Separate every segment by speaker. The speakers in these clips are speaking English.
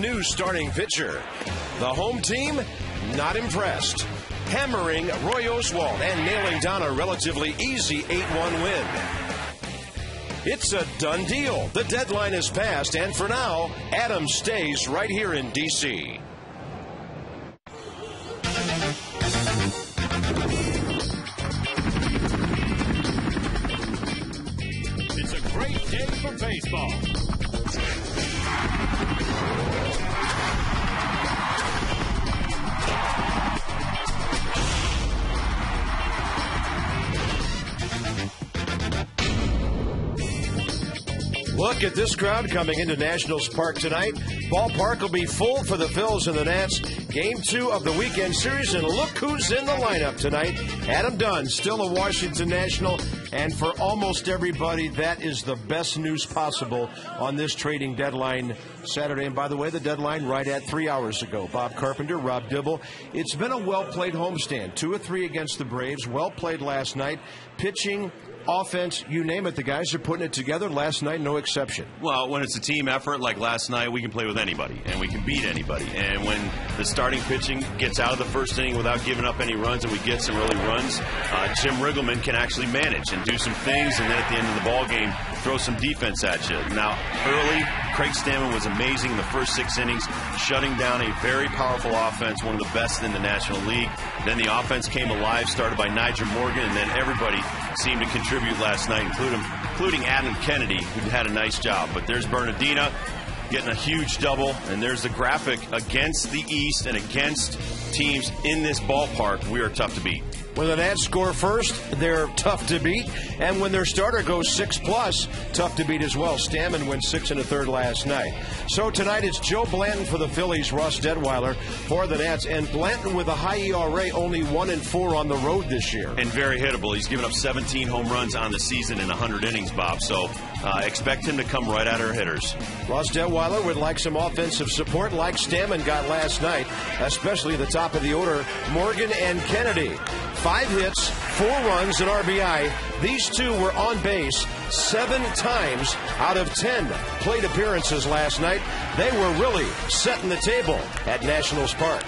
Speaker 1: new starting pitcher. The home team, not impressed, hammering Roy Oswalt and nailing down a relatively easy 8-1 win. It's a done deal. The deadline is passed, and for now, Adams stays right here in D.C.
Speaker 2: It's a great day for baseball.
Speaker 1: Look at this crowd coming into Nationals Park tonight. Ballpark will be full for the Phils and the Nats. Game 2 of the weekend series, and look who's in the lineup tonight. Adam Dunn, still a Washington National, and for almost everybody, that is the best news possible on this trading deadline Saturday. And by the way, the deadline right at 3 hours ago. Bob Carpenter, Rob Dibble. It's been a well-played homestand. 2 of 3 against the Braves. Well played last night. Pitching, offense, you name it, the guys are putting it together. Last night, no exception.
Speaker 3: Well, when it's a team effort like last night, we can play with anybody, and we can beat anybody. And when the starting pitching gets out of the first inning without giving up any runs, and we get some early runs, Jim Riggleman can actually manage and do some things, and then at the end of the ball game, throw some defense at you. Now, early, Craig Stammen was amazing in the first 6 innings, shutting down a very powerful offense, one of the best in the National League. Then the offense came alive, started by Nigel Morgan, and then everybody seemed to contribute last night, including Adam Kennedy, who had a nice job. But there's Bernardina getting a huge double, and there's the graphic against the East and against teams in this ballpark. We are tough to beat.
Speaker 1: When the Nats score first, they're tough to beat. And when their starter goes 6+, tough to beat as well. Stammen went 6 1/3 last night. So tonight it's Joe Blanton for the Phillies, Ross Detweiler for the Nats. And Blanton with a high ERA, only 1-4 on the road this year.
Speaker 3: And very hittable. He's given up 17 home runs on the season in 100 innings, Bob. So expect him to come right at our hitters.
Speaker 1: Ross Detweiler would like some offensive support like Stammen got last night, especially the top of the order, Morgan and Kennedy. 5 hits, 4 runs, and RBI. These two were on base 7 times out of 10 plate appearances last night. They were really setting the table at Nationals Park.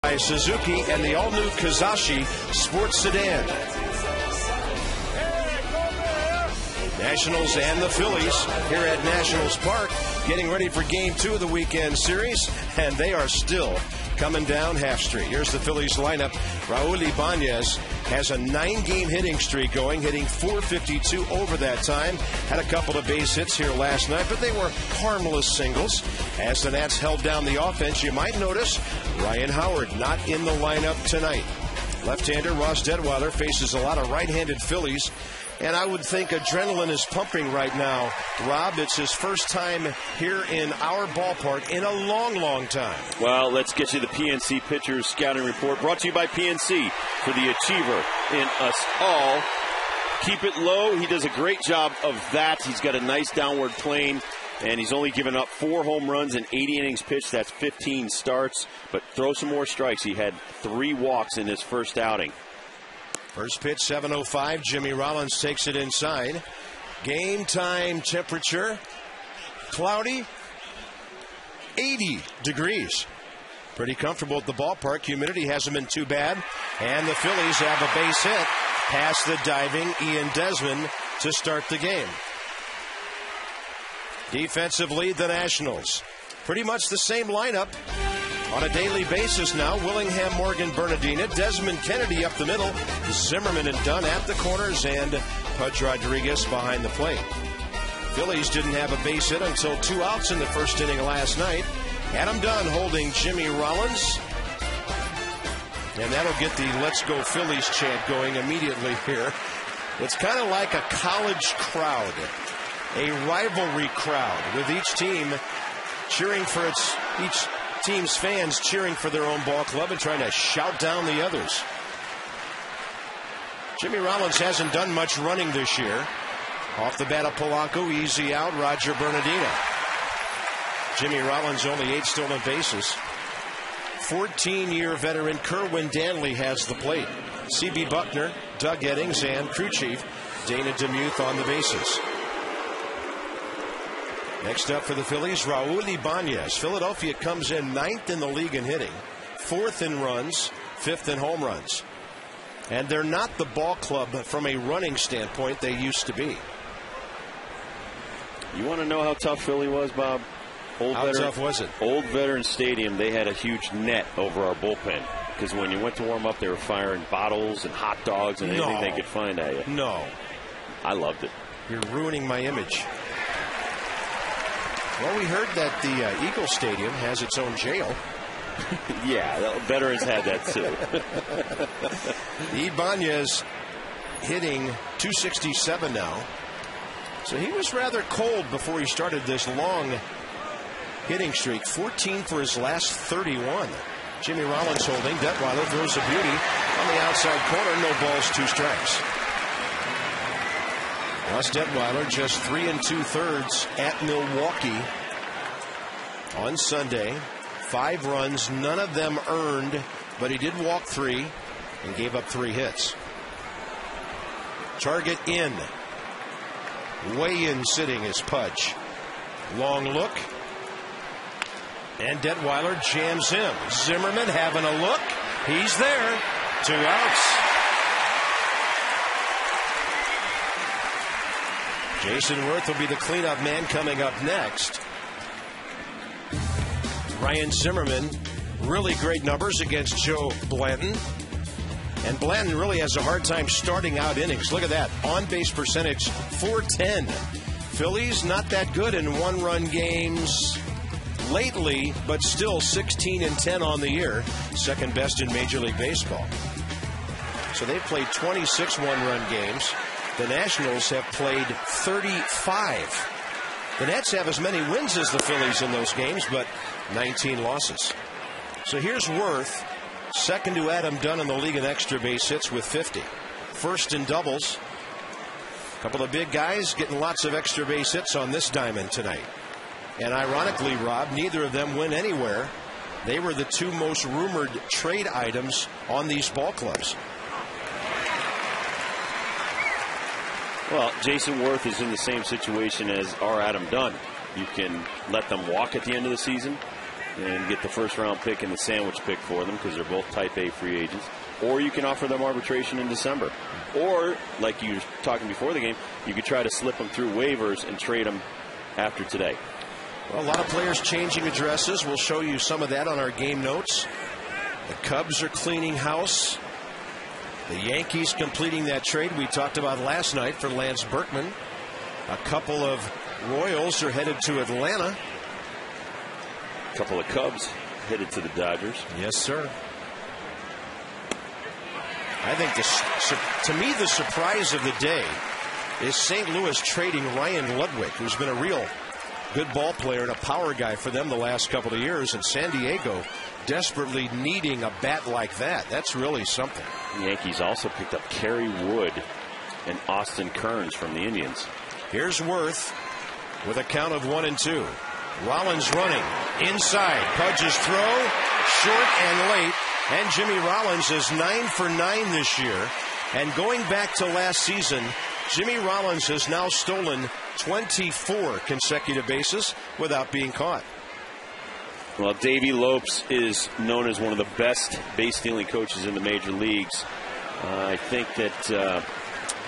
Speaker 1: By Suzuki and the all-new Kazashi sports sedan. Nationals and the Phillies here at Nationals Park getting ready for Game 2 of the weekend series, and they are still coming down half street. Here's the Phillies lineup. Raul Ibanez has a 9-game hitting streak going, hitting .452 over that time. Had a couple of base hits here last night, but they were harmless singles. As the Nats held down the offense, you might notice Ryan Howard not in the lineup tonight. Left-hander Ross Detweiler faces a lot of right-handed Phillies, and I would think adrenaline is pumping right now. Rob, it's his first time here in our ballpark in a long, long time.
Speaker 4: Well, let's get you the PNC Pitchers Scouting Report, brought to you by PNC for the achiever in us all. Keep it low. He does a great job of that. He's got a nice downward plane, and he's only given up 4 home runs in 80 innings pitched. That's 15 starts, but throw some more strikes. He had 3 walks in his first outing.
Speaker 1: First pitch, 7:05. Jimmy Rollins takes it inside. Game time temperature, cloudy, 80 degrees. Pretty comfortable at the ballpark. Humidity hasn't been too bad. And the Phillies have a base hit past the diving Ian Desmond to start the game. Defensively, the Nationals. Pretty much the same lineup on a daily basis now. Willingham, Morgan, Bernardina, Desmond Kennedy up the middle, Zimmerman and Dunn at the corners, and Pudge Rodriguez behind the plate. Phillies didn't have a base hit until 2 outs in the first inning last night. Adam Dunn holding Jimmy Rollins. And that'll get the Let's Go Phillies chant going immediately here. It's kind of like a college crowd, a rivalry crowd, with each team cheering for each team's fans cheering for their own ball club and trying to shout down the others. Jimmy Rollins hasn't done much running this year. Off the bat of Polanco, easy out, Roger Bernardina. Jimmy Rollins only 8 stolen bases. 14-year veteran Kerwin Danley has the plate. C.B. Buckner, Doug Eddings, and crew chief Dana DeMuth on the bases. Next up for the Phillies, Raul Ibanez. Philadelphia comes in 9th in the league in hitting, 4th in runs, 5th in home runs. And they're not the ball club from a running standpoint they used to be.
Speaker 4: You want to know how tough Philly was, Bob?
Speaker 1: How tough was it?
Speaker 4: Old Veteran Stadium, they had a huge net over our bullpen. Because when you went to warm up, they were firing bottles and hot dogs and anything they could find at you.
Speaker 1: No.
Speaker 4: I loved it.
Speaker 1: You're ruining my image. Well, we heard that the Eagle Stadium has its own jail.
Speaker 4: Yeah, veterans had that too.
Speaker 1: Ibanez hitting .267 now. So he was rather cold before he started this long hitting streak. 14 for his last 31. Jimmy Rollins holding. Detweiler throws a beauty on the outside corner. No balls, 2 strikes. Ross Detweiler just 3 2/3 at Milwaukee on Sunday. 5 runs, none of them earned, but he did walk 3 and gave up 3 hits. Target in. Way in sitting is Pudge. Long look. And Detweiler jams him. Zimmerman having a look. He's there. 2 outs. Jason Worth will be the cleanup man coming up next. Ryan Zimmerman, really great numbers against Joe Blanton. And Blanton really has a hard time starting out innings. Look at that. On-base percentage, .410. Phillies not that good in 1-run games lately, but still 16-10 on the year. Second best in Major League Baseball. So they've played 26 1-run games. The Nationals have played 35. The Nats have as many wins as the Phillies in those games, but 19 losses. So here's Worth, second to Adam Dunn in the league in extra base hits with 50. First in doubles. A couple of big guys getting lots of extra base hits on this diamond tonight. And ironically, Rob, neither of them went anywhere. They were the 2 most rumored trade items on these ball clubs.
Speaker 4: Well, Jason Worth is in the same situation as our Adam Dunn. You can let them walk at the end of the season and get the first-round pick and the sandwich pick for them because they're both Type A free agents. or you can offer them arbitration in December. Or, like you were talking before the game, you could try to slip them through waivers and trade them after today.
Speaker 1: Well, a lot of players changing addresses. We'll show you some of that on our game notes. The Cubs are cleaning house. The Yankees completing that trade we talked about last night for Lance Berkman. A couple of Royals are headed to Atlanta.
Speaker 4: A couple of Cubs headed to the Dodgers.
Speaker 1: Yes, sir. I think to me the surprise of the day is St. Louis trading Ryan Ludwig, who's been a real good ball player and a power guy for them the last couple of years, and San Diego desperately needing a bat like that. That's really something.
Speaker 4: The Yankees also picked up Kerry Wood and Austin Kearns from the Indians.
Speaker 1: Here's Worth with a count of 1-2. Rollins running inside. Pudge's throw short and late. And Jimmy Rollins is 9 for 9 this year. And going back to last season, Jimmy Rollins has now stolen 24 consecutive bases without being caught.
Speaker 4: Well, Davey Lopes is known as one of the best base-stealing coaches in the major leagues. I think that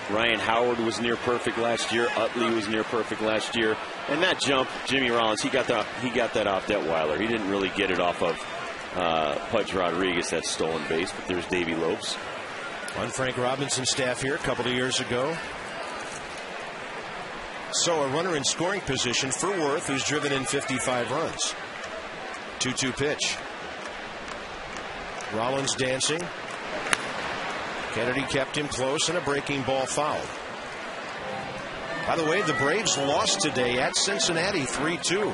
Speaker 4: Ryan Howard was near perfect last year. Utley was near perfect last year. And that jump, Jimmy Rollins, he got that off Detweiler. He didn't really get it off of Pudge Rodriguez, that stolen base. But there's Davey Lopes.
Speaker 1: On Frank Robinson's staff here a couple of years ago. So a runner in scoring position for Worth, who's driven in 55 runs. 2-2 pitch. Rollins dancing. Kennedy kept him close, and a breaking ball foul. By the way, the Braves lost today at Cincinnati 3-2.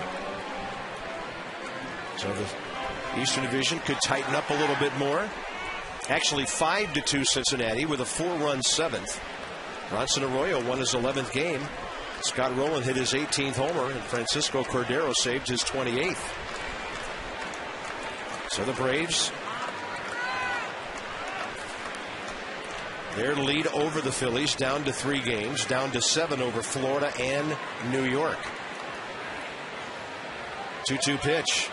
Speaker 1: So the Eastern Division could tighten up a little bit more. Actually 5-2 Cincinnati with a 4-run seventh. Ronson Arroyo won his 11th game. Scott Rowland hit his 18th homer, and Francisco Cordero saved his 28th. So the Braves, their lead over the Phillies down to 3 games, down to 7 over Florida and New York. 2-2 pitch.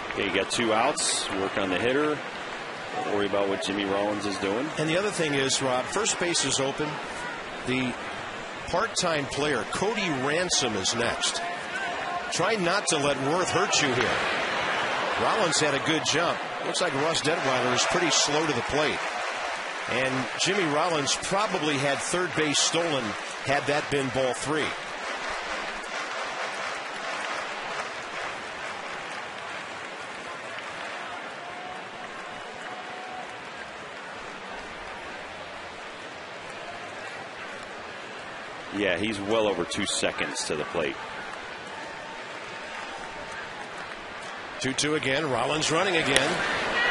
Speaker 4: Okay, you got 2 outs. Work on the hitter. Don't worry about what Jimmy Rollins is doing.
Speaker 1: And the other thing is, Rob, first base is open. The part-time player, Cody Ransom, is next. Try not to let Worth hurt you here. Rollins had a good jump. Looks like Russ Detweiler is pretty slow to the plate. And Jimmy Rollins probably had third base stolen had that been ball 3.
Speaker 4: Yeah, he's well over 2 seconds to the plate.
Speaker 1: 2-2 again. Rollins running again.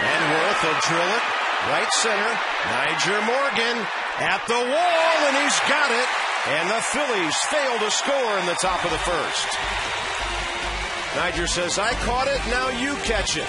Speaker 1: And Worth will drill it. Right center. Niger Morgan at the wall, and he's got it. And the Phillies fail to score in the top of the first. Niger says, I caught it, now you catch it.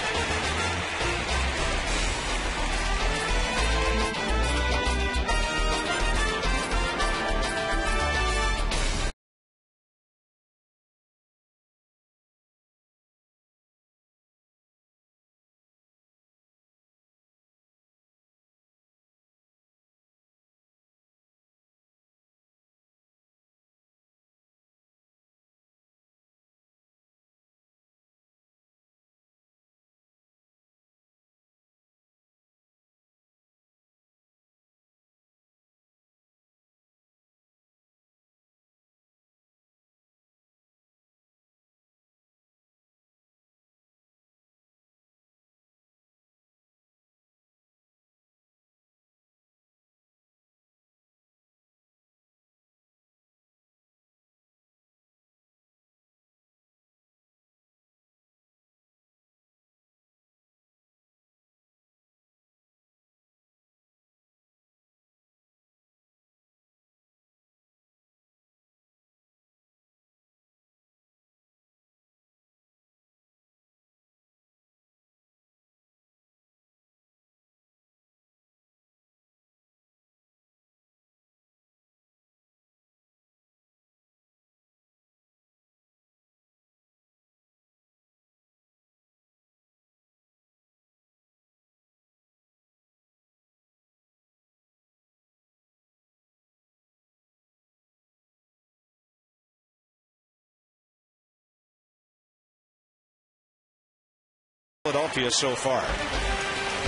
Speaker 1: Philadelphia so far.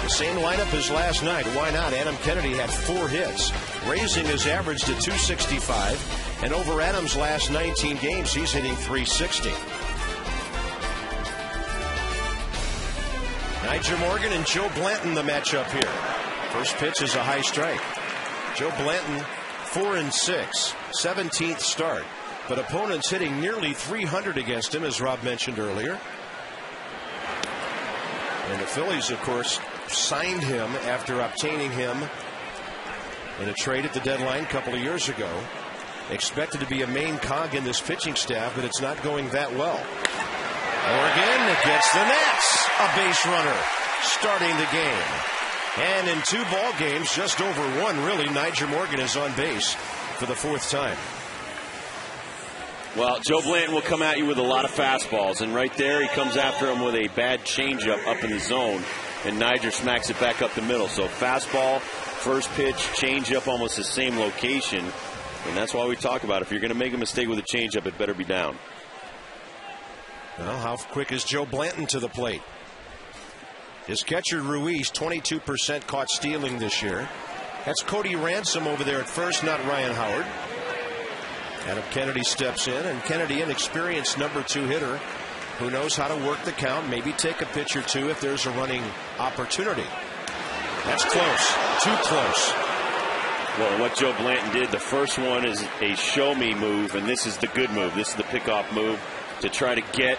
Speaker 1: The same lineup as last night. Why not? Adam Kennedy had 4 hits, raising his average to 265. And over Adams' last 19 games, he's hitting 360. Nyjer Morgan and Joe Blanton, the matchup here. First pitch is a high strike. Joe Blanton, 4-6, 17th start. But opponents hitting nearly 300 against him, as Rob mentioned earlier. And the Phillies, of course, signed him after obtaining him in a trade at the deadline a couple of years ago. Expected to be a main cog in this pitching staff, but it's not going that well. Morgan gets the Nats. A base runner starting the game. And in 2 ball games, just over 1, really, Nyjer Morgan is on base for the 4th time.
Speaker 4: Well, Joe Blanton will come at you with a lot of fastballs, and right there he comes after him with a bad changeup up in the zone, and Nyjer smacks it back up the middle. So fastball, first pitch, changeup, almost the same location, and that's why we talk about if you're going to make a mistake with a changeup, it better be down.
Speaker 1: Well, how quick is Joe Blanton to the plate? His catcher Ruiz, 22% caught stealing this year. That's Cody Ransom over there at first, not Ryan Howard. Adam Kennedy steps in, and Kennedy, an experienced number 2 hitter who knows how to work the count, maybe take a pitch or 2 if there's a running opportunity. That's close, too close.
Speaker 4: Well, what Joe Blanton did, the first one is a show-me move, and this is the good move. This is the pickoff move to try to get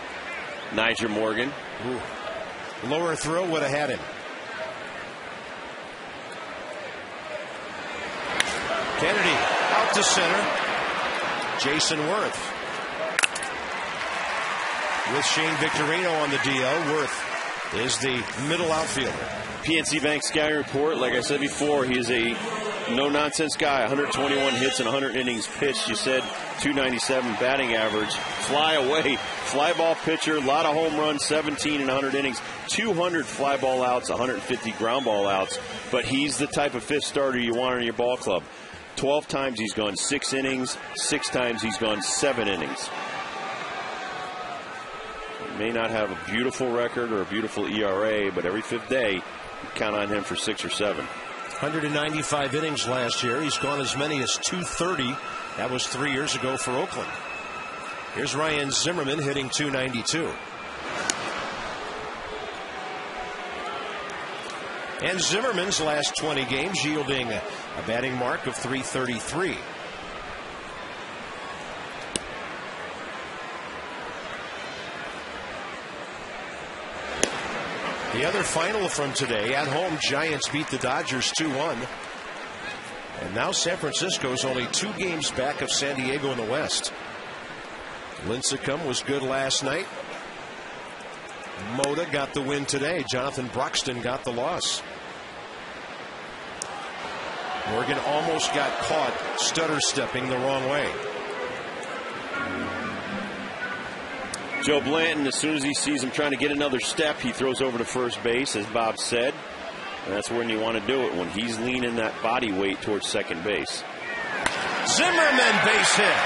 Speaker 4: Nyjer Morgan.
Speaker 1: Ooh. Lower throw would have had him. Kennedy out to center. Jason Worth. With Shane Victorino on the DL, Worth is the middle outfielder.
Speaker 4: PNC Bank scouting report, like I said before, he is a no-nonsense guy. 121 hits and 100 innings pitched. You said 297 batting average. Fly away. Fly ball pitcher, a lot of home runs, 17 in 100 innings. 200 fly ball outs, 150 ground ball outs. But he's the type of 5th starter you want in your ball club. 12 times he's gone 6 innings. 6 times he's gone 7 innings. He may not have a beautiful record or a beautiful ERA, but every 5th day, you count on him for 6 or 7.
Speaker 1: 195 innings last year. He's gone as many as 230. That was 3 years ago for Oakland. Here's Ryan Zimmerman hitting 292. And Zimmerman's last 20 games yielding a batting mark of 333. The other final from today, at home, Giants beat the Dodgers 2-1. And now San Francisco's only 2 games back of San Diego in the West. Lincecum was good last night. Moda got the win today. Jonathan Broxton got the loss. Morgan almost got caught stutter stepping the wrong way.
Speaker 4: Joe Blanton, as soon as he sees him trying to get another step, he throws over to first base, as Bob said. And that's when you want to do it, when he's leaning that body weight towards second base.
Speaker 1: Zimmerman base hit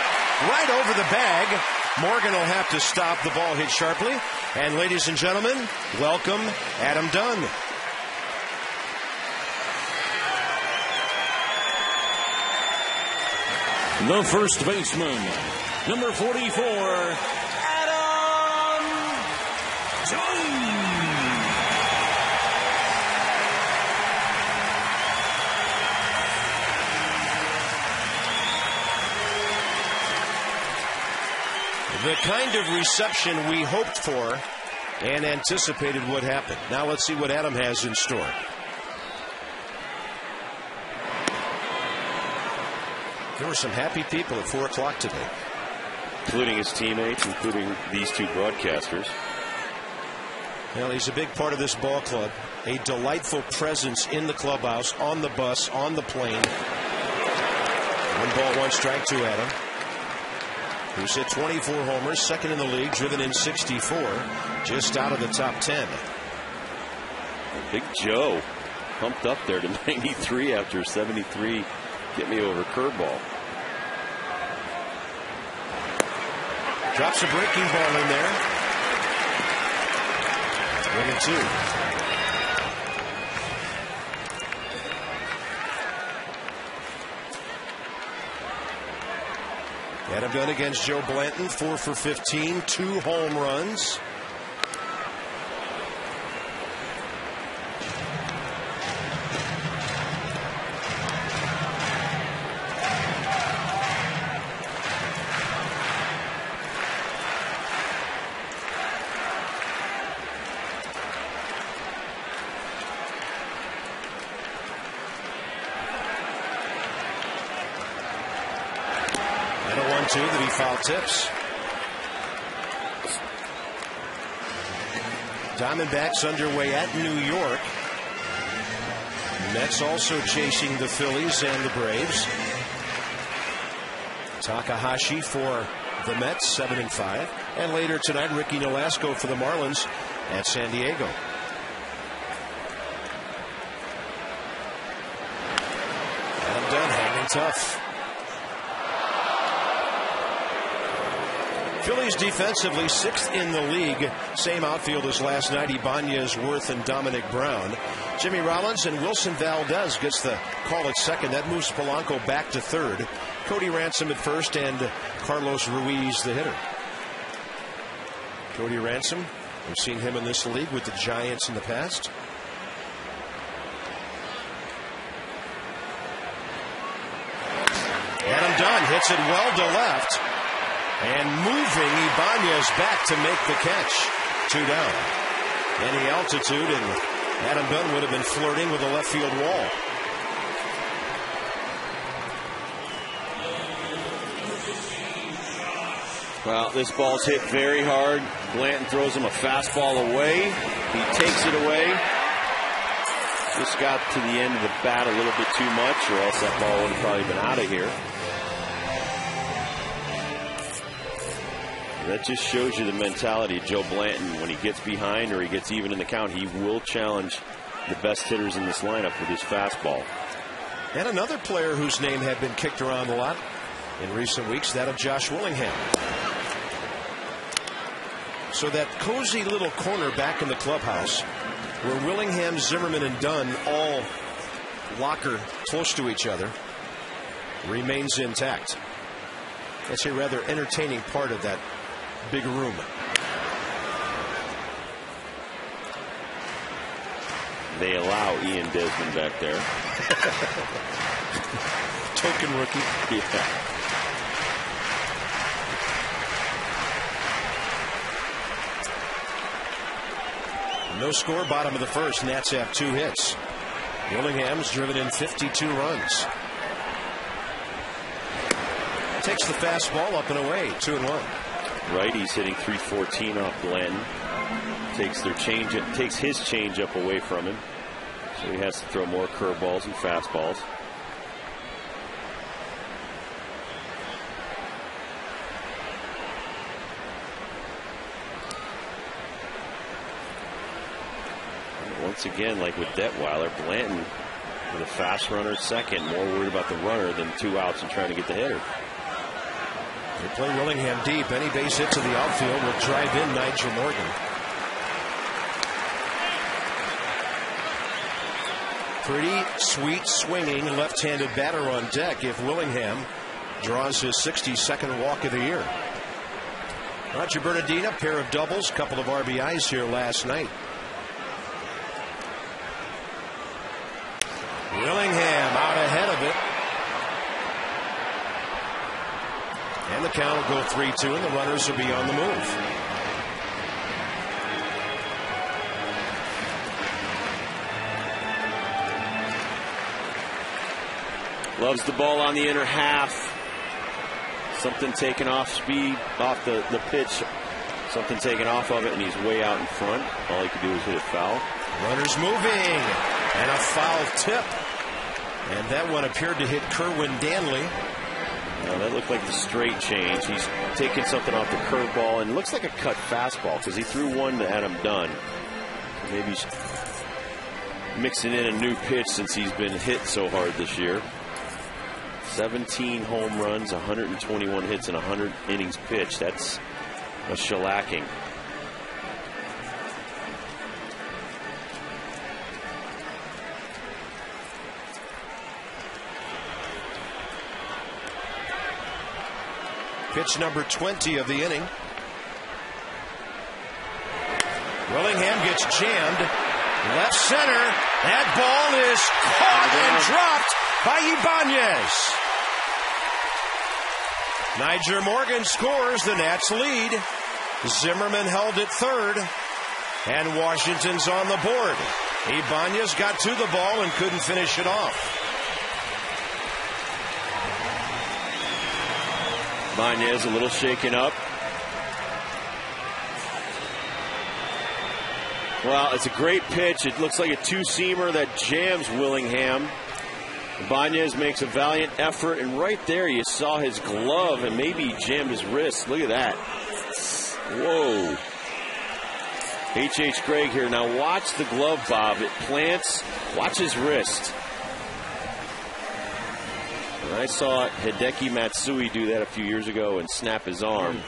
Speaker 1: right over the bag. Morgan will have to stop. The ball hit sharply. And ladies and gentlemen, welcome Adam Dunn.
Speaker 2: The first baseman, number 44, Adam Dunn.
Speaker 1: The kind of reception we hoped for and anticipated would happen. Now let's see what Adam has in store. There were some happy people at 4 o'clock today.
Speaker 4: Including his teammates, including these 2 broadcasters.
Speaker 1: Well, he's a big part of this ball club. A delightful presence in the clubhouse, on the bus, on the plane. 1 ball, 1 strike to Adam. Who's hit 24 homers, second in the league, driven in 64, just out of the top 10.
Speaker 4: Big Joe pumped up there to 93 after 73. Get me over curveball.
Speaker 1: Drops a breaking ball in there. 1-2. Adam Dunn against Joe Blanton, 4 for 15, 2 home runs. That he foul tips. Diamondbacks underway at New York. Mets also chasing the Phillies and the Braves. Takahashi for the Mets, 7-5. And later tonight, Ricky Nolasco for the Marlins at San Diego. Adam Dunn hanging tough. Phillies defensively 6th in the league. Same outfield as last night. Ibanez, Worth, and Dominic Brown. Jimmy Rollins and Wilson Valdez gets the call at second. That moves Polanco back to third. Cody Ransom at first and Carlos Ruiz the hitter. Cody Ransom, we've seen him in this league with the Giants in the past. Adam Dunn hits it well to left. And moving Ibanez back to make the catch. 2 down. Any altitude, and Adam Dunn would have been flirting with the left field wall.
Speaker 4: Well, this ball's hit very hard. Blanton throws him a fastball away. He takes it away. Just got to the end of the bat a little bit too much, or else that ball would have probably been out of here. That just shows you the mentality of Joe Blanton. When he gets behind or he gets even in the count, he will challenge the best hitters in this lineup with his fastball.
Speaker 1: And another player whose name had been kicked around a lot in recent weeks, that of Josh Willingham. So that cozy little corner back in the clubhouse where Willingham, Zimmerman, and Dunn all locker close to each other remains intact. That's a rather entertaining part of that big room.
Speaker 4: They allow Ian Desmond back there.
Speaker 1: Token rookie.
Speaker 4: Yeah.
Speaker 1: No score, bottom of the first. Nats have 2 hits. Willingham's driven in 52 runs. Takes the fastball up and away, 2-1.
Speaker 4: Righty's hitting .314 off Blanton. Takes his changeup away from him. So he has to throw more curveballs and fastballs. And once again, like with Detweiler, Blanton with a fast runner at second, more worried about the runner than 2 outs and trying to get the hitter.
Speaker 1: They play Willingham deep. Any base hit to the outfield will drive in Nigel Morgan. Pretty sweet swinging left-handed batter on deck if Willingham draws his 62nd walk of the year. Roger Bernardina, pair of doubles, couple of RBIs here last night. Willingham out ahead of it. And the count will go 3-2, and the runners will be on the move.
Speaker 4: Loves the ball on the inner half. Something taken off speed, off the pitch. Something taken off of it, and he's way out in front. All he could do was hit a foul.
Speaker 1: Runners moving, and a foul tip. And that one appeared to hit Kerwin Danley.
Speaker 4: Now that looked like the straight change. He's taking something off the curveball, and it looks like a cut fastball because he threw one to Adam Dunn. So maybe he's mixing in a new pitch since he's been hit so hard this year. 17 home runs, 121 hits, and 100 innings pitched. That's a shellacking.
Speaker 1: Pitch number 20 of the inning. Willingham gets jammed. Left center. That ball is caught and dropped by Ibanez. Niger Morgan scores. The Nats lead. Zimmerman held at third. And Washington's on the board. Ibanez got to the ball and couldn't finish it off.
Speaker 4: Ibanez a little shaken up. Well, it's a great pitch. It looks like a two-seamer that jams Willingham. Ibanez makes a valiant effort, and right there you saw his glove, and maybe he jammed his wrist. Look at that. Whoa. H.H. Gregg here. Now watch the glove, Bob. It plants. Watch his wrist. And I saw Hideki Matsui do that a few years ago and snap his arm.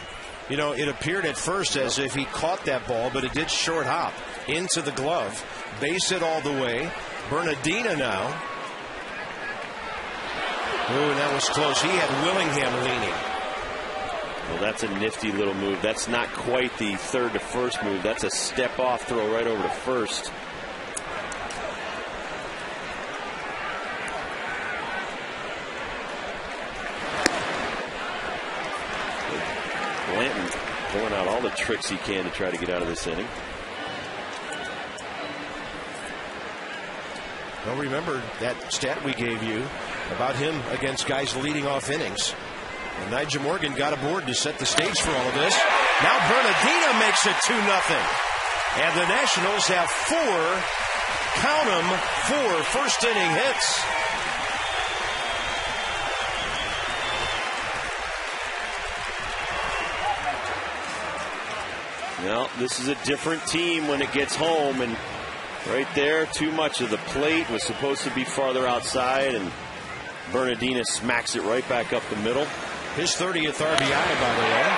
Speaker 1: You know, it appeared at first as if he caught that ball, but it did short hop into the glove. Base it all the way. Bernardina now. Ooh, that was close. He had Willingham leaning.
Speaker 4: Well, that's a nifty little move. That's not quite the third to first move. That's a step off throw right over to first. Blanton pulling out all the tricks he can to try to get out of this inning.
Speaker 1: Well, remember that stat we gave you about him against guys leading off innings. And Niger Morgan got aboard to set the stage for all of this. Now Bernardina makes it 2-0. And the Nationals have four first inning hits.
Speaker 4: Well, this is a different team when it gets home, and right there, too much of the plate was supposed to be farther outside, and Bernardina smacks it right back up the middle.
Speaker 1: His 30th RBI, by the way.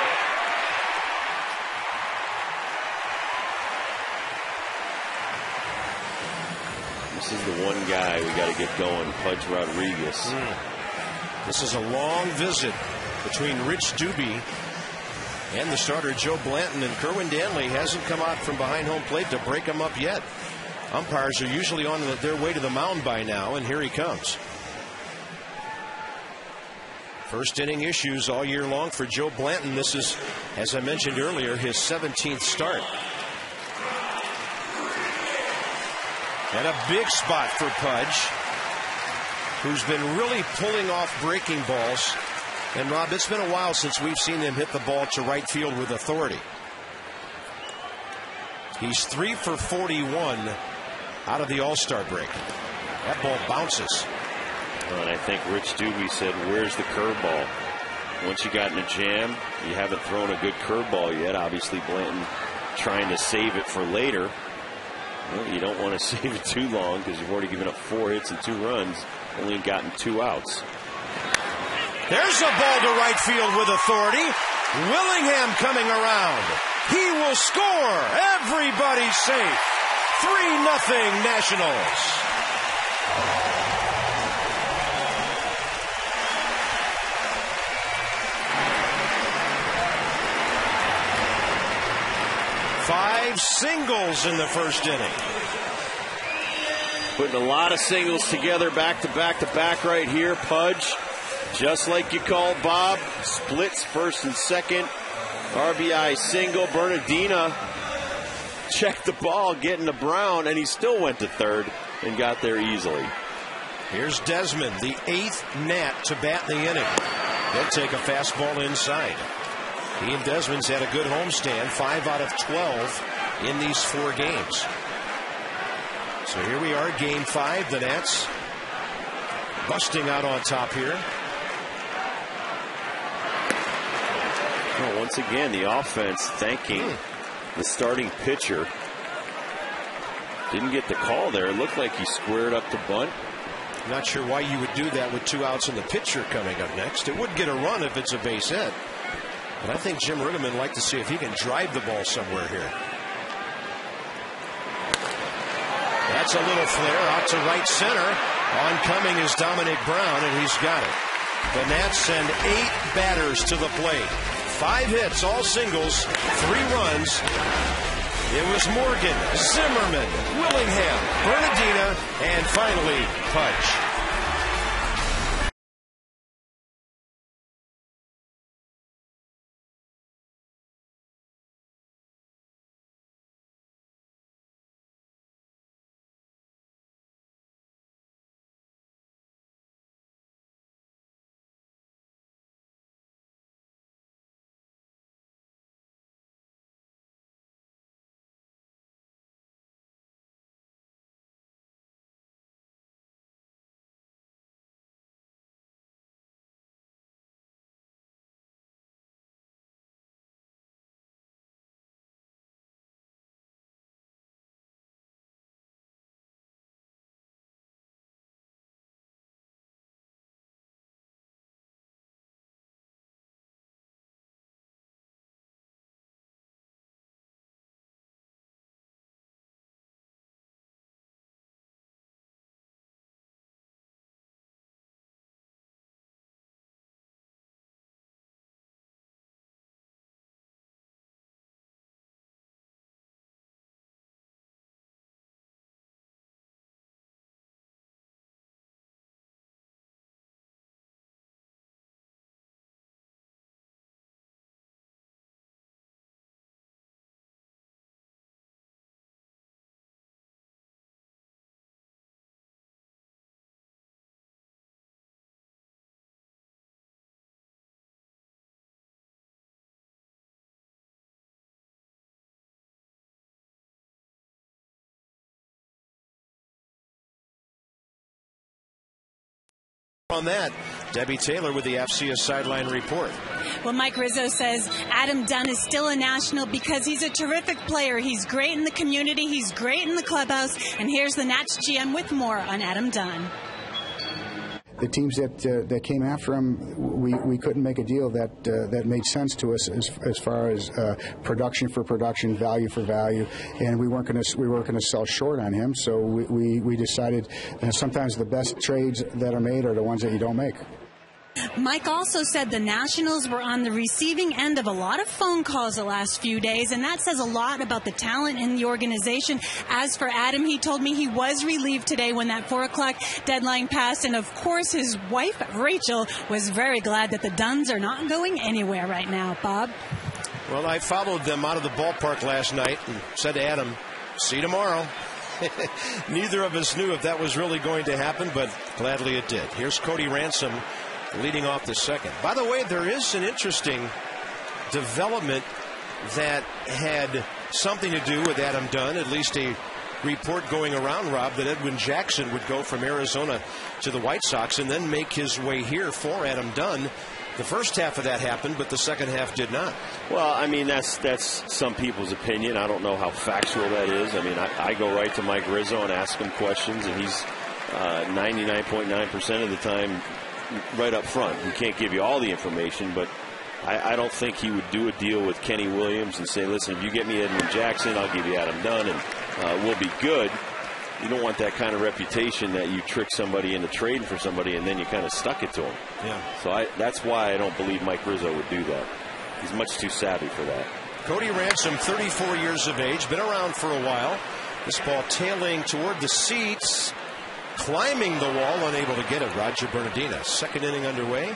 Speaker 4: This is the one guy we got to get going, Pudge Rodriguez.
Speaker 1: This is a long visit between Rich Doobie and the starter Joe Blanton, and Kerwin Danley hasn't come out from behind home plate to break him up yet. Umpires are usually on their way to the mound by now, and here he comes. First inning issues all year long for Joe Blanton. This is, as I mentioned earlier, his 17th start. And a big spot for Pudge, who's been really pulling off breaking balls. And Rob, it's been a while since we've seen him hit the ball to right field with authority. He's 3 for 41 out of the All-Star break. That ball bounces.
Speaker 4: Well, and I think Rich Doobie said, where's the curveball? Once you got in a jam, you haven't thrown a good curveball yet. Obviously, Blanton trying to save it for later. Well, you don't want to save it too long because you've already given up 4 hits and 2 runs, only gotten 2 outs.
Speaker 1: There's a ball to right field with authority. Willingham coming around. He will score. Everybody's safe. 3-0 Nationals. Five singles in the first inning.
Speaker 4: Putting a lot of singles together back to back to back right here. Pudge, just like you called, Bob, splits first and second. RBI single. Bernardina checked the ball, getting to Brown, and he still went to third and got there easily.
Speaker 1: Here's Desmond, the 8th Nat to bat in the inning. They'll take a fastball inside. He and Desmond's had a good homestand, 5 out of 12 in these 4 games. So here we are, game 5. The Nats busting out on top here.
Speaker 4: Well, once again, the offense thanking the starting pitcher. Didn't get the call there. It looked like he squared up the bunt.
Speaker 1: Not sure why you would do that with 2 outs and the pitcher coming up next. It would get a run if it's a base hit. But I think Jim Riggleman would like to see if he can drive the ball somewhere here. That's a little flare out to right center. Oncoming is Dominic Brown, and he's got it. The Nats send 8 batters to the plate. 5 hits, all singles, 3 runs. It was Morgan, Zimmerman, Willingham, Bernardina, and finally Pudge. On that, Debbie Taylor with the FCS Sideline Report.
Speaker 5: Well, Mike Rizzo says Adam Dunn is still a national because he's a terrific player. He's great in the community. He's great in the clubhouse. And here's the Nats GM with more on Adam Dunn.
Speaker 6: The teams that came after him, we couldn't make a deal that made sense to us as far as production for production, value for value, and we weren't going to sell short on him. So we decided sometimes the best trades that are made are the ones that you don't make.
Speaker 5: Mike also said the Nationals were on the receiving end of a lot of phone calls the last few days, and that says a lot about the talent in the organization. As for Adam, he told me he was relieved today when that 4 o'clock deadline passed, and of course his wife, Rachel, was very glad that the Dunns are not going anywhere right now. Bob?
Speaker 1: Well, I followed them out of the ballpark last night and said to Adam, see you tomorrow. Neither of us knew if that was really going to happen, but gladly it did. Here's Cody Ransom leading off the second. By the way, there is an interesting development that had something to do with Adam Dunn, at least a report going around, Rob, that Edwin Jackson would go from Arizona to the White Sox and then make his way here for Adam Dunn. The first half of that happened, but the second half did not.
Speaker 4: Well, I mean, that's some people's opinion. I don't know how factual that is. I mean, I go right to Mike Rizzo and ask him questions, and he's 99.9% of the time right up front. He can't give you all the information, but I don't think he would do a deal with Kenny Williams and say, listen, if you get me Edwin Jackson, I'll give you Adam Dunn, and we'll be good. You don't want that kind of reputation that you trick somebody into trading for somebody and then you kind of stuck it to him.
Speaker 1: Yeah.
Speaker 4: So that's why I don't believe Mike Rizzo would do that. He's much too savvy for that.
Speaker 1: Cody Ransom, 34 years of age, been around for a while. This ball tailing toward the seats. Climbing the wall, unable to get it. Roger Bernardina. Second inning underway.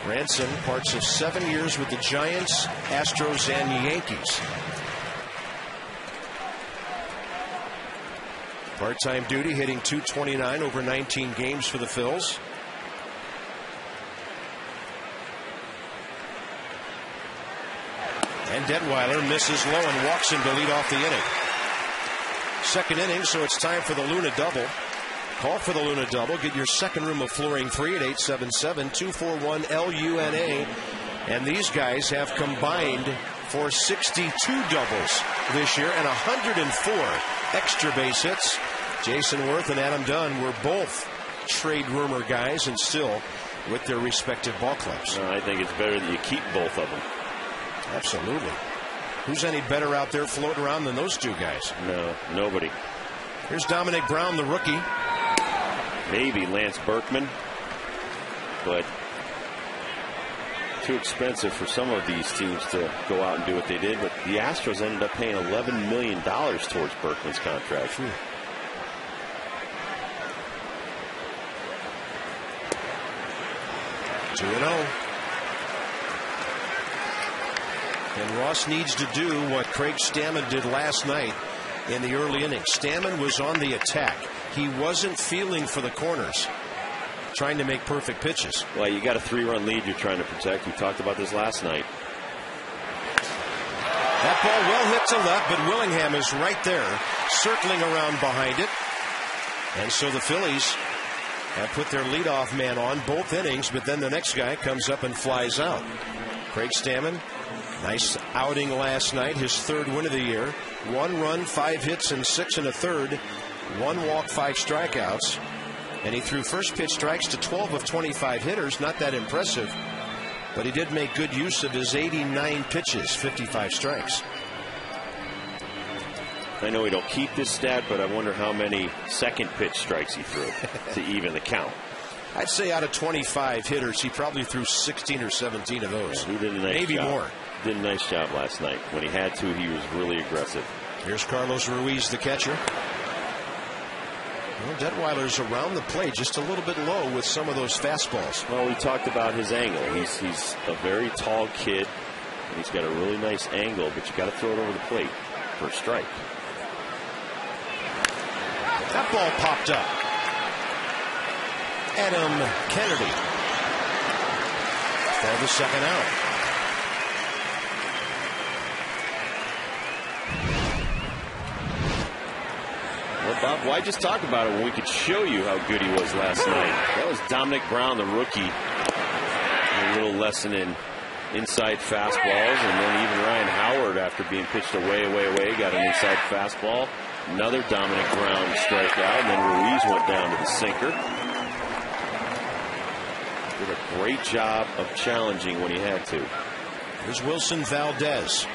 Speaker 1: Ransom, parts of 7 years with the Giants, Astros, and Yankees. Part-time duty, hitting .229 over 19 games for the Phils. And Detweiler misses low and walks him to lead off the inning. Second inning, so it's time for the Luna Double. Call for the Luna Double. Get your second room of flooring free at 877-241-LUNA. And these guys have combined for 62 doubles this year and 104 extra base hits. Jason Worth and Adam Dunn were both trade rumor guys and still with their respective ball clubs.
Speaker 4: I think it's better that you keep both of them.
Speaker 1: Absolutely. Who's any better out there floating around than those two guys?
Speaker 4: No, nobody.
Speaker 1: Here's Dominic Brown, the rookie.
Speaker 4: Maybe Lance Berkman. but too expensive for some of these teams to go out and do what they did. But the Astros ended up paying $11 million towards Berkman's contract.
Speaker 1: 2-0. And Ross needs to do what Craig Stammen did last night in the early innings. Stammen was on the attack. He wasn't feeling for the corners, trying to make perfect pitches.
Speaker 4: Well, you got a 3-run lead you're trying to protect. We talked about this last night.
Speaker 1: That ball well hit to left, but Willingham is right there, circling around behind it. And so the Phillies have put their leadoff man on both innings, but then the next guy comes up and flies out. Craig Stammen, nice outing last night, his third win of the year. 1 run, 5 hits, and 6 1/3. 1 walk, 5 strikeouts. And he threw first pitch strikes to 12 of 25 hitters. Not that impressive, but he did make good use of his 89 pitches, 55 strikes.
Speaker 4: I know we don't keep this stat, but I wonder how many second pitch strikes he threw to even the count.
Speaker 1: I'd say out of 25 hitters, he probably threw 16 or 17 of those.
Speaker 4: Yeah, he did a nice
Speaker 1: Maybe
Speaker 4: job.
Speaker 1: more.
Speaker 4: Did a nice job last night. When he had to, he was really aggressive.
Speaker 1: Here's Carlos Ruiz, the catcher. Well, Detweiler's around the plate just a little bit low with some of those fastballs.
Speaker 4: Well, we talked about his angle. He's a very tall kid, and he's got a really nice angle, but you got to throw it over the plate for a strike.
Speaker 1: That ball popped up. Adam Kennedy for the second out.
Speaker 4: Well, Bob, why just talk about it when we could show you how good he was last night? That was Dominic Brown, the rookie. A little lesson in inside fastballs, and then even Ryan Howard, after being pitched away, got an inside fastball. Another Dominic Brown strikeout, and then Ruiz went down to the sinker. Did a great job of challenging when he had to.
Speaker 1: Here's Wilson Valdez,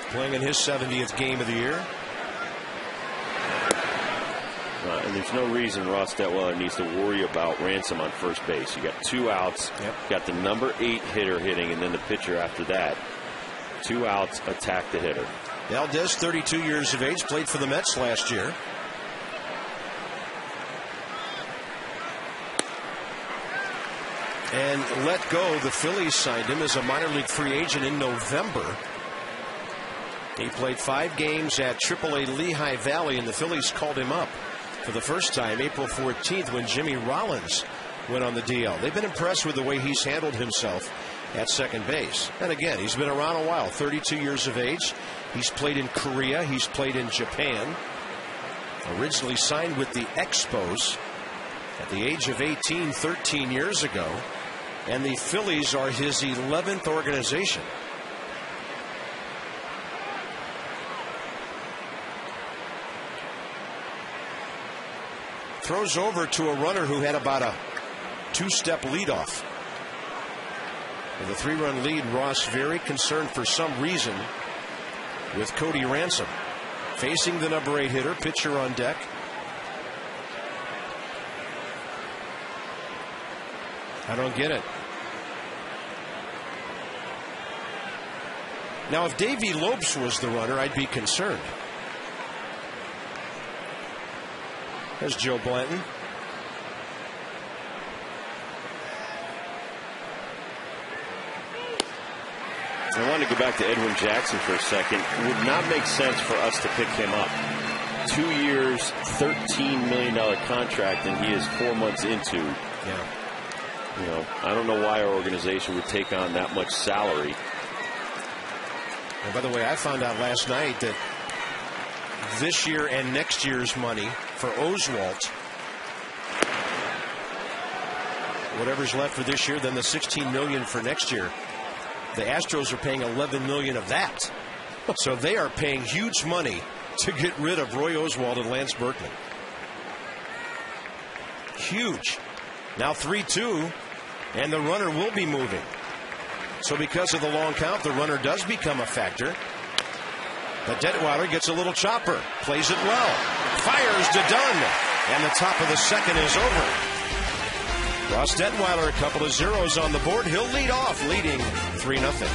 Speaker 1: playing in his 70th game of the year.
Speaker 4: And there's no reason Ross Detweiler needs to worry about Ransom on first base. You got 2 outs, got the number 8 hitter hitting, and then the pitcher after that. 2 outs, attack the hitter.
Speaker 1: Valdez, 32 years of age, played for the Mets last year. And let go. The Phillies signed him as a minor league free agent in November. He played 5 games at AAA Lehigh Valley, and the Phillies called him up for the first time April 14th when Jimmy Rollins went on the DL. They've been impressed with the way he's handled himself at second base. And again, he's been around a while, 32 years of age. He's played in Korea. He's played in Japan. Originally signed with the Expos at the age of 18, 13 years ago. And the Phillies are his 11th organization. Throws over to a runner who had about a 2-step leadoff. With a 3-run lead, Ross very concerned for some reason with Cody Ransom. Facing the number 8 hitter, pitcher on deck. I don't get it. Now, if Davey Lopes was the runner, I'd be concerned. There's Joe Blanton.
Speaker 4: I want to go back to Edwin Jackson for a second. It would not make sense for us to pick him up. 2 years, $13 million contract, and he is 4 months into.
Speaker 1: Yeah.
Speaker 4: You know, I don't know why our organization would take on that much salary.
Speaker 1: And by the way, I found out last night that this year and next year's money for Oswalt, whatever's left for this year, then the $16 million for next year, the Astros are paying $11 million of that. So they are paying huge money to get rid of Roy Oswalt and Lance Berkman. Huge. Now 3-2, and the runner will be moving. So because of the long count, the runner does become a factor. But Detweiler gets a little chopper, plays it well, fires to Dunn, and the top of the second is over. Ross Detweiler, a couple of zeros on the board. He'll lead off, leading 3-0.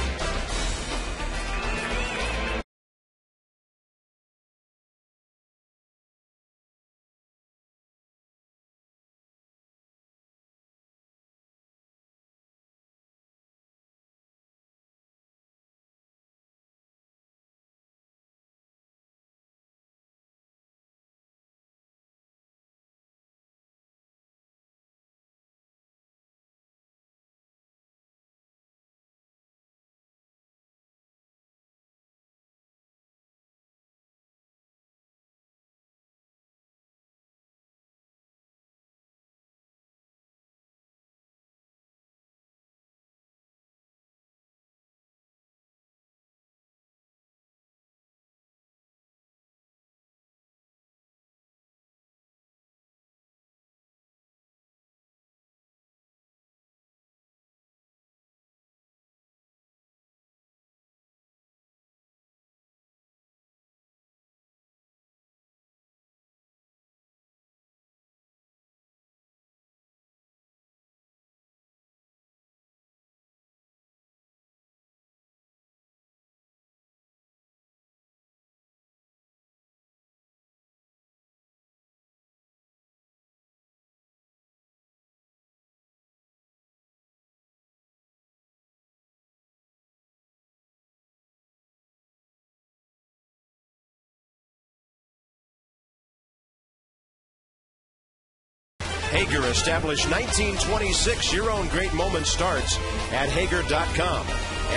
Speaker 1: Hager established 1926. Your own great moment starts at Hager.com.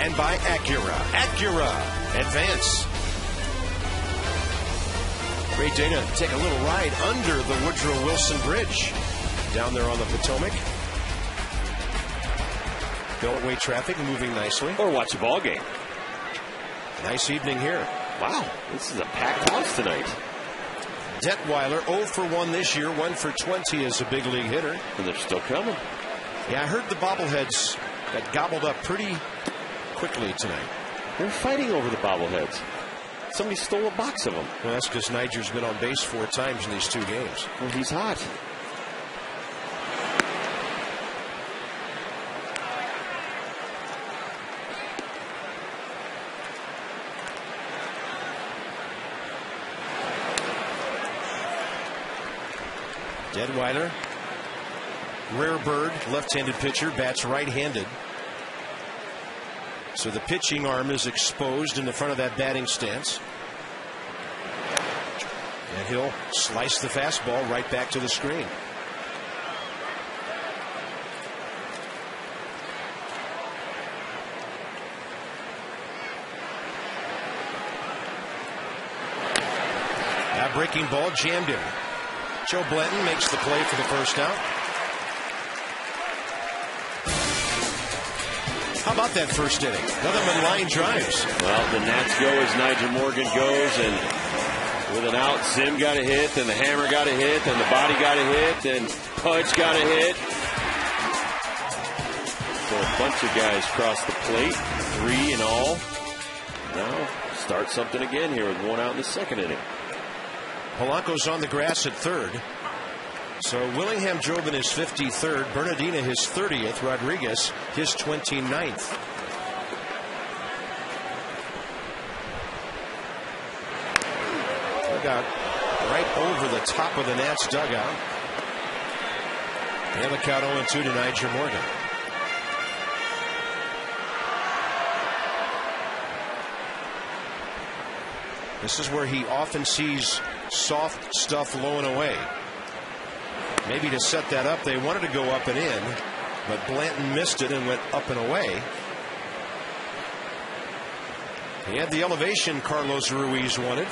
Speaker 1: And by Acura. Acura. Advance. Great day to take a little ride under the Woodrow Wilson Bridge. Down there on the Potomac. Beltway traffic moving nicely.
Speaker 4: Or watch a ball game.
Speaker 1: Nice evening here.
Speaker 4: Wow, this is a packed house tonight.
Speaker 1: Detweiler 0 for 1 this year, 1 for 20 as a big league hitter.
Speaker 4: And they're still coming.
Speaker 1: Yeah, I heard the bobbleheads got gobbled up pretty quickly tonight.
Speaker 4: They're fighting over the bobbleheads. Somebody stole a box of them.
Speaker 1: Well, that's because Niger's been on base 4 times in these 2 games.
Speaker 4: Well, he's hot.
Speaker 1: Detweiler, rare bird, left-handed pitcher, bats right-handed. So the pitching arm is exposed in the front of that batting stance. And he'll slice the fastball right back to the screen. That breaking ball jammed him. Joe Blanton makes the play for the first out. How about that first inning? Nothing but line drives.
Speaker 4: Well, the Nats go as Nigel Morgan goes, and with an out, Zim got a hit, and the hammer got a hit, and the body got a hit, and Pudge got a hit. So a bunch of guys cross the plate, 3 in all. Now start something again here with 1 out in the second inning.
Speaker 1: Polanco's on the grass at third. So Willingham drove in his 53rd, Bernardina his 30th, Rodriguez his 29th. Dugout right over the top of the Nats dugout. And the count 0-2 to Niger Morgan. This is where he often sees soft stuff low and away. Maybe to set that up, they wanted to go up and in, but Blanton missed it and went up and away. He had the elevation Carlos Ruiz wanted.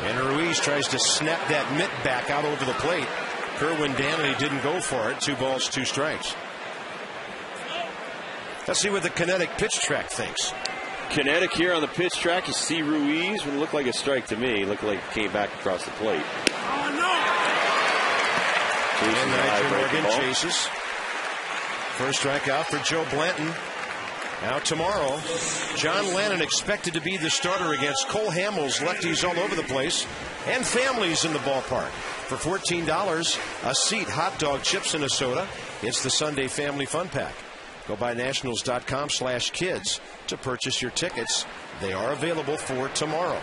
Speaker 1: And Ruiz tries to snap that mitt back out over the plate. Kerwin Danley didn't go for it. 2 balls, 2 strikes. Let's see what the kinetic pitch track thinks.
Speaker 4: Kinetic here on the pitch track. You see Ruiz. Would look like a strike to me. Looked like it came back across the plate.
Speaker 1: Oh, no! And Niger Morgan chases. First strikeout for Joe Blanton. Now tomorrow, John Lannon expected to be the starter against Cole Hamels. Lefties all over the place, and families in the ballpark. For $14 a seat, hot dog, chips, and a soda. It's the Sunday Family Fun Pack. Go by nationals.com/kids to purchase your tickets. They are available for tomorrow.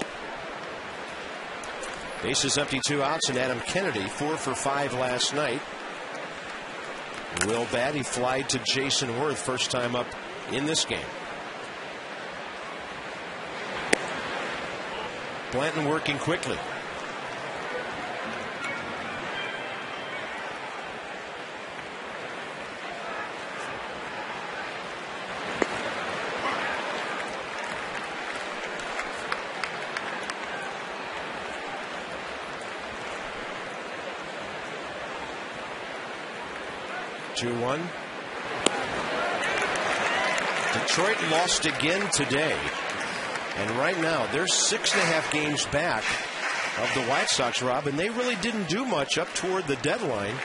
Speaker 1: Bases empty, 2 outs, and Adam Kennedy 4 for 5 last night. Will Batty flied to Jason Worth, first time up in this game. Blanton working quickly. Detroit lost again today, and right now they're 6.5 games back of the White Sox, Rob, and they really didn't do much up toward the deadline.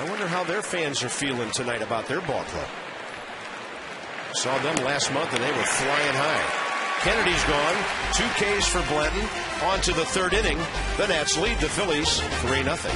Speaker 1: I wonder how their fans are feeling tonight about their ball club. Saw them last month and they were flying high. Kennedy's gone. 2 Ks for Blanton. On to the 3rd inning. The Nats lead the Phillies 3-0.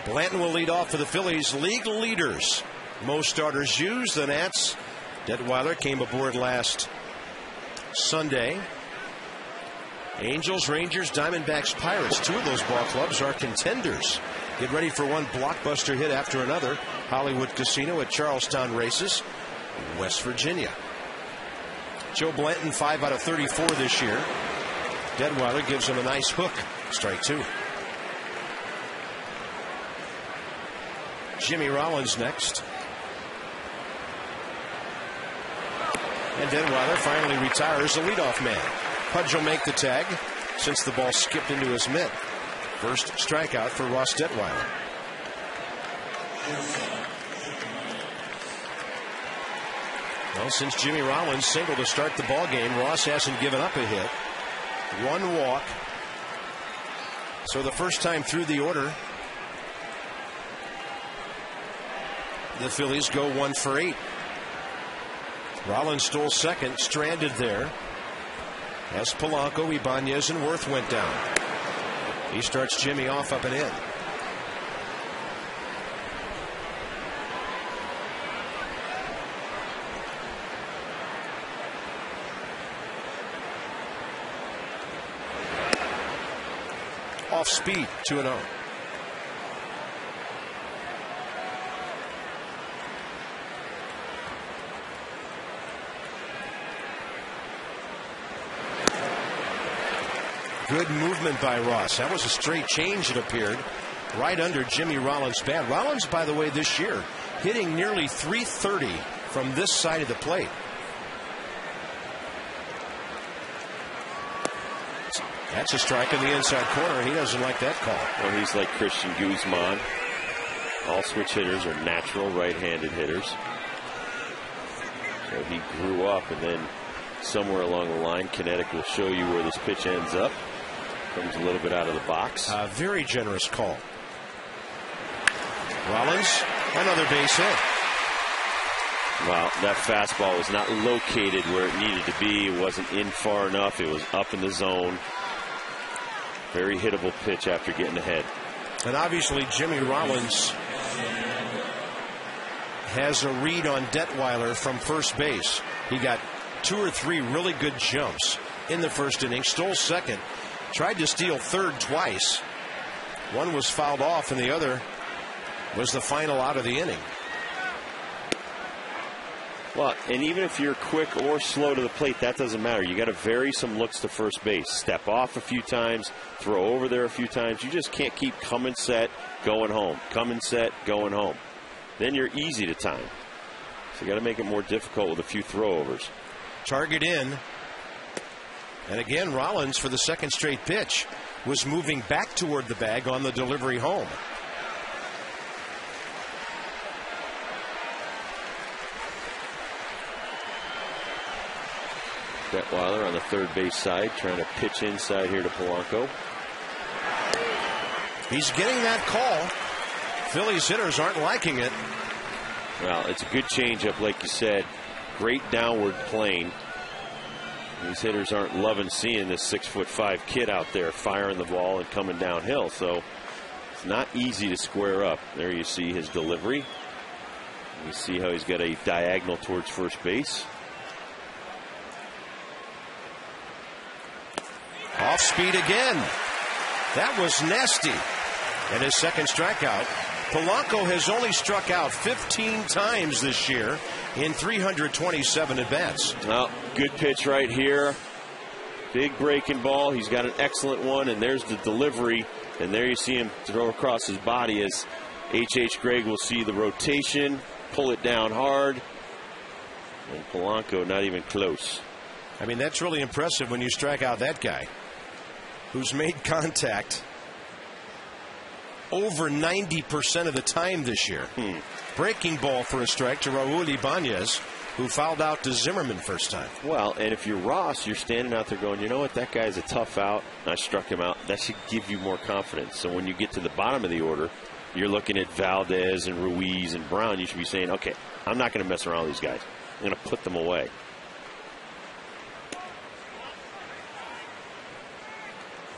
Speaker 1: Blanton will lead off for the Phillies. League leaders. Most starters used. The Nats. Detweiler came aboard last Sunday. Angels, Rangers, Diamondbacks, Pirates. 2 of those ball clubs are contenders. Get ready for one blockbuster hit after another. Hollywood Casino at Charlestown Races, West Virginia. Joe Blanton 5 out of 34 this year. Detweiler gives him a nice hook. Strike 2. Jimmy Rollins next. And Detweiler finally retires the leadoff man. Pudge will make the tag since the ball skipped into his mitt. First strikeout for Ross Detweiler. Well, since Jimmy Rollins singled to start the ball game, Ross hasn't given up a hit. 1 walk. So the first time through the order, the Phillies go 1 for 8. Rollins stole second, stranded there. As Polanco, Ibanez, and Worth went down. He starts Jimmy off up and in. Off speed, 2-0. Good movement by Ross. That was a straight change, it appeared, right under Jimmy Rollins' bat. Rollins, by the way, this year hitting nearly .330 from this side of the plate. That's a strike in the inside corner. He doesn't like that call.
Speaker 4: Well, he's like Christian Guzman. All switch hitters are natural right-handed hitters. So he grew up, and then somewhere along the line, Kinetic will show you where this pitch ends up. Comes a little bit out of the box.
Speaker 1: Very generous call. Rollins, another base hit.
Speaker 4: Well, that fastball was not located where it needed to be. It wasn't in far enough. It was up in the zone. Very hittable pitch after getting ahead.
Speaker 1: And obviously Jimmy Rollins has a read on Detweiler from first base. He got 2 or 3 really good jumps in the first inning. Stole second. Tried to steal third twice. One was fouled off, and the other was the final out of the inning.
Speaker 4: Well, and even if you're quick or slow to the plate, that doesn't matter. You got to vary some looks to first base. Step off a few times, throw over there a few times. You just can't keep coming set, going home. Coming set, going home. Then you're easy to time. So you got to make it more difficult with a few throwovers.
Speaker 1: Target in. And again, Rollins, for the second straight pitch, was moving back toward the bag on the delivery home.
Speaker 4: Detweiler on the third base side, trying to pitch inside here to Polanco.
Speaker 1: He's getting that call. Phillies hitters aren't liking it.
Speaker 4: Well, it's a good changeup, like you said. Great downward plane. These hitters aren't loving seeing this 6'5" kid out there firing the ball and coming downhill. So it's not easy to square up. There you see his delivery. You see how he's got a diagonal towards first base.
Speaker 1: Off speed again. That was nasty. And his second strikeout. Polanco has only struck out 15 times this year in 327 at-bats.
Speaker 4: Well, good pitch right here. Big breaking ball. He's got an excellent one, and there's the delivery. And there you see him throw across his body as H.H. Gregg will see the rotation, pull it down hard. And Polanco not even close.
Speaker 1: I mean, that's really impressive when you strike out that guy who's made contact over 90% of the time this year. Breaking ball for a strike to Raul Ibanez, who fouled out to Zimmerman first time.
Speaker 4: Well, and if you're Ross, you're standing out there going, you know what, that guy's a tough out. I struck him out. That should give you more confidence. So when you get to the bottom of the order, you're looking at Valdez and Ruiz and Brown. You should be saying, okay, I'm not going to mess around with these guys. I'm going to put them away.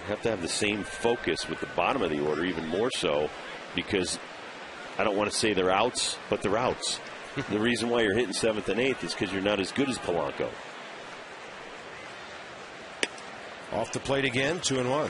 Speaker 4: You have to have the same focus with the bottom of the order, even more so, because I don't want to say they're outs, but they're outs. The reason why you're hitting 7th and 8th is because you're not as good as Polanco.
Speaker 1: Off the plate again, 2-1.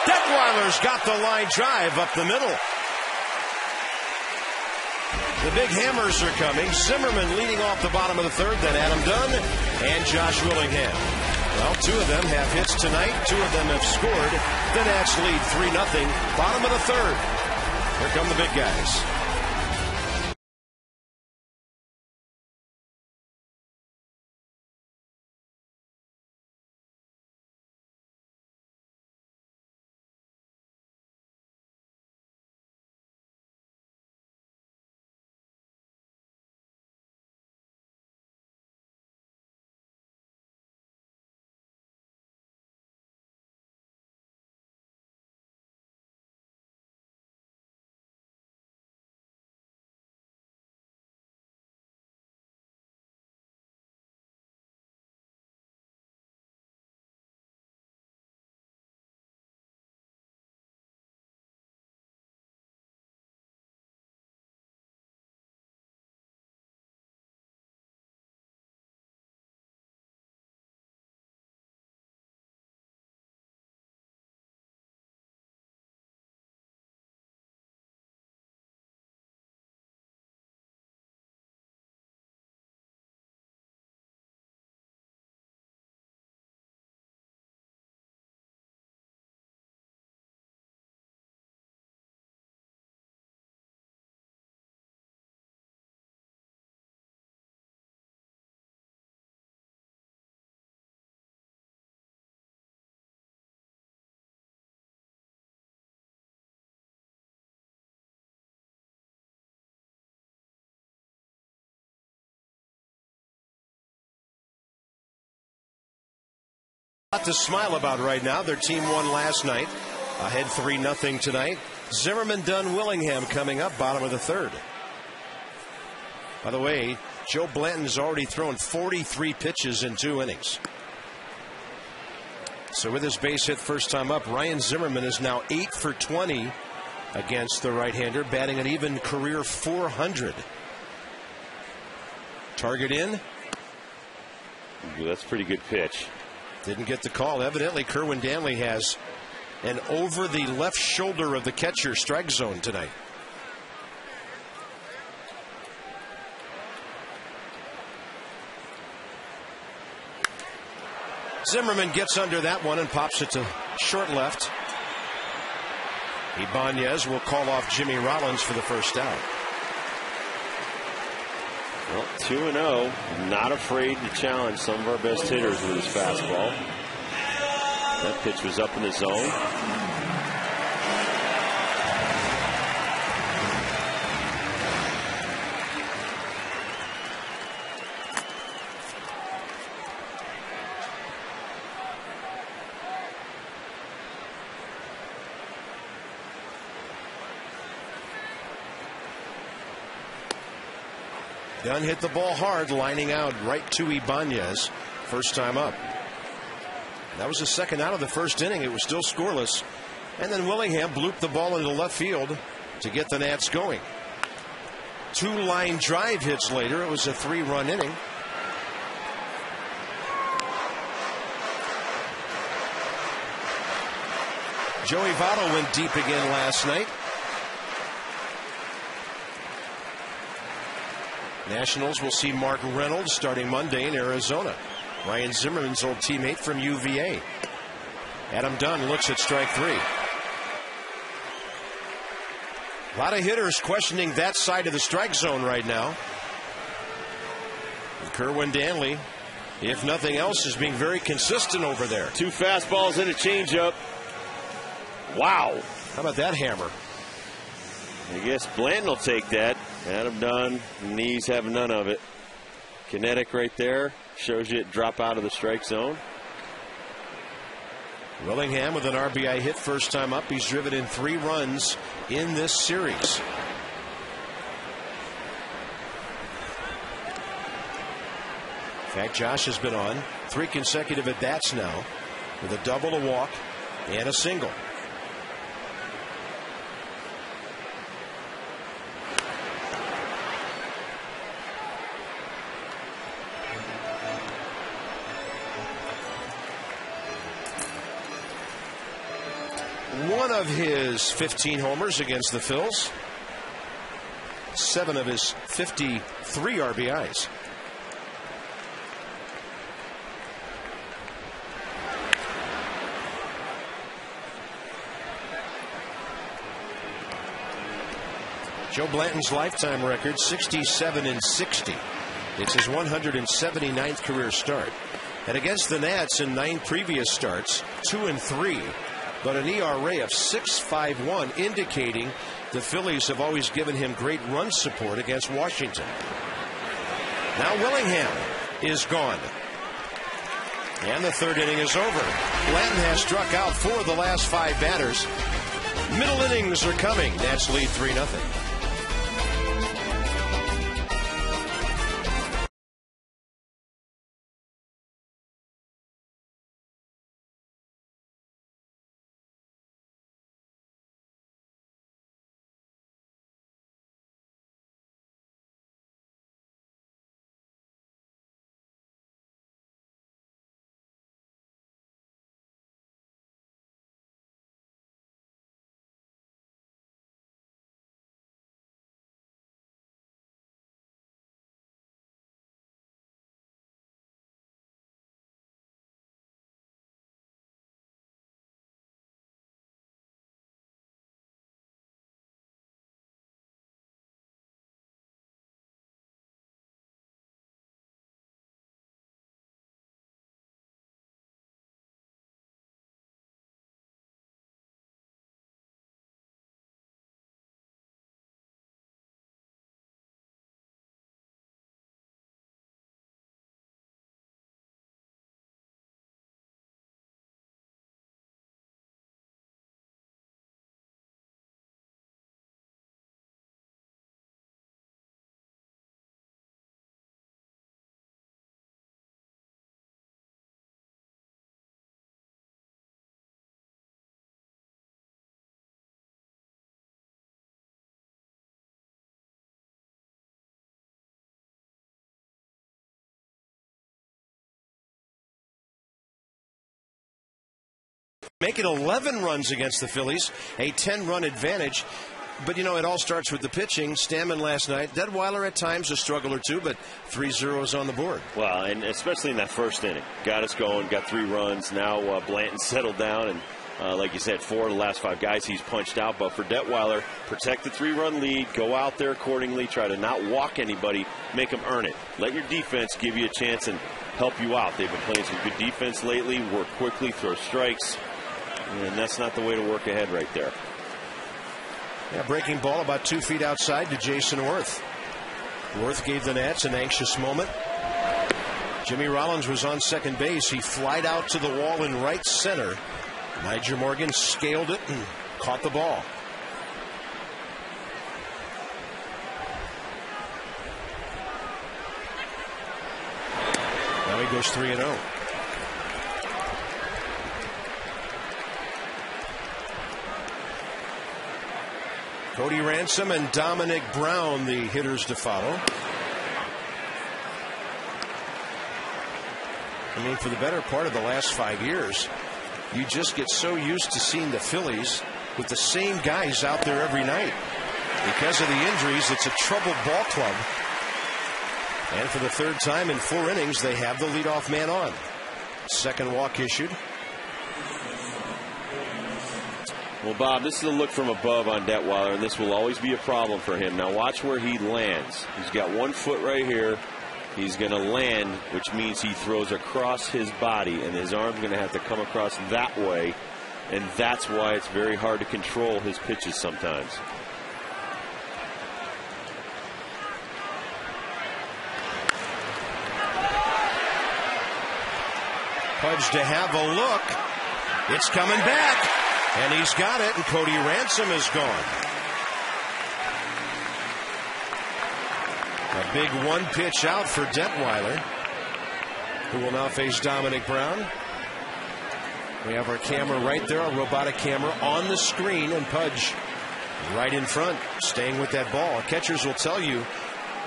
Speaker 1: Detweiler's got the line drive up the middle. The big hammers are coming. Zimmerman leading off the bottom of the third, then Adam Dunn and Josh Willingham. Well, 2 of them have hits tonight. 2 of them have scored. The Nats lead 3-0. Bottom of the third. Here come the big guys. Lot to smile about right now. Their team won last night. Ahead 3-0 tonight. Zimmerman, Dunn, Willingham coming up, bottom of the third. By the way, Joe Blanton's already thrown 43 pitches in 2 innings. So with his base hit first time up, Ryan Zimmerman is now 8 for 20 against the right-hander, batting an even career .400. Target in.
Speaker 4: Ooh, that's a pretty good pitch.
Speaker 1: Didn't get the call. Evidently, Kerwin Danley has an over the left shoulder of the catcher strike zone tonight. Zimmerman gets under that one and pops it to short left. Ibanez will call off Jimmy Rollins for the first out.
Speaker 4: Well, 2-0. Not afraid to challenge some of our best hitters with his fastball. That pitch was up in the zone.
Speaker 1: Dunn hit the ball hard, lining out right to Ibanez. First time up. That was the second out of the first inning. It was still scoreless. And then Willingham blooped the ball into left field to get the Nats going. 2 line drive hits later. It was a 3-run inning. Joey Votto went deep again last night. Nationals will see Mark Reynolds starting Monday in Arizona. Ryan Zimmerman's old teammate from UVA. Adam Dunn looks at strike 3. A lot of hitters questioning that side of the strike zone right now. And Kerwin Danley, if nothing else, is being very consistent over there.
Speaker 4: 2 fastballs and a changeup. Wow.
Speaker 1: How about that hammer?
Speaker 4: I guess Blanton will take that. Adam Dunn, knees have none of it. Kinetic right there. Shows you it drop out of the strike zone.
Speaker 1: Willingham with an RBI hit first time up. He's driven in 3 runs in this series. In fact, Josh has been on 3 consecutive at-bats now with a double, a walk, and a single. One of his 15 homers against the Phils. 7 of his 53 RBIs. Joe Blanton's lifetime record, 67-60. It's his 179th career start. And against the Nats in 9 previous starts, 2-3. But an ERA of 6.51, indicating the Phillies have always given him great run support against Washington. Now Willingham is gone. And the third inning is over. Blanton has struck out 4 of the last 5 batters. Middle innings are coming. Nats lead 3-0. Make it 11 runs against the Phillies, a 10-run advantage. But, you know, it all starts with the pitching. Stammen last night. Detweiler at times a struggle or two, but 3 zeros on the board.
Speaker 4: Well, and especially in that first inning. Got us going, got 3 runs. Now Blanton settled down, and like you said, 4 of the last 5 guys he's punched out. But for Detweiler, protect the 3-run lead, go out there accordingly, try to not walk anybody, make them earn it. Let your defense give you a chance and help you out. They've been playing some good defense lately, work quickly, throw strikes, and that's not the way to work ahead right there.
Speaker 1: Yeah, breaking ball about 2 feet outside to Jason Worth. Worth gave the Nats an anxious moment. Jimmy Rollins was on second base. He flied out to the wall in right center. Niger Morgan scaled it and caught the ball. Now he goes 3-0. Cody Ransom and Dominic Brown, the hitters to follow. I mean, for the better part of the last 5 years, you just get so used to seeing the Phillies with the same guys out there every night. Because of the injuries, it's a troubled ball club. And for the 3rd time in 4 innings, they have the leadoff man on. Second walk issued.
Speaker 4: Well, Bob, this is a look from above on Detweiler, and this will always be a problem for him. Now watch where he lands. He's got 1 foot right here. He's going to land, which means he throws across his body, and his arm's going to have to come across that way, and that's why it's very hard to control his pitches sometimes.
Speaker 1: Pudge to have a look. It's coming back. And he's got it, and Cody Ransom is gone. A big 1-pitch out for Detweiler, who will now face Dominic Brown. We have our camera right there, a robotic camera on the screen, and Pudge right in front, staying with that ball. Catchers will tell you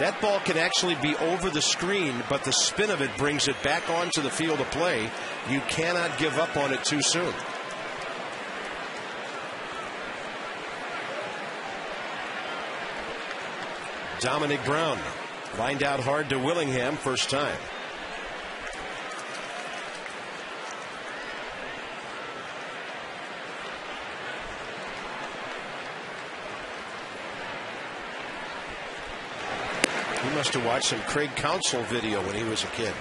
Speaker 1: that ball can actually be over the screen, but the spin of it brings it back onto the field of play. You cannot give up on it too soon. Dominic Brown lined out hard to Willingham, first time. He must have watched some Craig Counsell video when he was a kid.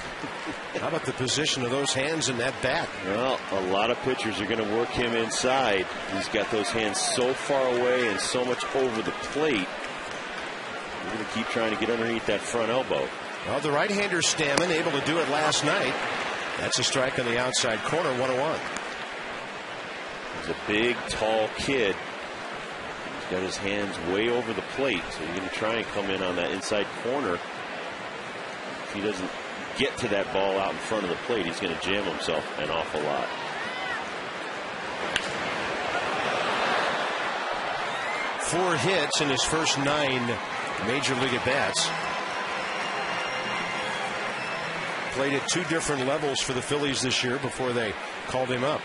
Speaker 1: How about the position of those hands and that bat?
Speaker 4: Well, a lot of pitchers are going to work him inside. He's got those hands so far away and so much over the plate. We're going to keep trying to get underneath that front elbow.
Speaker 1: Well, the right-hander Stammen able to do it last night. That's a strike on the outside corner, 1-1.
Speaker 4: He's a big, tall kid. He's got his hands way over the plate, so he's going to try and come in on that inside corner. If he doesn't get to that ball out in front of the plate, he's going to jam himself an awful lot.
Speaker 1: Four hits in his first 9 Major League at-bats. Played at 2 different levels for the Phillies this year before they called him up.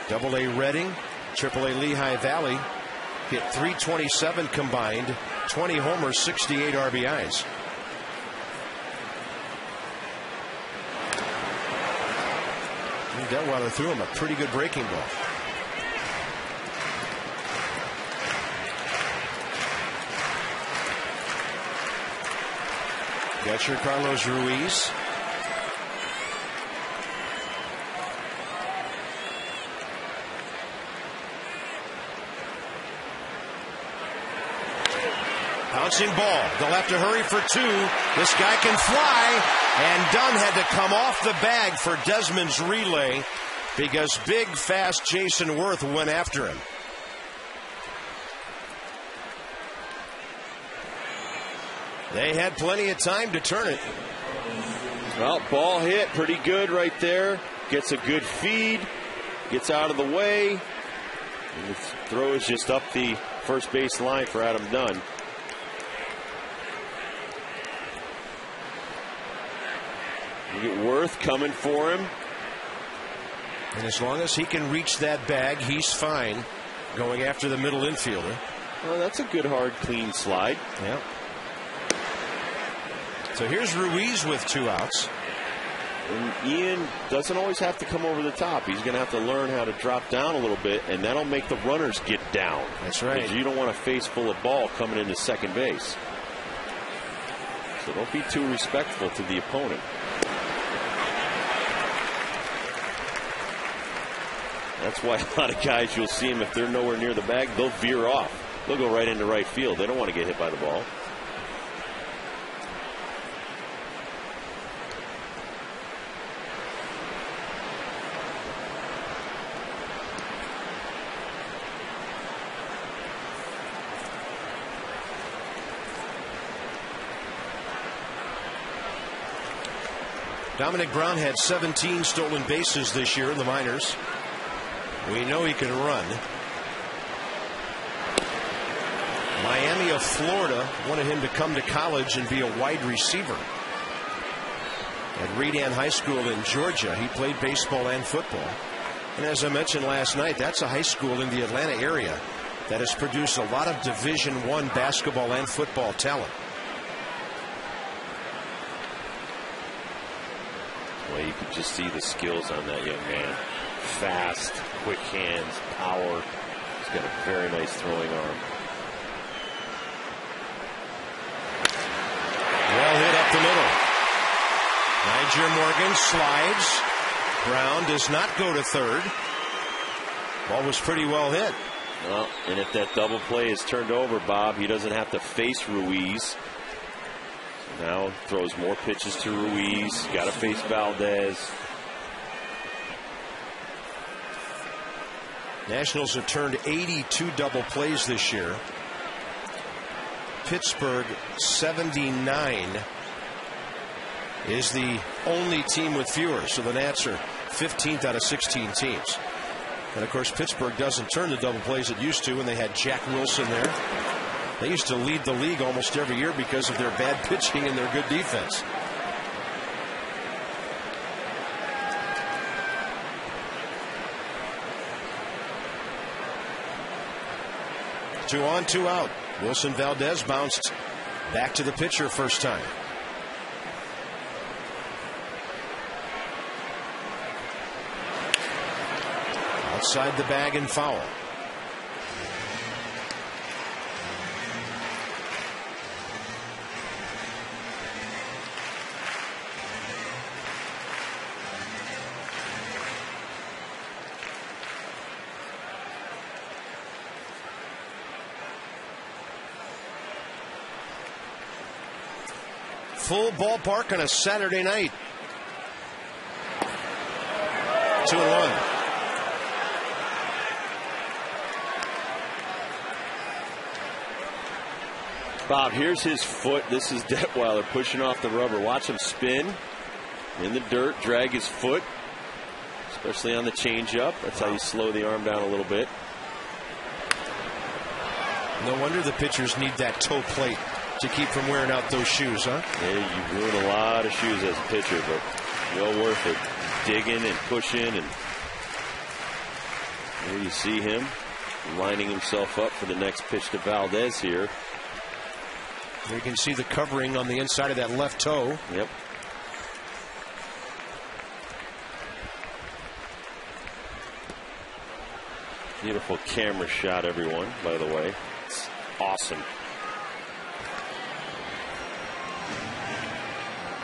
Speaker 1: Double-A Reading, Triple-A Lehigh Valley. Hit .327 combined, 20 homers, 68 RBIs. Detweiler threw him a pretty good breaking ball. Catcher Carlos Ruiz. Bouncing ball. They'll have to hurry for 2. This guy can fly. And Dunn had to come off the bag for Desmond's relay because big, fast Jason Worth went after him. They had plenty of time to turn it.
Speaker 4: Well, ball hit pretty good right there. Gets a good feed. Gets out of the way. And the throw is just up the first base line for Adam Dunn. You get Worth coming for him.
Speaker 1: And as long as he can reach that bag, he's fine going after the middle infielder.
Speaker 4: Well, that's a good, hard, clean slide.
Speaker 1: Yeah. So here's Ruiz with 2 outs.
Speaker 4: And Ian doesn't always have to come over the top. He's going to have to learn how to drop down a little bit, and that'll make the runners get down.
Speaker 1: That's right.
Speaker 4: Because you don't want a face full of ball coming into second base. So don't be too respectful to the opponent. That's why a lot of guys, you'll see them, if they're nowhere near the bag, they'll veer off. They'll go right into right field. They don't want to get hit by the ball.
Speaker 1: Dominic Brown had 17 stolen bases this year in the minors. We know he can run. Miami of Florida wanted him to come to college and be a wide receiver. At Redan High School in Georgia, he played baseball and football. And as I mentioned last night, that's a high school in the Atlanta area that has produced a lot of Division I basketball and football talent.
Speaker 4: Well, you could just see the skills on that young man. Fast, quick hands, power. He's got a very nice throwing arm.
Speaker 1: Well hit up the middle. Niger Morgan slides. Brown does not go to third. Ball was pretty well hit.
Speaker 4: Well, and if that double play is turned over, Bob, he doesn't have to face Ruiz. Now throws more pitches to Ruiz. Got to face Valdez.
Speaker 1: Nationals have turned 82 double plays this year. Pittsburgh 79 is the only team with fewer. So the Nats are 15th out of 16 teams. And of course Pittsburgh doesn't turn the double plays it used to, and they had Jack Wilson there. They used to lead the league almost every year because of their bad pitching and their good defense. Two on, 2 out. Wilson Valdez bounced back to the pitcher first time. Outside the bag and foul. Full ballpark on a Saturday night. 2-1.
Speaker 4: Bob, here's his foot. This is Detweiler pushing off the rubber. Watch him spin in the dirt, drag his foot, especially on the changeup. That's how you slow the arm down a little bit.
Speaker 1: No wonder the pitchers need that toe plate to keep from wearing out those shoes, huh?
Speaker 4: Yeah, you ruin a lot of shoes as a pitcher, but well worth it. Digging and pushing, and there you see him lining himself up for the next pitch to Valdez here.
Speaker 1: You can see the covering on the inside of that left toe.
Speaker 4: Yep. Beautiful camera shot, everyone, by the way. It's awesome.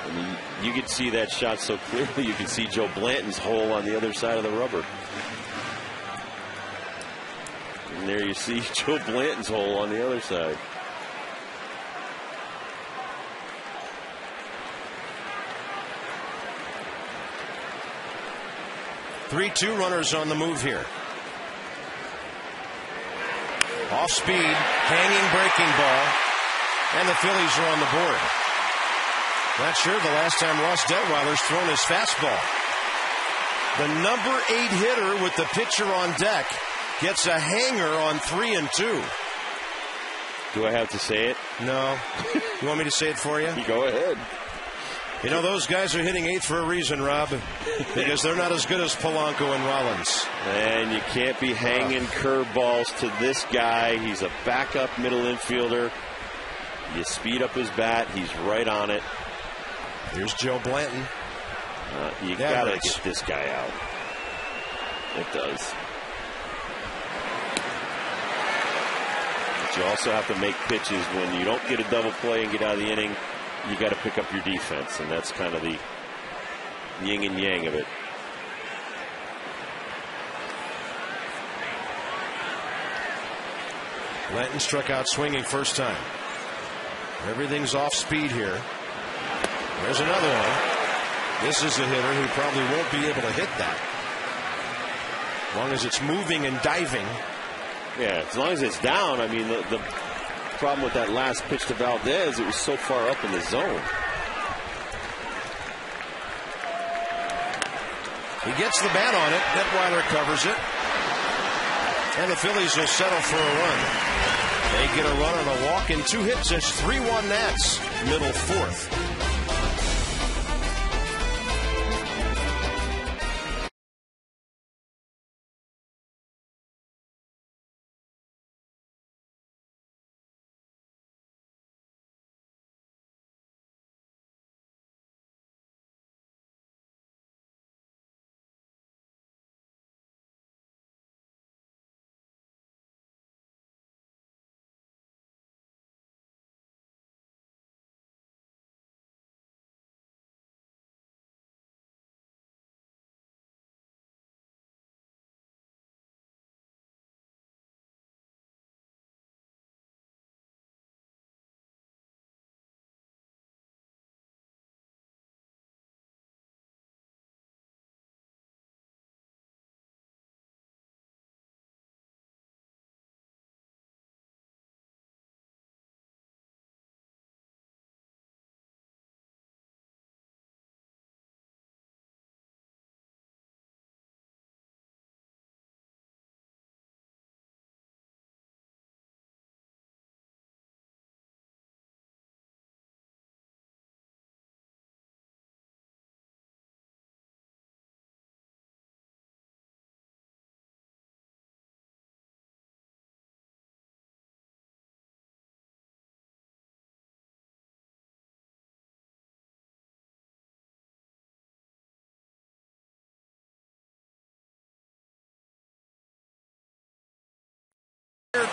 Speaker 4: I mean, you could see that shot so clearly. You can see Joe Blanton's hole on the other side of the rubber. And there you see Joe Blanton's hole on the other side.
Speaker 1: 3-2 runners on the move here. Off speed, hanging breaking ball, and the Phillies are on the board. Not sure the last time Ross Detweiler's thrown his fastball. The number 8 hitter with the pitcher on deck gets a hanger on 3-2.
Speaker 4: Do I have to say it?
Speaker 1: No. You want me to say it for you?
Speaker 4: Go ahead.
Speaker 1: You know, those guys are hitting 8th for a reason, Rob, because they're not as good as Polanco and Rollins.
Speaker 4: And you can't be hanging curveballs to this guy. He's a backup middle infielder. You speed up his bat, he's right on it.
Speaker 1: Here's Joe Blanton.
Speaker 4: You got to get this guy out. It does. But you also have to make pitches when you don't get a double play and get out of the inning. You got to pick up your defense, and that's kind of the yin and yang of it.
Speaker 1: Blanton struck out swinging first time. Everything's off speed here. There's another one. This is a hitter who probably won't be able to hit that. As long as it's moving and diving.
Speaker 4: Yeah, as long as it's down. I mean, the problem with that last pitch to Valdez, it was so far up in the zone.
Speaker 1: He gets the bat on it. Detweiler covers it. And the Phillies will settle for a run. They get a run on a walk and 2 hits. It's 3-1 Nats, middle 4th.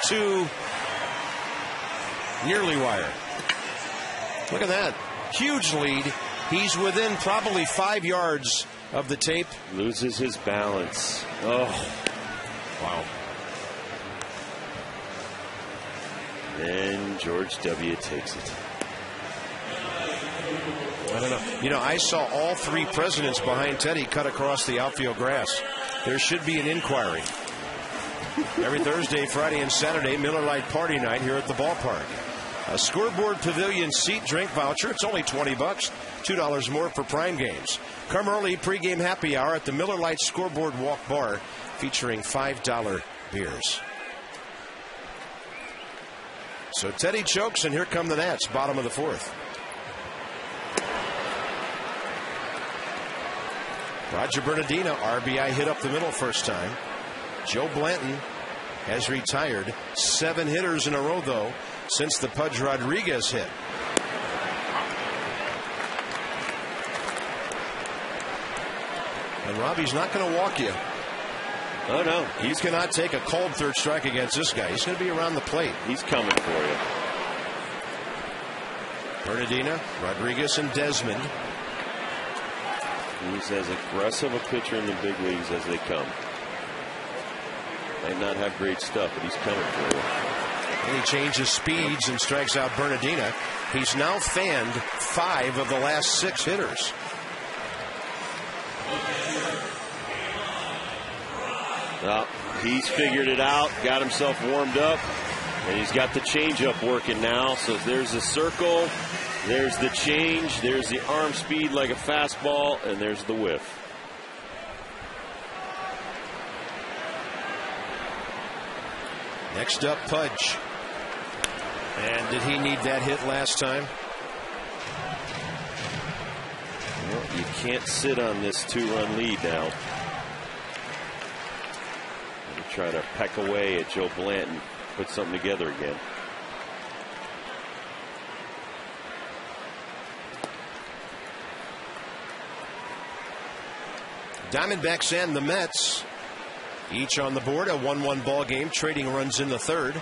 Speaker 1: To nearly wire. Look at that. Huge lead. He's within probably 5 yards of the tape.
Speaker 4: Loses his balance. Oh.
Speaker 1: Wow.
Speaker 4: And George W. takes it.
Speaker 1: I don't know. You know, I saw all 3 presidents behind Teddy cut across the outfield grass. There should be an inquiry. Every Thursday, Friday, and Saturday, Miller Lite Party Night here at the ballpark. A Scoreboard Pavilion seat drink voucher. It's only $20. $2 more for prime games. Come early, pregame happy hour at the Miller Lite Scoreboard Walk Bar, featuring $5 beers. So Teddy chokes, and here come the Nats, bottom of the 4th. Roger Bernardino, RBI hit up the middle first time. Joe Blanton has retired. 7 hitters in a row, though, since the Pudge Rodriguez hit. And Robbie's not going to walk you.
Speaker 4: Oh, no.
Speaker 1: You cannot take a cold third strike against this guy. He's going to be around the plate.
Speaker 4: He's coming for you.
Speaker 1: Bernardino, Rodriguez, and Desmond.
Speaker 4: He's as aggressive a pitcher in the big leagues as they come. Might not have great stuff, but he's coming for you.
Speaker 1: And he changes speeds and strikes out Bernardino. He's now fanned 5 of the last 6 hitters.
Speaker 4: Well, he's figured it out, got himself warmed up, and he's got the changeup working now. So there's the circle, there's the change, there's the arm speed like a fastball, and there's the whiff.
Speaker 1: Next up, Pudge. And did he need that hit last time?
Speaker 4: You can't sit on this 2-run lead now. Try to peck away at Joe Blanton, put something together again.
Speaker 1: Diamondbacks and the Mets each on the board, a 1-1 ball game, trading runs in the third.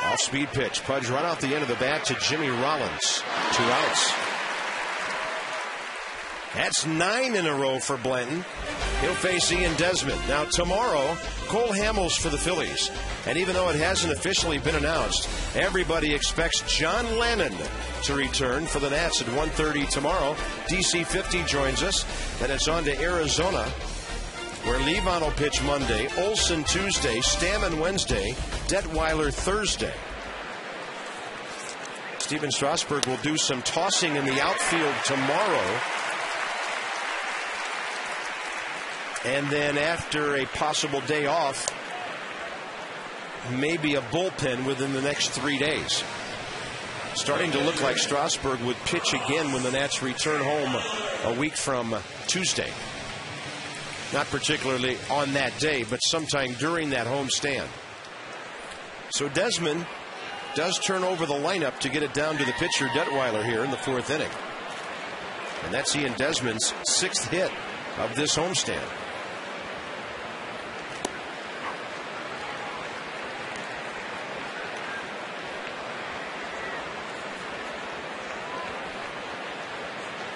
Speaker 1: Off-speed pitch, Pudge right off the end of the bat to Jimmy Rollins. 2 outs. That's 9 in a row for Blanton. He'll face Ian Desmond. Now tomorrow, Cole Hamels for the Phillies. And even though it hasn't officially been announced, everybody expects John Lennon to return for the Nats at 1:30 tomorrow. DC 50 joins us. Then it's on to Arizona, where Levon will pitch Monday, Olsen Tuesday, Stammen Wednesday, Detweiler Thursday. Steven Strasburg will do some tossing in the outfield tomorrow. And then after a possible day off, maybe a bullpen within the next 3 days. Starting to look like Strasburg would pitch again when the Nats return home a week from Tuesday. Not particularly on that day, but sometime during that home stand. So Desmond does turn over the lineup to get it down to the pitcher Detweiler here in the 4th inning. And that's Ian Desmond's 6th hit of this homestand.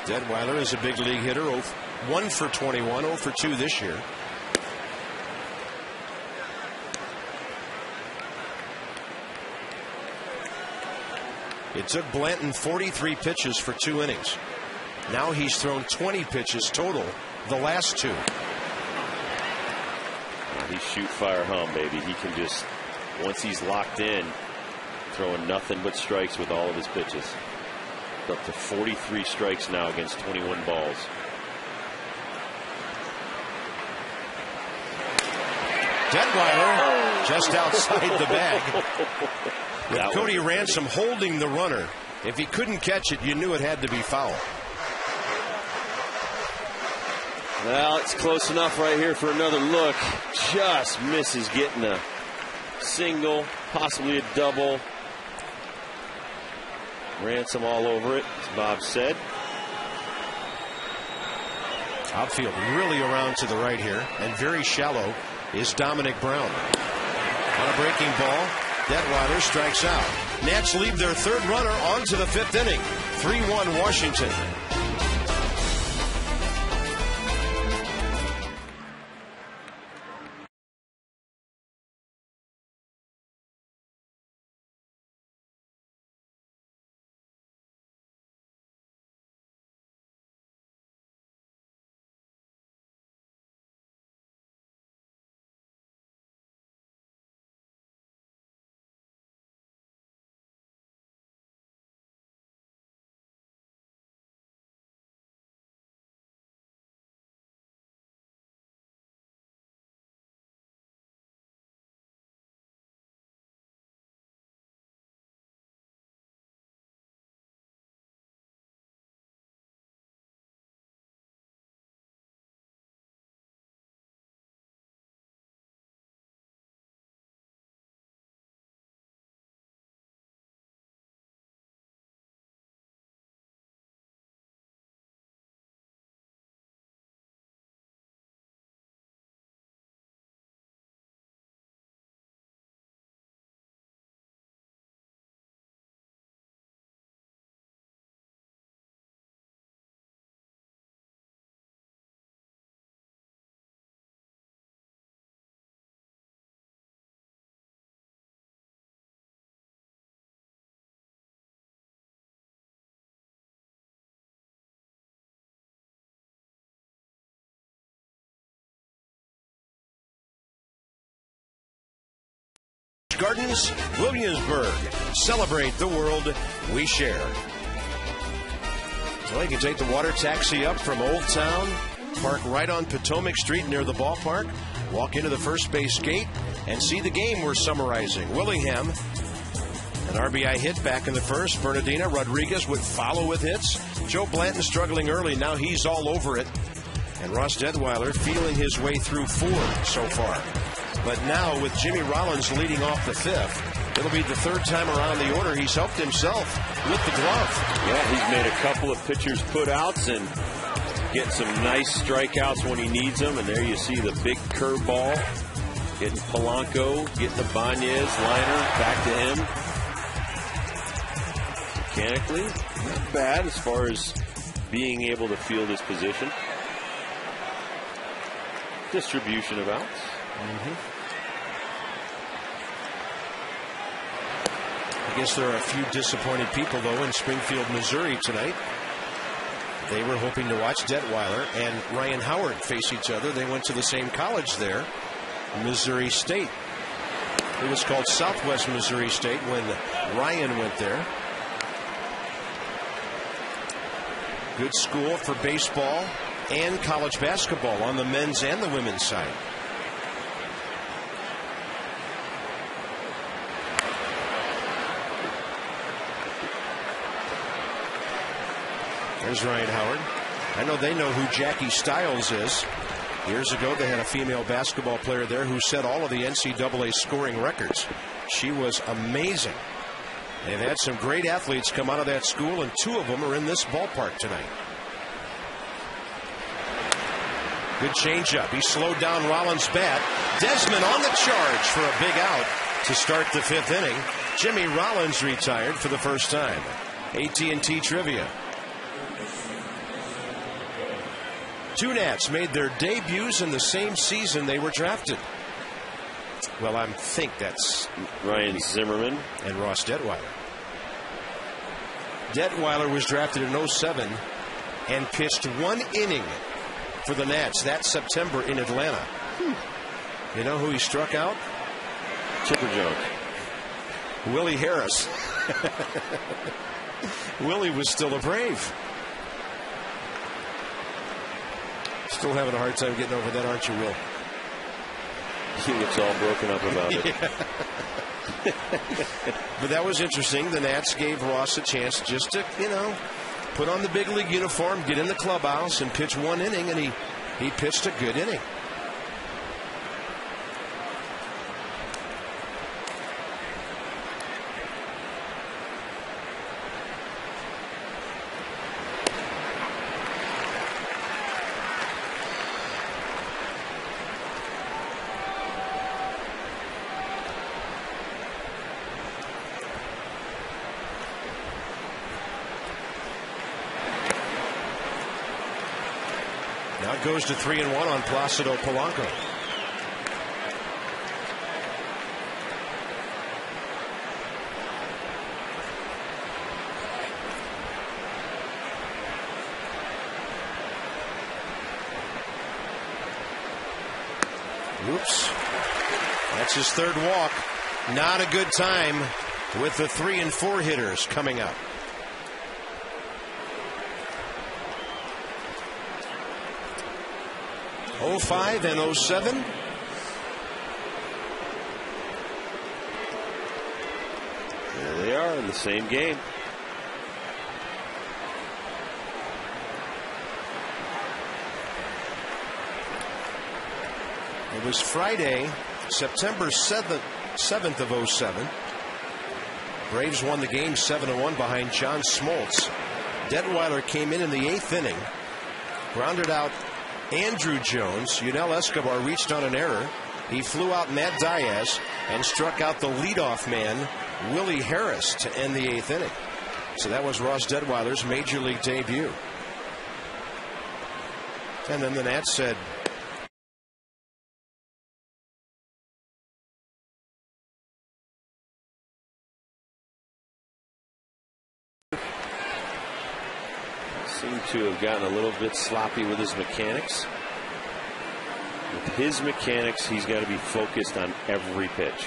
Speaker 1: Detweiler is a big league hitter, 1 for 21, 0 for 2 this year. It took Blanton 43 pitches for 2 innings. Now he's thrown 20 pitches total the last 2.
Speaker 4: He's shoot, fire, hum, baby. He can just, once he's locked in, throwing nothing but strikes with all of his pitches. Up to 43 strikes now against 21 balls.
Speaker 1: Detweiler just outside the bag. With Cody Ransom holding the runner. If he couldn't catch it, you knew it had to be foul.
Speaker 4: Well, it's close enough right here for another look. Just misses getting a single, possibly a double. Ransom all over it, as Bob said.
Speaker 1: Outfield really around to the right here, and very shallow is Dominic Brown. On a breaking ball, Detweiler strikes out. Nats leave their 3rd runner on to the 5th inning. 3-1 Washington. Gardens, Williamsburg. Celebrate the world we share. So you can take the water taxi up from Old Town, park right on Potomac Street near the ballpark, walk into the first base gate, and see the game we're summarizing. Willingham, an RBI hit back in the first. Bernardino Rodriguez would follow with hits. Joe Blanton struggling early. Now he's all over it. And Ross Detweiler feeling his way through 4 so far. But now with Jimmy Rollins leading off the 5th, it'll be the 3rd time around the order he's helped himself with the glove.
Speaker 4: Yeah, he's made a couple of pitchers put outs and get some nice strikeouts when he needs them. And there you see the big curveball. Getting Polanco, getting the Banez liner back to him. Mechanically, not bad as far as being able to field his position. Distribution of outs.
Speaker 1: I guess there are a few disappointed people, though, in Springfield, Missouri tonight. They were hoping to watch Detweiler and Ryan Howard face each other. They went to the same college there, Missouri State. It was called Southwest Missouri State when Ryan went there. Good school for baseball and college basketball on the men's and the women's side. There's Ryan Howard. I know they know who Jackie Stiles is. Years ago, they had a female basketball player there who set all of the NCAA scoring records. She was amazing. They've had some great athletes come out of that school, and 2 of them are in this ballpark tonight. Good changeup. He slowed down Rollins' bat. Desmond on the charge for a big out to start the 5th inning. Jimmy Rollins retired for the first time. AT&T trivia. 2 Nats made their debuts in the same season they were drafted. Well, I think that's
Speaker 4: Ryan Zimmerman
Speaker 1: and Ross Detweiler. Detweiler was drafted in 07 and pitched 1 inning for the Nats that September in Atlanta. You know who he struck out?
Speaker 4: Chipper Jones.
Speaker 1: Willie Harris. Willie was still a Brave. Still having a hard time getting over that, aren't you, Will?
Speaker 4: He gets all broken up about it.
Speaker 1: But that was interesting. The Nats gave Ross a chance just to, put on the big league uniform, get in the clubhouse, and pitch 1 inning, and he pitched a good inning. Now it goes to 3-1 on Placido Polanco. Oops. That's his 3rd walk. Not a good time with the 3 and 4 hitters coming up. '05 and '07.
Speaker 4: There they are in the same game.
Speaker 1: It was Friday, September 7th of '07. Braves won the game 7-1 behind John Smoltz. Detweiler came in the 8th inning, grounded out Andrew Jones. Yunel Escobar reached on an error. He flew out Matt Diaz and struck out the leadoff man, Willie Harris, to end the 8th inning. So that was Ross Detweiler's major league debut. And then the Nats said,
Speaker 4: Seemed to have gotten a little bit sloppy with his mechanics. With his mechanics, he's got to be focused on every pitch.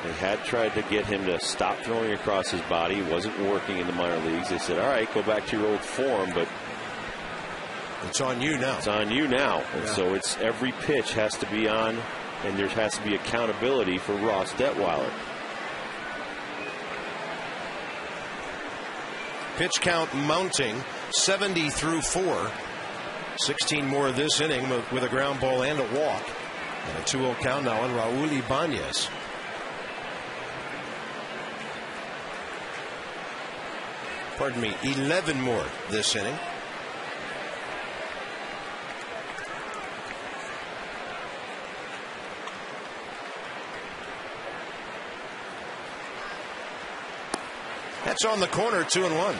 Speaker 4: They had tried to get him to stop throwing across his body. It wasn't working in the minor leagues. They said, all right, go back to your old form, but
Speaker 1: it's on you now.
Speaker 4: It's on you now. And so it's every pitch has to be on, and there has to be accountability for Ross Detweiler.
Speaker 1: Pitch count mounting, 70 through 4. 16 more this inning with a ground ball and a walk. And a 2-0 count now on Raul Ibanez. Pardon me, 11 more this inning. That's on the corner, 2-1.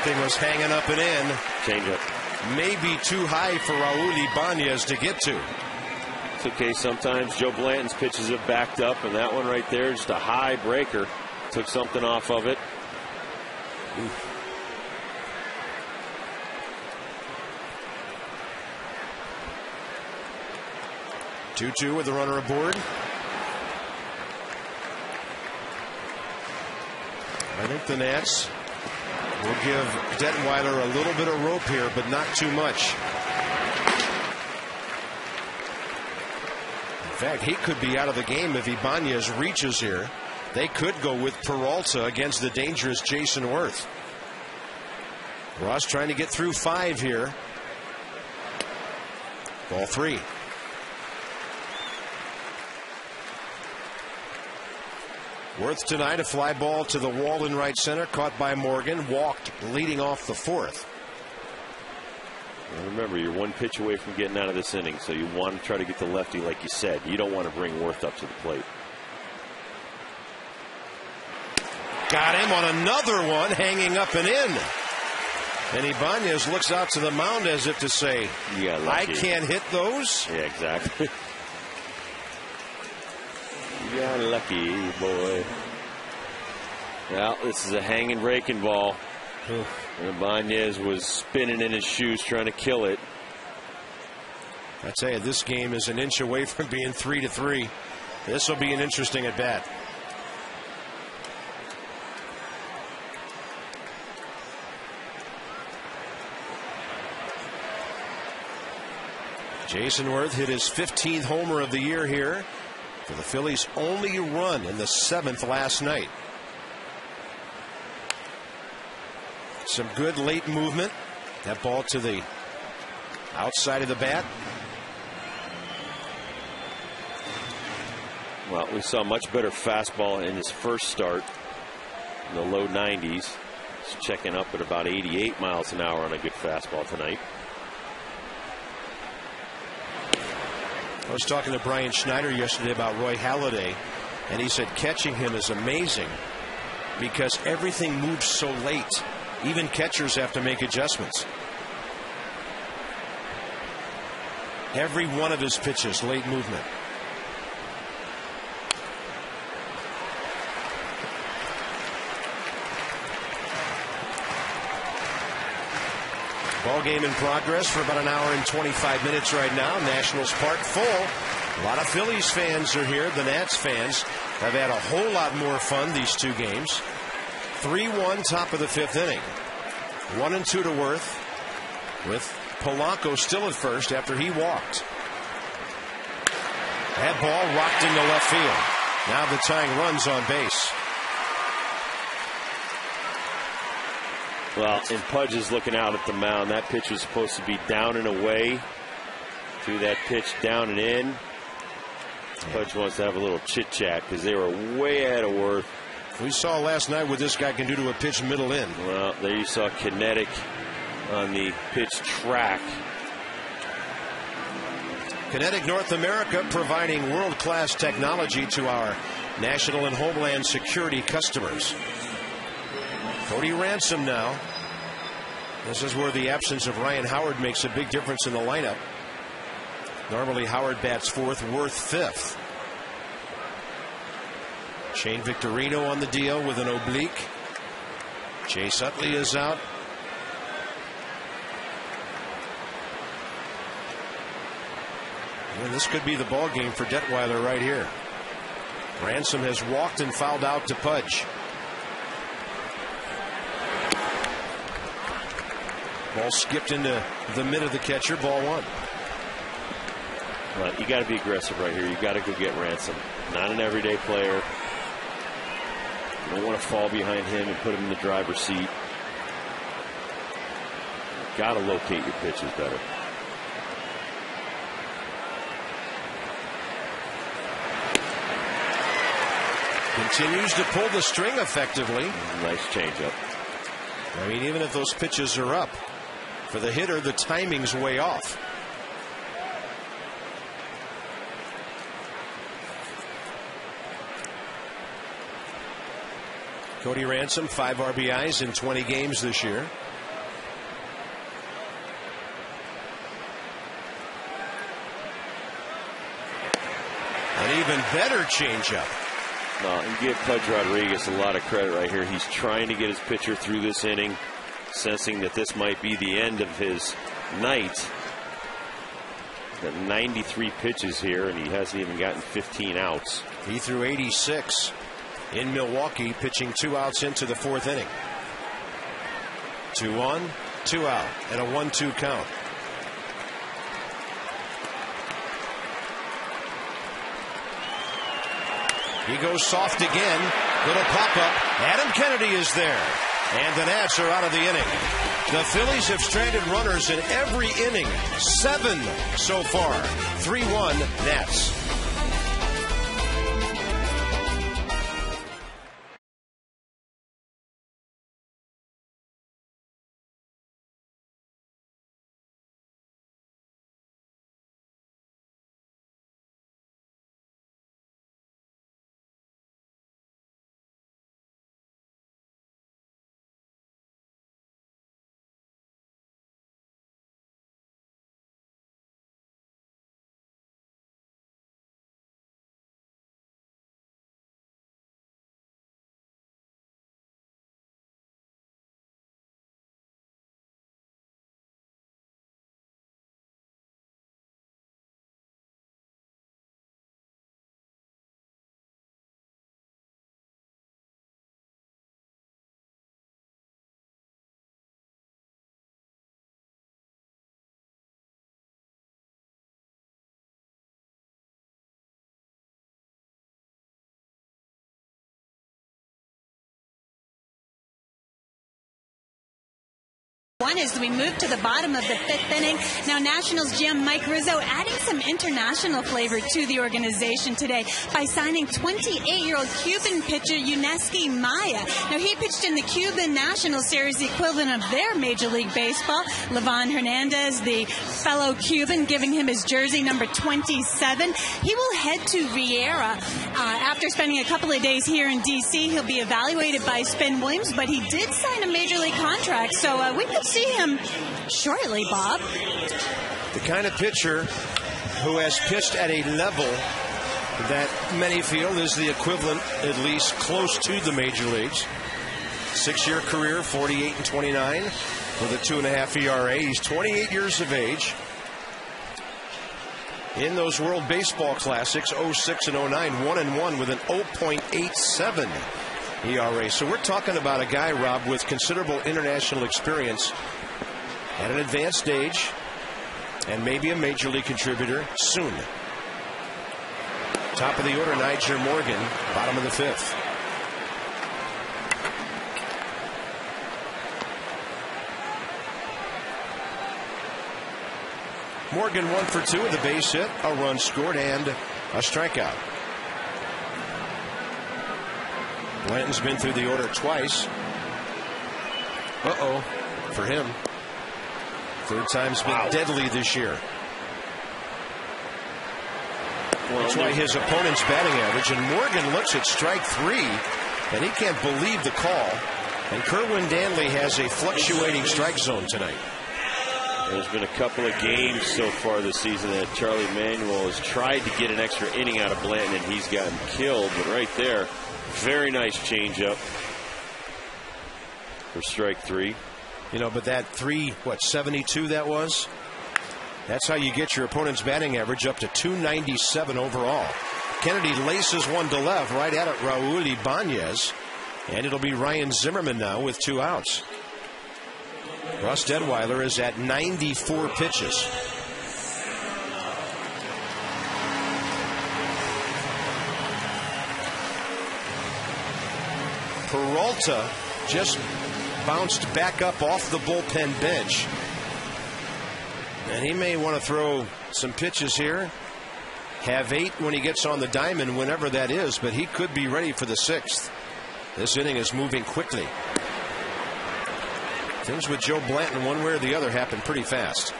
Speaker 1: Thing was hanging up and in.
Speaker 4: Change it.
Speaker 1: Maybe too high for Raul Ibanez to get to.
Speaker 4: It's okay. Sometimes Joe Blanton's pitches have backed up, and that one right there, just a high breaker, took something off of it.
Speaker 1: 2-2 with the runner aboard. I think the Nats will give Detweiler a little bit of rope here, but not too much. In fact, he could be out of the game if Ibanez reaches here. They could go with Peralta against the dangerous Jason Worth. Ross trying to get through 5 here. Ball 3. Worth tonight, a fly ball to the wall in right center, caught by Morgan, walked leading off the 4th.
Speaker 4: Well, remember, you're one pitch away from getting out of this inning, so you want to try to get the lefty like you said. You don't want to bring Worth up to the plate.
Speaker 1: Got him on another one, hanging up and in. And Ibanez looks out to the mound as if to say, I can't hit those.
Speaker 4: Yeah, exactly. You got lucky, boy. Well, this is a hanging breaking ball. And Ibanez was spinning in his shoes trying to kill it.
Speaker 1: I tell you, this game is an inch away from being 3-3. This will be an interesting at bat. Jason Worth hit his 15th homer of the year here for the Phillies' only run in the 7th last night. Some good late movement. That ball to the outside of the bat.
Speaker 4: Well, we saw much better fastball in his first start in the low 90s. He's checking up at about 88 miles an hour on a good fastball tonight.
Speaker 1: I was talking to Brian Schneider yesterday about Roy Halladay, and he said catching him is amazing because everything moves so late. Even catchers have to make adjustments. Every one of his pitches, late movement. Ball game in progress for about an hour and 25 minutes right now. Nationals Park full. A lot of Phillies fans are here. The Nats fans have had a whole lot more fun these 2 games. 3-1 top of the 5th inning. 1-2 to Worth, with Polanco still at first after he walked. That ball rocked into left field. Now the tying runs on base.
Speaker 4: Well, and Pudge is looking out at the mound. That pitch was supposed to be down and away. Threw that pitch down and in. Pudge wants to have a little chit chat because they were way ahead of Worth.
Speaker 1: We saw last night what this guy can do to a pitch middle in.
Speaker 4: Well, there you saw Kinetic on the pitch track.
Speaker 1: Kinetic North America providing world-class technology to our national and homeland security customers. Cody Ransom now. This is where the absence of Ryan Howard makes a big difference in the lineup. Normally Howard bats fourth, Worth fifth. Shane Victorino on the deal with an oblique. Chase Utley is out. And this could be the ball game for Detweiler right here. Ransom has walked and fouled out to Pudge. Ball skipped into the mid of the catcher. Ball one.
Speaker 4: Well, you got to be aggressive right here. You got to go get Ransom. Not an everyday player. You don't want to fall behind him and put him in the driver's seat. You got to locate your pitches better.
Speaker 1: Continues to pull the string effectively.
Speaker 4: Nice changeup.
Speaker 1: I mean, even if those pitches are up, for the hitter, the timing's way off. Cody Ransom, 5 RBIs in 20 games this year. An even better changeup.
Speaker 4: No, you give Pudge Rodriguez a lot of credit right here. He's trying to get his pitcher through this inning, sensing that this might be the end of his night. Got 93 pitches here, and he hasn't even gotten 15 outs.
Speaker 1: He threw 86 in Milwaukee, pitching 2 outs into the 4th inning. 2 on, 2 out, and a 1-2 count. He goes soft again. Little pop-up. Adam Kennedy is there. And the Nats are out of the inning. The Phillies have stranded runners in every inning. 7 so far. 3-1 Nats.
Speaker 5: One as we move to the bottom of the 5th inning. Now Nationals GM Mike Rizzo adding some international flavor to the organization today by signing 28-year-old Cuban pitcher Yuneski Maya. Now he pitched in the Cuban National Series, the equivalent of their Major League Baseball. Livan Hernandez, the fellow Cuban, giving him his jersey number 27. He will head to Viera after spending a couple of days here in D.C. He'll be evaluated by Spin Williams, but he did sign a Major League contract, so we could see him shortly, Bob.
Speaker 1: The kind of pitcher who has pitched at a level that many feel is the equivalent, at least close to the major leagues. 6-year career, 48-29 with a 2.5 ERA. He's 28 years of age. In those World Baseball Classics, 06 and 09, 1-1 with an 0.87 ERA. So we're talking about a guy, Rob, with considerable international experience at an advanced stage and maybe a major league contributor soon. Top of the order, Niger Morgan, bottom of the 5th. Morgan 1 for 2 with a base hit, a run scored, and a strikeout. Blanton's been through the order twice. Uh-oh, for him. 3rd time's been deadly this year. That's why his opponent's batting average, and Morgan looks at strike 3, and he can't believe the call. And Kerwin Danley has a fluctuating strike zone tonight.
Speaker 4: There's been a couple of games so far this season that Charlie Manuel has tried to get an extra inning out of Blanton, and he's gotten killed. But right there, very nice changeup for strike 3.
Speaker 1: You know, but that 372 that was? That's how you get your opponent's batting average up to 297 overall. Kennedy laces one to left, right at it, Raul Ibanez. And it'll be Ryan Zimmerman now with 2 outs. Russ Detweiler is at 94 pitches. Peralta just bounced back up off the bullpen bench. And he may want to throw some pitches here. Have 8 when he gets on the diamond, whenever that is, but he could be ready for the 6th. This inning is moving quickly. Things with Joe Blanton, one way or the other, happen pretty fast.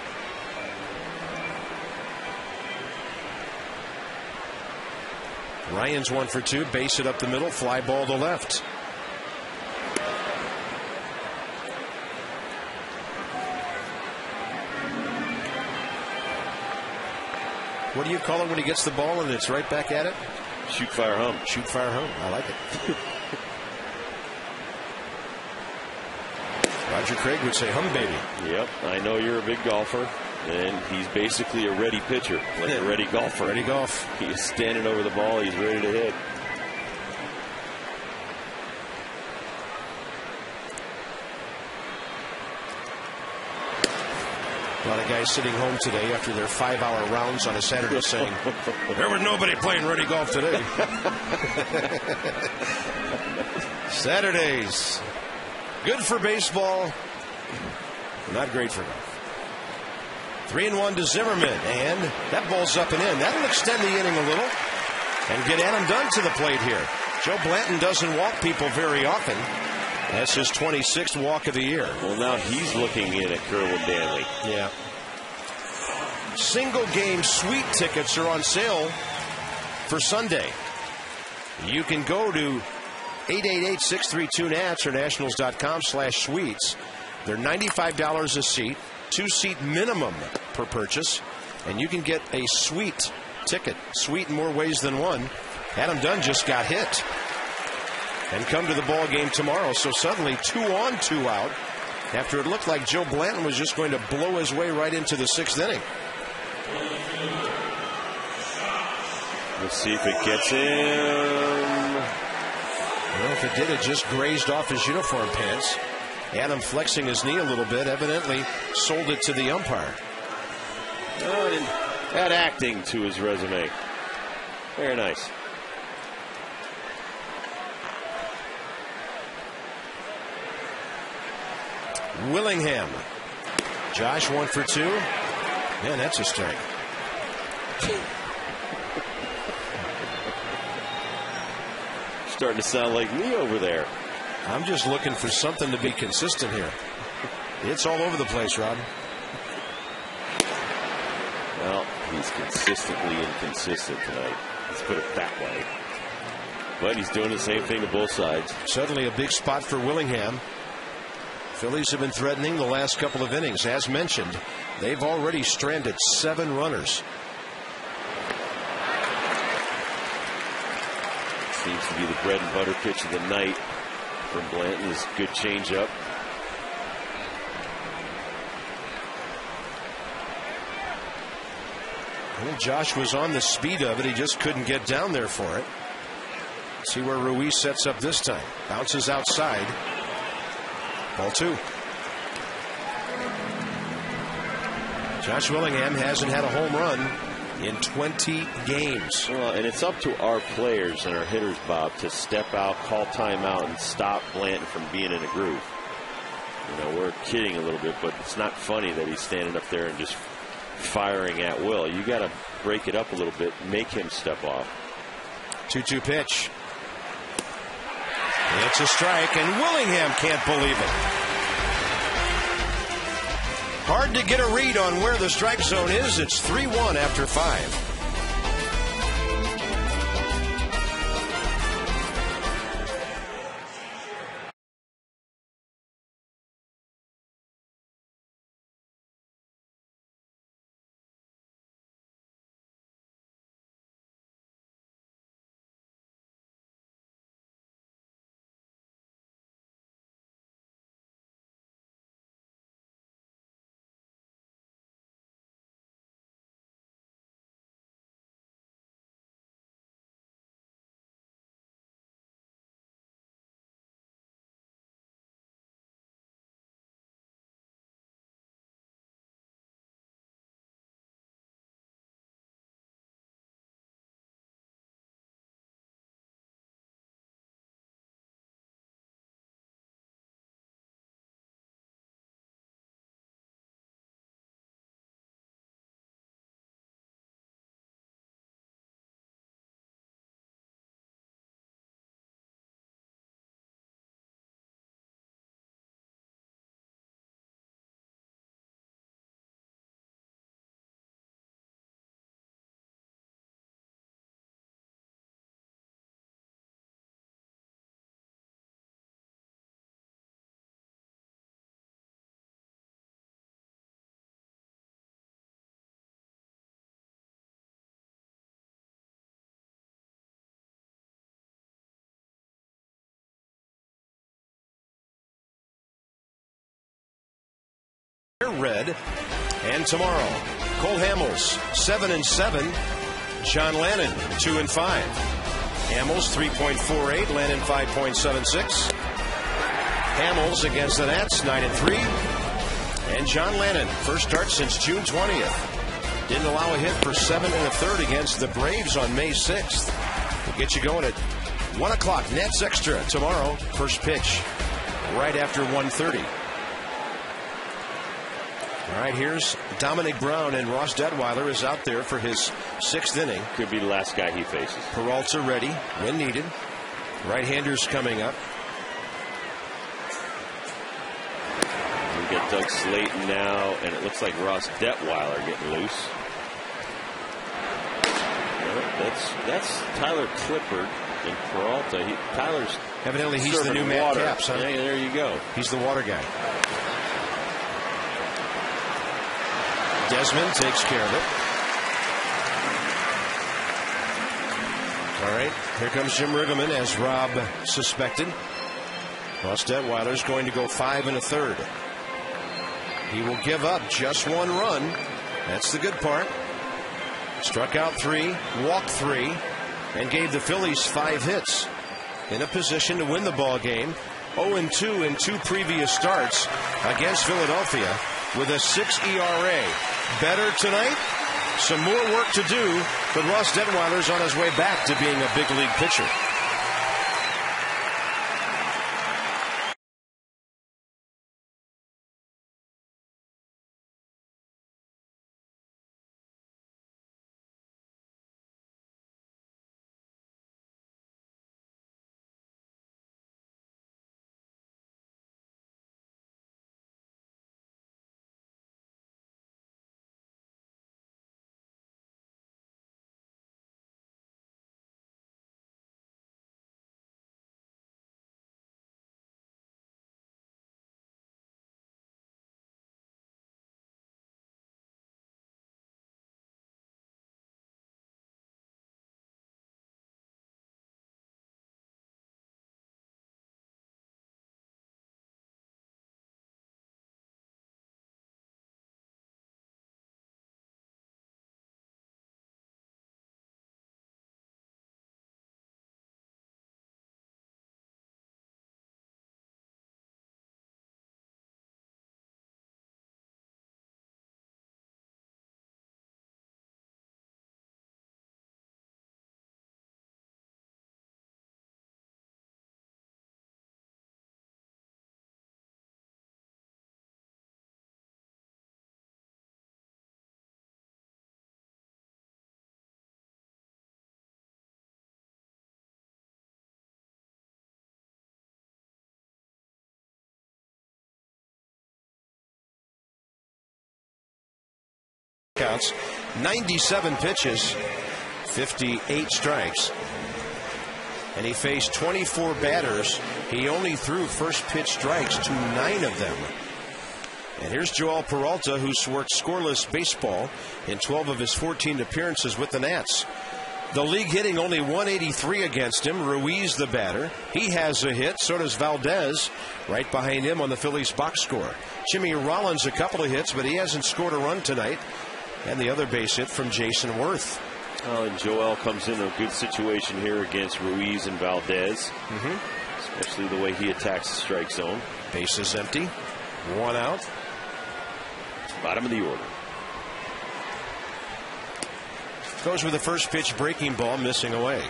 Speaker 1: Ryan's 1 for 2, base it up the middle, fly ball to left. What do you call it when he gets the ball and it's right back at it?
Speaker 4: Shoot, fire, hum.
Speaker 1: Shoot, fire, hum. I like it. Roger Craig would say, hum, baby.
Speaker 4: Yep, I know you're a big golfer, and he's basically a ready pitcher, like a ready golfer.
Speaker 1: Ready golf.
Speaker 4: He's standing over the ball. He's ready to hit.
Speaker 1: A lot of guys sitting home today after their 5-hour rounds on a Saturday saying, there was nobody playing ready golf today. Saturdays, good for baseball, not great for golf. 3-1 to Zimmerman, and that ball's up and in. That'll extend the inning a little and get Adam Dunn to the plate here. Joe Blanton doesn't walk people very often. That's his 26th walk of the year.
Speaker 4: Well, now he's looking in at Kerwin Danley.
Speaker 1: Yeah. Single game suite tickets are on sale for Sunday. You can go to 888-632-NATS or nationals.com/suites. They're $95 a seat, 2-seat minimum per purchase, and you can get a suite ticket. Suite in more ways than one. Adam Dunn just got hit and come to the ball game tomorrow. So suddenly 2 on, 2 out, after it looked like Joe Blanton was just going to blow his way right into the 6th inning.
Speaker 4: Let's see if it gets in.
Speaker 1: Well, if it did, it just grazed off his uniform pants. Adam flexing his knee a little bit, evidently sold it to the umpire.
Speaker 4: Add acting to his resume. Very nice.
Speaker 1: Willingham. Josh 1 for 2. Man, that's a strike.
Speaker 4: Starting to sound like me over there.
Speaker 1: I'm just looking for something to be consistent here. It's all over the place, Rob.
Speaker 4: Well, he's consistently inconsistent tonight. Let's put it that way. But he's doing the same thing to both sides.
Speaker 1: Suddenly a big spot for Willingham. Phillies have been threatening the last couple of innings. As mentioned, they've already stranded 7 runners.
Speaker 4: Seems to be the bread and butter pitch of the night from Blanton. Is good changeup.
Speaker 1: Well, Josh was on the speed of it. He just couldn't get down there for it. See where Ruiz sets up this time. Bounces outside. Ball 2. Josh Willingham hasn't had a home run in 20 games.
Speaker 4: Well, and it's up to our players and our hitters, Bob, to step out, call timeout, and stop Blanton from being in a groove. You know, we're kidding a little bit, but it's not funny that he's standing up there and just firing at will. You got to break it up a little bit, make him step off.
Speaker 1: 2-2 pitch. It's a strike, and Willingham can't believe it. Hard to get a read on where the strike zone is. It's 3-1 after 5. red. And tomorrow, Cole Hamels 7-7, John Lannon 2-5. Hamels 3.48, Lannon 5.76. Hamels against the Nats 9-3, and John Lannon first start since June 20th. Didn't allow a hit for 7 1/3 against the Braves on May 6th. We'll get you going at 1 o'clock. Nats Extra tomorrow. First pitch right after 1:30. All right, here's Dominic Brown, and Ross Detweiler is out there for his 6th inning.
Speaker 4: Could be the last guy he faces.
Speaker 1: Peralta ready when needed. Right-handers coming up.
Speaker 4: We got Doug Slayton now, and it looks like Ross Detweiler getting loose. That's Tyler Clippard and Peralta. Tyler's
Speaker 1: evidently he's the new Matt Capps, huh?
Speaker 4: Yeah, there you go.
Speaker 1: He's the water guy. Desmond takes care of it. All right, here comes Jim Riggleman, as Rob suspected. Ross Detweiler's going to go 5 1/3. He will give up just 1 run. That's the good part. Struck out 3, walked 3, and gave the Phillies 5 hits. In a position to win the ball game. 0-2 in 2 previous starts against Philadelphia with a 6 ERA. Better tonight. Some more work to do, but Ross Detweiler's on his way back to being a big league pitcher. Counts 97 pitches, 58 strikes, and he faced 24 batters. He only threw first pitch strikes to 9 of them. And here's Joel Peralta, who's worked scoreless baseball in 12 of his 14 appearances with the Nats. The league hitting only 183 against him. Ruiz, the batter, he has a hit. So does Valdez, right behind him on the Phillies box score. Jimmy Rollins a couple of hits, but he hasn't scored a run tonight. And the other base hit from Jason Worth.
Speaker 4: Oh, and Joel comes in a good situation here against Ruiz and Valdez. Especially the way he attacks the strike zone.
Speaker 1: Base is empty. 1 out.
Speaker 4: Bottom of the order.
Speaker 1: Goes with the first pitch breaking ball, missing away.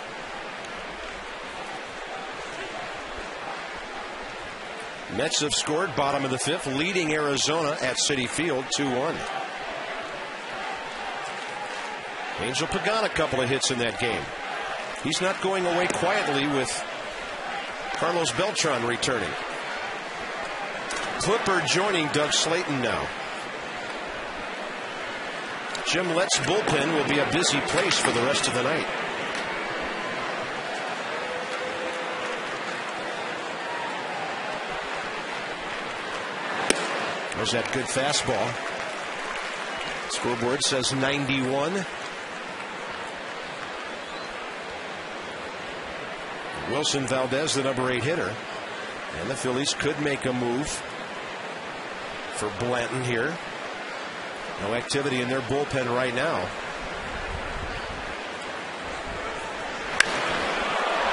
Speaker 1: Mets have scored bottom of the 5th, leading Arizona at Citi Field 2-1. Angel Pagan a couple of hits in that game. He's not going away quietly with Carlos Beltran returning. Clippard joining Doug Slayton now. Jim Lett's bullpen will be a busy place for the rest of the night. There's that good fastball. Scoreboard says 91. Wilson Valdez, the number 8 hitter. And the Phillies could make a move. for Blanton here. No activity in their bullpen right now.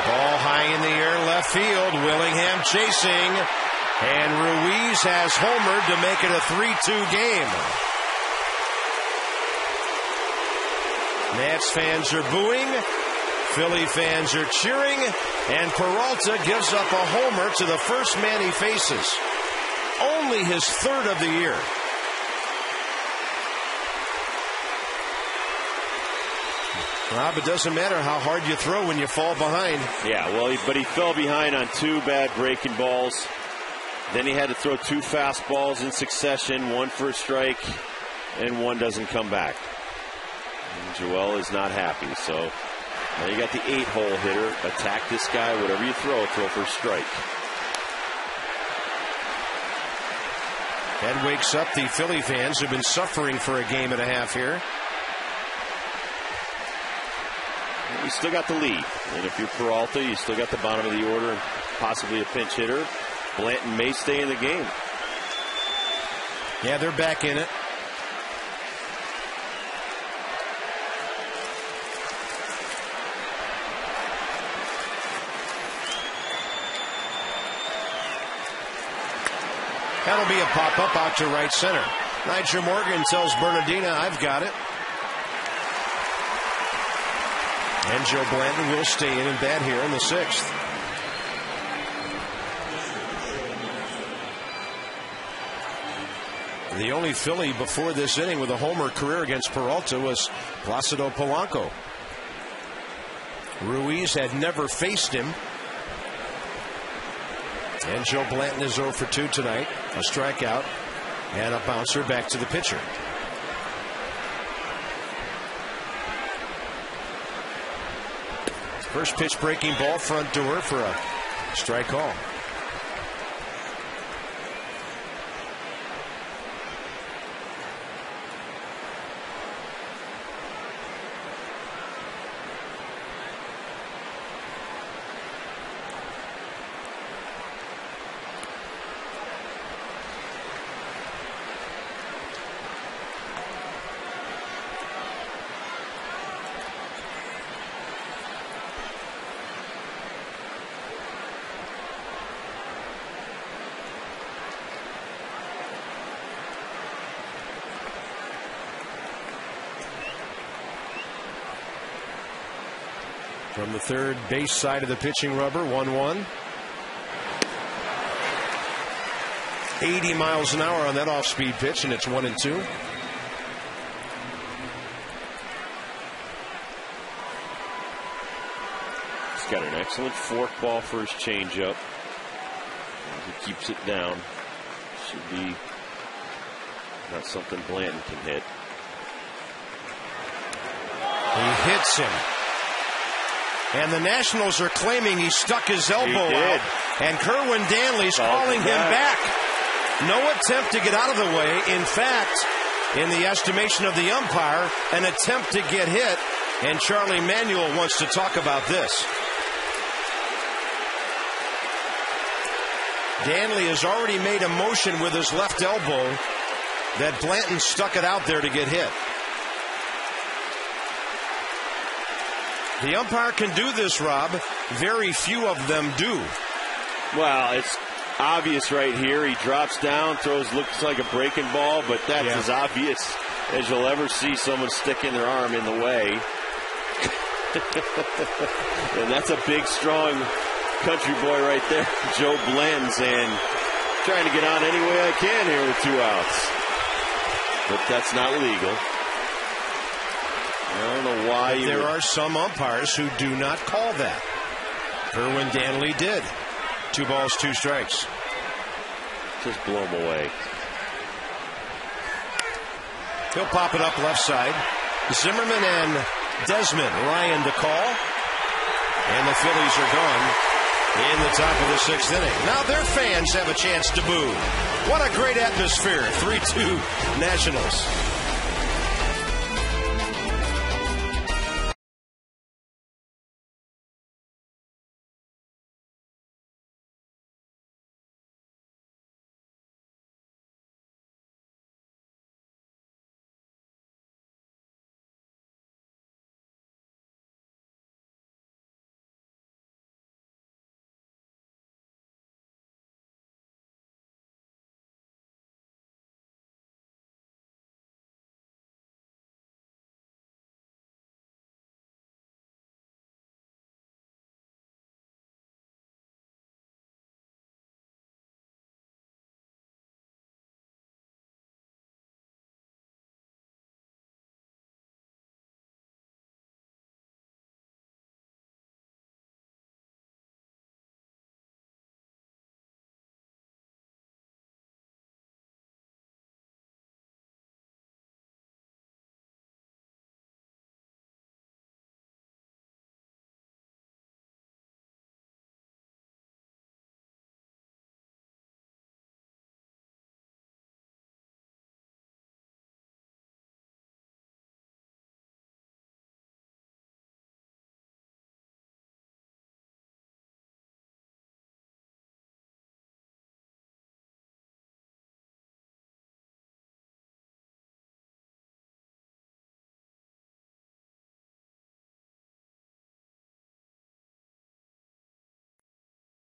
Speaker 1: Ball high in the air, left field. Willingham chasing. And Ruiz has homered to make it a 3-2 game. Nats fans are booing. Philly fans are cheering. And Peralta gives up a homer to the first man he faces. Only his third of the year. Rob, it doesn't matter how hard you throw when you fall behind.
Speaker 4: Yeah, well, but he fell behind on 2 bad breaking balls. Then he had to throw 2 fastballs in succession, 1 for a strike, and 1 doesn't come back. And Joel is not happy, so now you got the 8-hole hitter. Attack this guy, whatever you throw for a strike.
Speaker 1: That wakes up the Philly fans who've been suffering for a game and a half here.
Speaker 4: You still got the lead. And if you're Peralta, you still got the bottom of the order and possibly a pinch hitter. Blanton may stay in the game.
Speaker 1: Yeah, they're back in it. That'll be a pop-up out to right center. Nigel Morgan tells Bernardina, I've got it. And Joe Blanton will stay in and bat here in the 6th. The only Philly before this inning with a homer career against Peralta was Placido Polanco. Ruiz had never faced him. And Joe Blanton is 0 for 2 tonight. A strikeout and a bouncer back to the pitcher. First pitch breaking ball front door for a strike call. From the third base side of the pitching rubber, 1-1. 80 miles an hour on that off-speed pitch, and it's 1-2.
Speaker 4: He's got an excellent fork ball for his changeup. He keeps it down. Should be not something Blanton can hit.
Speaker 1: He hits him. And the Nationals are claiming he stuck his elbow out. And Kerwin Danley's calling him back. No attempt to get out of the way. In fact, in the estimation of the umpire, an attempt to get hit. And Charlie Manuel wants to talk about this. Danley has already made a motion with his left elbow that Blanton stuck it out there to get hit. The umpire can do this, Rob. Very few of them do.
Speaker 4: Well, it's obvious right here. He drops down, throws, looks like a breaking ball, but that's as obvious as you'll ever see someone sticking their arm in the way. And that's a big, strong country boy right there, Joe Blanton, saying, trying to get on any way I can here with 2 outs. But that's not legal. I don't know why.
Speaker 1: There are some umpires who do not call that. Kerwin Danley did. 2 balls, 2 strikes.
Speaker 4: Just blow him away.
Speaker 1: He'll pop it up left side. Zimmerman and Desmond Ryan the call. And the Phillies are gone in the top of the 6th inning. Now their fans have a chance to boo. What a great atmosphere. 3-2 Nationals.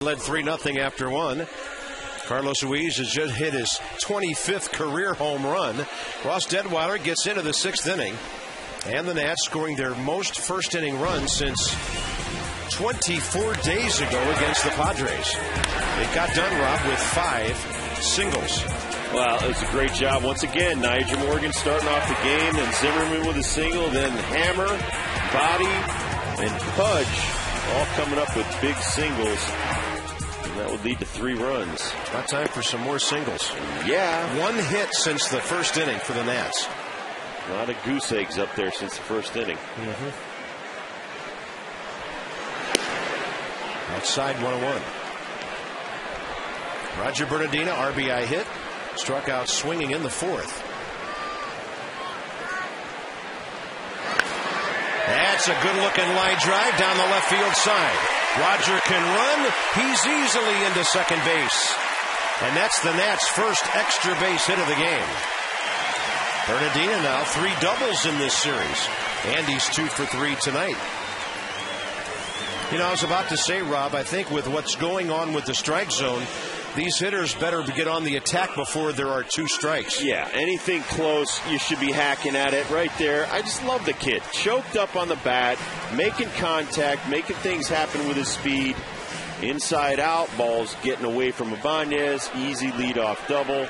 Speaker 1: led 3-0 after one. Carlos Ruiz has just hit his 25th career home run. Ross Detweiler gets into the 6th inning. And the Nats scoring their most first-inning runs since 24 days ago against the Padres. It got done, Rob, with 5 singles.
Speaker 4: Well, it was a great job. Once again, Nigel Morgan starting off the game, then Zimmerman with a single, then Hammer, Body, and Pudge all coming up with big singles. And that would lead to 3 runs.
Speaker 1: About time for some more singles.
Speaker 4: Yeah.
Speaker 1: 1 hit since the first inning for the Nats.
Speaker 4: A lot of goose eggs up there since the first inning.
Speaker 1: Outside 1-1. Roger Bernardino, RBI hit. Struck out swinging in the 4th. That's a good-looking line drive down the left field side. Roger can run. He's easily into second base. And that's the Nats' first extra base hit of the game. Bernardino now 3 doubles in this series. And he's 2 for 3 tonight. You know, I was about to say, Rob, I think with what's going on with the strike zone, these hitters better get on the attack before there are 2 strikes.
Speaker 4: Yeah, anything close, you should be hacking at it right there. I just love the kid. Choked up on the bat, making contact, making things happen with his speed. Inside out, balls getting away from Ibanez. Easy leadoff double.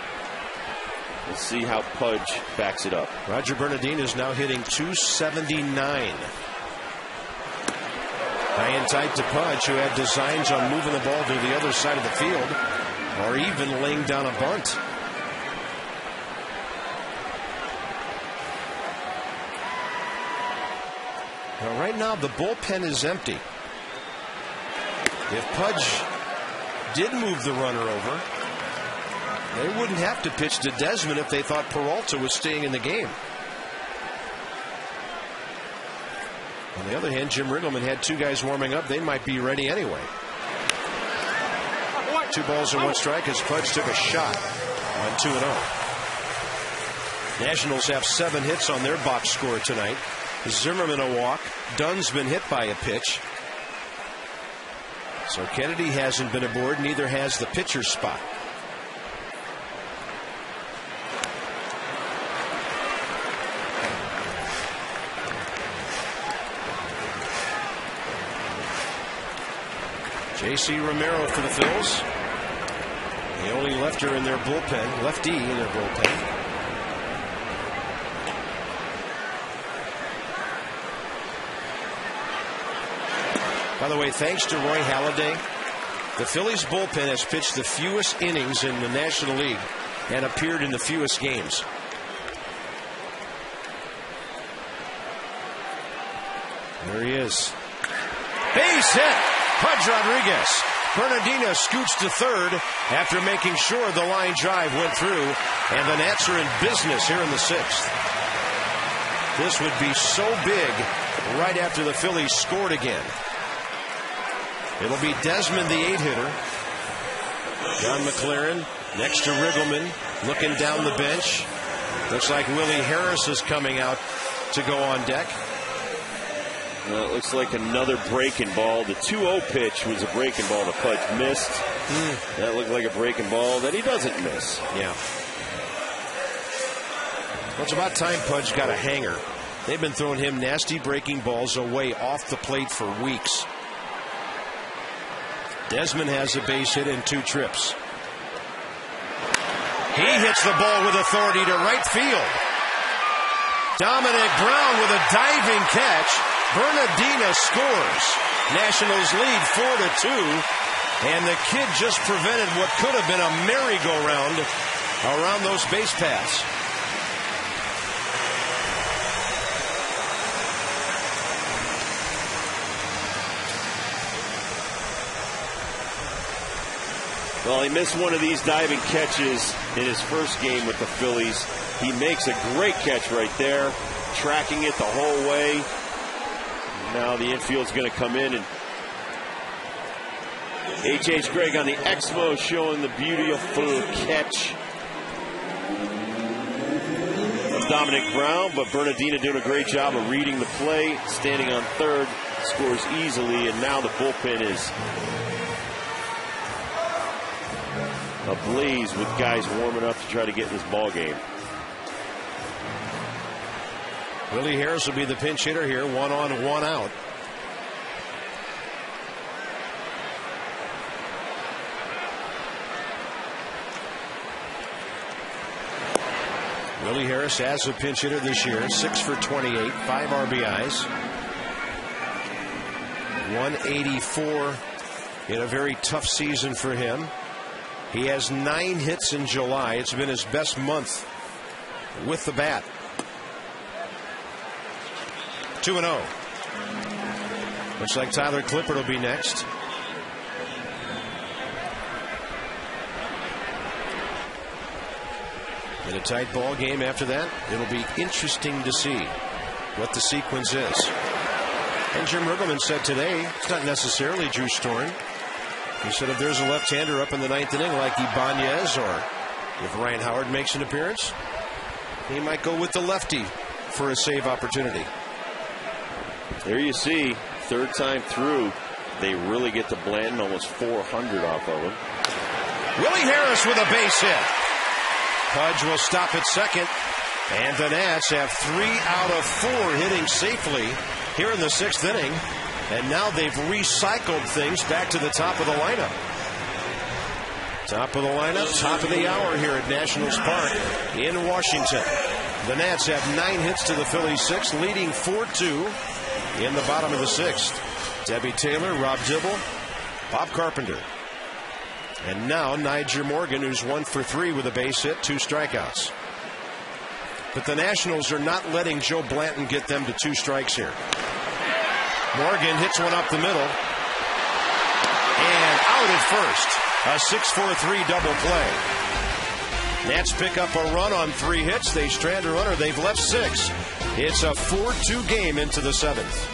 Speaker 4: Let's see how Pudge backs it up.
Speaker 1: Roger Bernardino is now hitting .279. High and tight to Pudge, who had designs on moving the ball to the other side of the field, or even laying down a bunt. Now, right now, the bullpen is empty. If Pudge did move the runner over, they wouldn't have to pitch to Desmond if they thought Peralta was staying in the game. On the other hand, Jim Riggleman had 2 guys warming up. They might be ready anyway. 2 balls and 1 strike as Pudge took a shot on 2-0. Nationals have 7 hits on their box score tonight. Zimmerman a walk. Dunn's been hit by a pitch. So Kennedy hasn't been aboard. Neither has the pitcher's spot. J.C. Romero for the Phils. The only lefty in their bullpen. By the way, thanks to Roy Halladay, the Phillies bullpen has pitched the fewest innings in the National League and appeared in the fewest games. There he is. Base hit. Pudge Rodriguez. Bernardino scoots to third after making sure the line drive went through, and the Nats are in business here in the 6th. This would be so big right after the Phillies scored again. It'll be Desmond, the 8-hitter. John McLaren next to Riggleman, looking down the bench. Looks like Willie Harris is coming out to go on deck.
Speaker 4: Well, it looks like another breaking ball. The 2-0 pitch was a breaking ball that Pudge missed. That looked like a breaking ball that he doesn't miss.
Speaker 1: Yeah. Well, it's about time Pudge got a hanger. They've been throwing him nasty breaking balls away off the plate for weeks. Desmond has a base hit in 2 trips. He hits the ball with authority to right field. Dominic Brown with a diving catch. Bernardino scores. Nationals lead 4-2. And the kid just prevented what could have been a merry-go-round around those base paths.
Speaker 4: Well, he missed one of these diving catches in his first game with the Phillies. He makes a great catch right there, tracking it the whole way. Now the infield's going to come in, and H.H. Gregg on the Exmo showing the beautiful catch of Dominic Brown, but Bernardino doing a great job of reading the play, standing on third, scores easily, and now the bullpen is ablaze with guys warming up to try to get in this ball game.
Speaker 1: Willie Harris will be the pinch hitter here, 1 on, 1 out. Willie Harris as a pinch hitter this year, 6 for 28, 5 RBIs, 184 in a very tough season for him. He has 9 hits in July. It's been his best month with the bat. 2-0. Looks like Tyler Clippard will be next. In a tight ball game after that, it'll be interesting to see what the sequence is. And Jim Riggleman said today, it's not necessarily Drew Storen. He said if there's a left-hander up in the 9th inning like Ibanez, or if Ryan Howard makes an appearance, he might go with the lefty for a save opportunity.
Speaker 4: There you see, 3rd time through, they really get to Blanton, almost 400 off of him.
Speaker 1: Willie Harris with a base hit. Pudge will stop at second, and the Nats have 3 out of 4 hitting safely here in the 6th inning, and now they've recycled things back to the top of the lineup. Top of the lineup, top of the hour here at Nationals Park in Washington. The Nats have 9 hits to the Phillies 6, leading 4-2 in the bottom of the 6th. Debbie Taylor, Rob Dibble, Bob Carpenter. And now Nyjer Morgan, who's 1 for 3 with a base hit, 2 strikeouts. But the Nationals are not letting Joe Blanton get them to 2 strikes here. Morgan hits one up the middle. And out at first. A 6-4-3 double play. Nats pick up a run on 3 hits. They strand a runner. They've left 6. It's a 4-2 game into the 7th.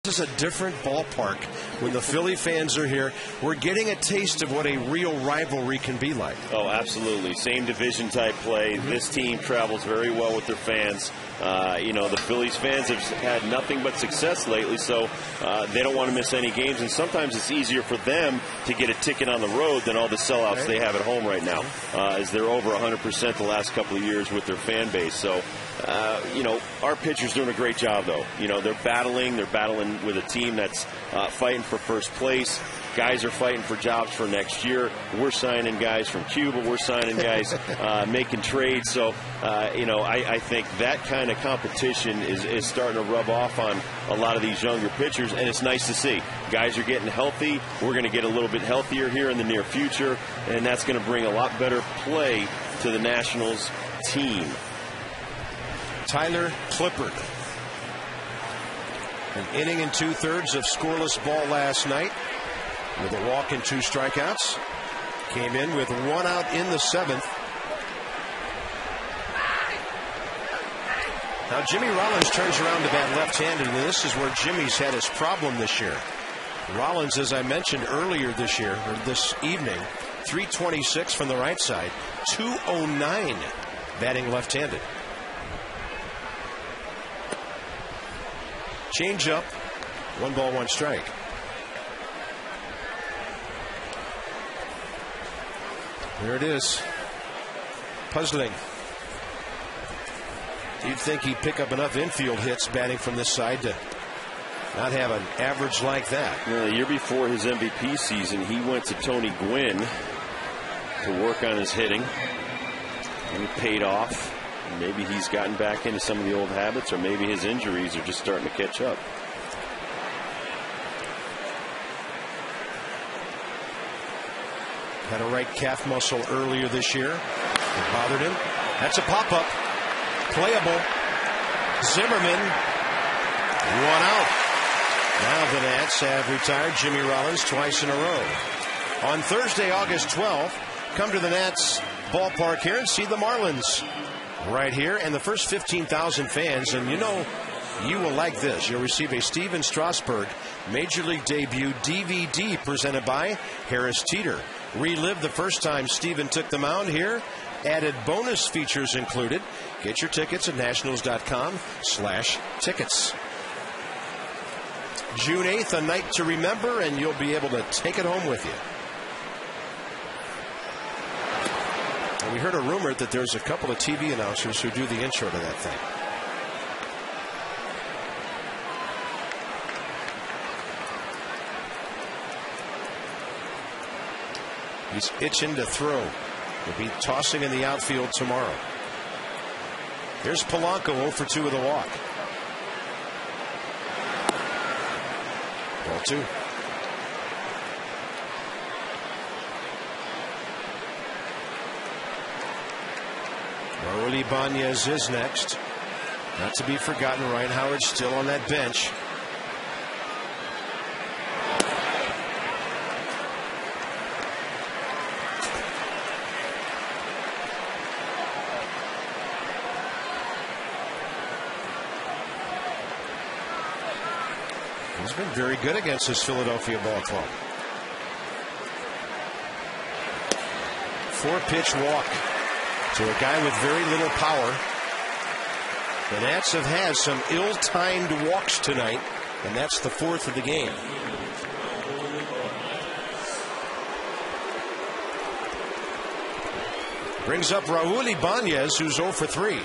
Speaker 1: This is a different ballpark when the Philly fans are here. We're getting a taste of what a real rivalry can be like.
Speaker 4: Oh, absolutely. Same division type play. This team travels very well with their fans. The Phillies fans have had nothing but success lately, so they don't want to miss any games. And sometimes it's easier for them to get a ticket on the road than all the sellouts they have at home right now, as they're over 100% the last couple of years with their fan base. So, our pitchers doing a great job, though. They're battling with a team that's fighting for first place. Guys are fighting for jobs for next year. We're signing guys from Cuba. We're signing guys making trades. So, I think that kind of competition is starting to rub off on a lot of these younger pitchers, and it's nice to see. Guys are getting healthy. We're going to get a little bit healthier here in the near future, and that's going to bring a lot better play to the Nationals team.
Speaker 1: Tyler Clippard. An inning and 2/3 of scoreless ball last night with a walk and 2 strikeouts. Came in with 1 out in the 7th. Now Jimmy Rollins turns around to bat left-handed, and this is where Jimmy's had his problem this year. Rollins, as I mentioned earlier this year, or this evening, 326 from the right side, 209 batting left-handed. Change up, 1 ball, 1 strike. There it is. Puzzling. You'd think he'd pick up enough infield hits batting from this side to not have an average like that.
Speaker 4: You know, the year before his MVP season, he went to Tony Gwynn to work on his hitting, and it paid off. Maybe he's gotten back into some of the old habits, or maybe his injuries are just starting to catch up.
Speaker 1: Had a right calf muscle earlier this year. It bothered him. That's a pop-up. Playable. Zimmerman. 1 out. Now the Nats have retired Jimmy Rollins twice in a row. On Thursday, August 12th, come to the Nats ballpark here and see the Marlins right here. And the first 15,000 fans, and you know, you will like this. You'll receive a Steven Strasburg Major League Debut DVD presented by Harris Teeter. Relive the first time Steven took the mound here. Added bonus features included. Get your tickets at nationals.com/tickets. June 8th, a night to remember, and you'll be able to take it home with you. And we heard a rumor that there's a couple of TV announcers who do the intro to that thing. He's itching to throw. He'll be tossing in the outfield tomorrow. Here's Polanco 0 for 2 with a walk. Ball 2. Raul Ibanez is next. Not to be forgotten, Ryan Howard still on that bench. He's been very good against his Philadelphia ball club. 4-pitch walk to a guy with very little power. The Nats have had some ill-timed walks tonight, and that's the 4th of the game. Brings up Raul Ibanez, who's 0 for 3.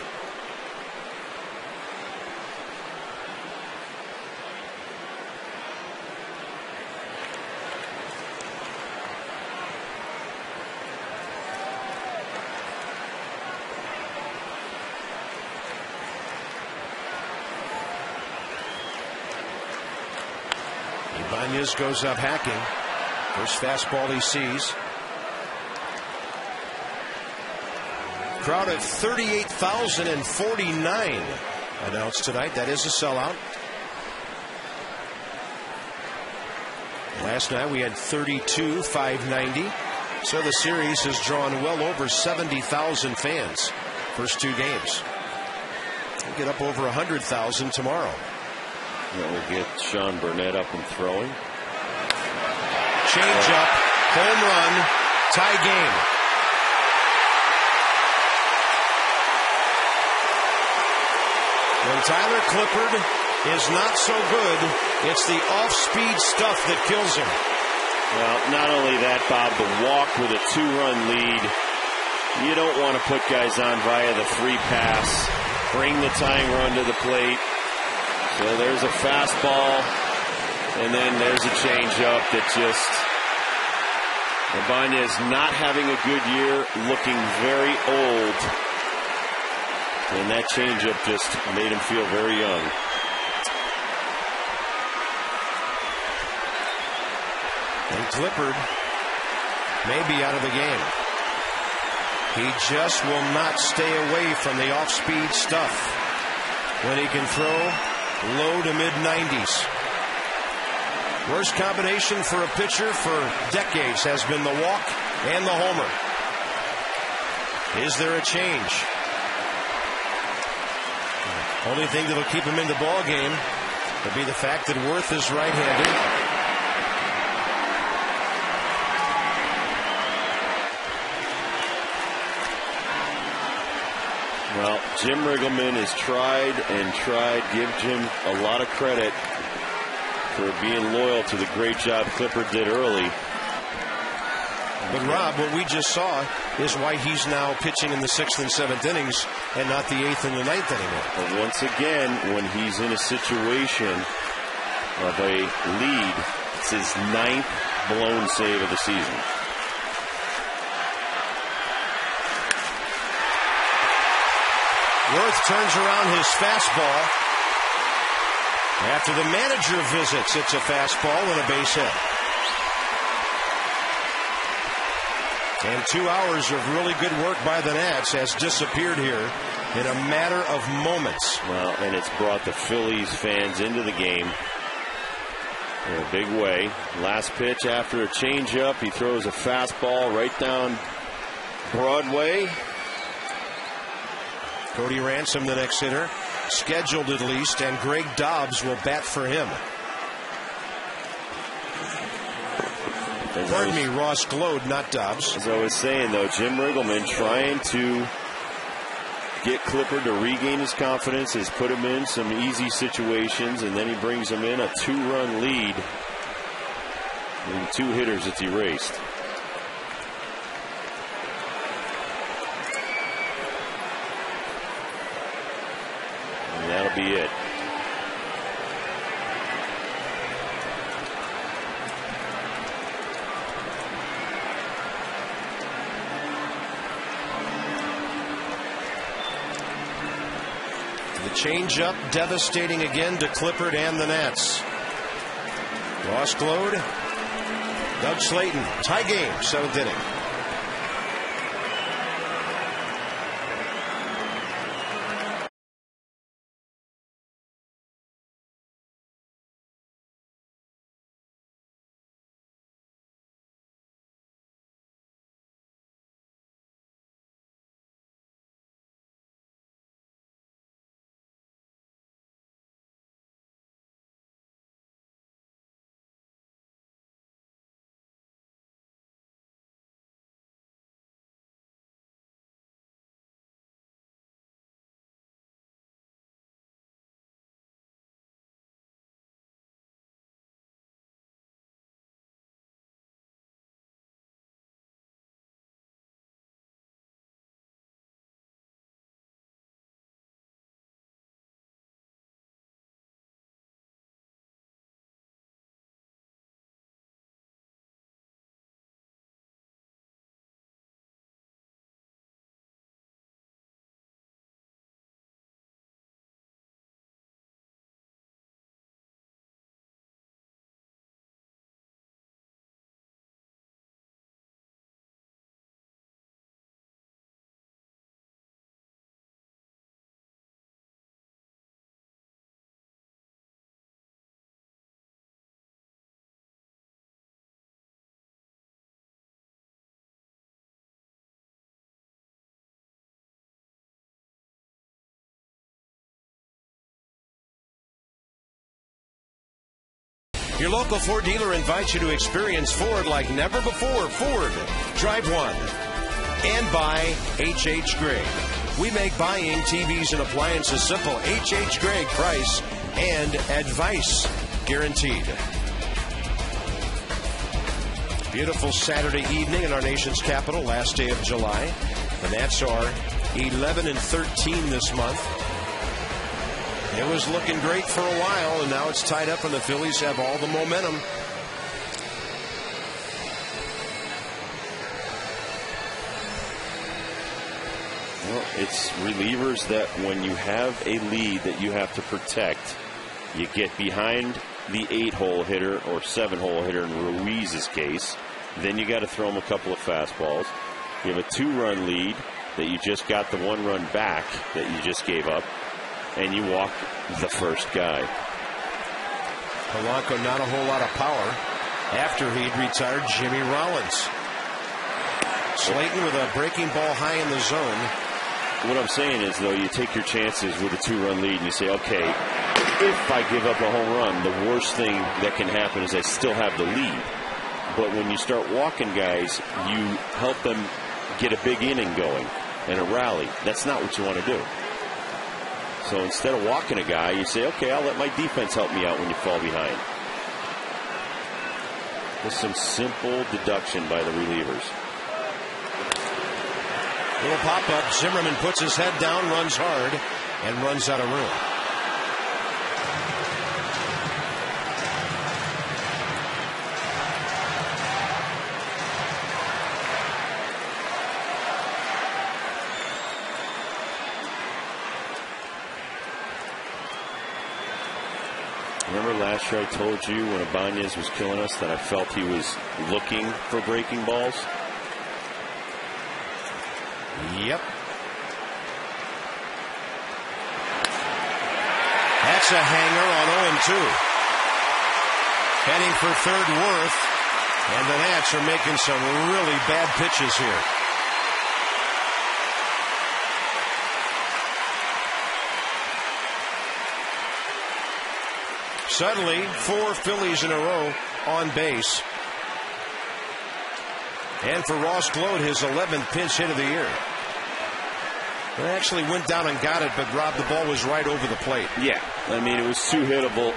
Speaker 1: Ibanez goes up hacking. First fastball he sees. Crowd at 38,049 announced tonight. That is a sellout. Last night we had 32,590. So the series has drawn well over 70,000 fans. First 2 games. We'll get up over 100,000 tomorrow.
Speaker 4: That will get Sean Burnett up and throwing.
Speaker 1: Change up, home run, tie game. When Tyler Clippard is not so good, it's the off-speed stuff that kills him.
Speaker 4: Well, not only that, Bob, the walk with a 2-run lead. You don't want to put guys on via the 3-pass. Bring the tying run to the plate. So there's a fastball, and then there's a changeup that just, Ibanez not having a good year, looking very old, and that changeup just made him feel very young.
Speaker 1: And Clippard may be out of the game. He just will not stay away from the off-speed stuff when he can throw low to mid-90s. Worst combination for a pitcher for decades has been the walk And the homer. Is there a change? Only thing that'll keep him in the ball game will be the fact that Worth is right-handed.
Speaker 4: Well, Jim Riggleman has tried and tried. Give Jim a lot of credit for being loyal to the great job Clippard did early.
Speaker 1: But Rob, what we just saw is why he's now pitching in the 6th and 7th innings and not the 8th and the 9th anymore.
Speaker 4: But once again, when he's in a situation of a lead, it's his 9th blown save of the season.
Speaker 1: Worth turns around his fastball. After the manager visits, it's a fastball and a base hit. And 2 hours of really good work by the Nats has disappeared here in a matter of moments.
Speaker 4: Well, and it's brought the Phillies fans into the game in a big way. Last pitch after a changeup, he throws a fastball right down Broadway.
Speaker 1: Cody Ransom, the next hitter, scheduled at least, and Greg Dobbs will bat for him. Pardon me, Ross Glode, not Dobbs.
Speaker 4: As I was saying, though, Jim Riggleman trying to get Clippard to regain his confidence, has put him in some easy situations, and then he brings him in a 2-run lead. And 2 hitters it's erased. And that'll be it.
Speaker 1: Change-up devastating again to Clippard and the Nats. Ross Glode, Doug Slayton, tie game, 7th inning. Your local Ford dealer invites you to experience Ford like never before. Ford, drive one. And by H.H. Gregg. We make buying TVs and appliances simple. H.H. Gregg, price and advice guaranteed. Beautiful Saturday evening in our nation's capital, last day of July. The Nats are 11-13 this month. It was looking great for a while, and now it's tied up, and the Phillies have all the momentum.
Speaker 4: Well, it's relievers that when you have a lead that you have to protect, you get behind the 8-hole hitter or 7-hole hitter in Ruiz's case. Then you got to throw him a couple of fastballs. You have a 2-run lead that you just got the 1 run back that you just gave up. And you walk the first guy.
Speaker 1: Polanco not a whole lot of power after he'd retired Jimmy Rollins. Slayton with a breaking ball high in the zone.
Speaker 4: What I'm saying is, though, you take your chances with a 2-run lead and you say, okay, if I give up a home run, the worst thing that can happen is I still have the lead. But when you start walking guys, you help them get a big inning going and a rally. That's not what you want to do. So instead of walking a guy, you say, okay, I'll let my defense help me out when you fall behind. Just some simple deduction by the relievers.
Speaker 1: Little pop-up. Zimmerman puts his head down, runs hard, and runs out of room.
Speaker 4: Remember last year I told you when Ibanez was killing us that I felt he was looking for breaking balls?
Speaker 1: Yep. That's a hanger on 0-2. Heading for third Worth. And the Nats are making some really bad pitches here. Suddenly, 4 Phillies in a row on base. And for Ross Gload, his 11th pinch hit of the year. It actually went down and got it, but Rob, the ball was right over the plate.
Speaker 4: Yeah, I mean, it was too hittable,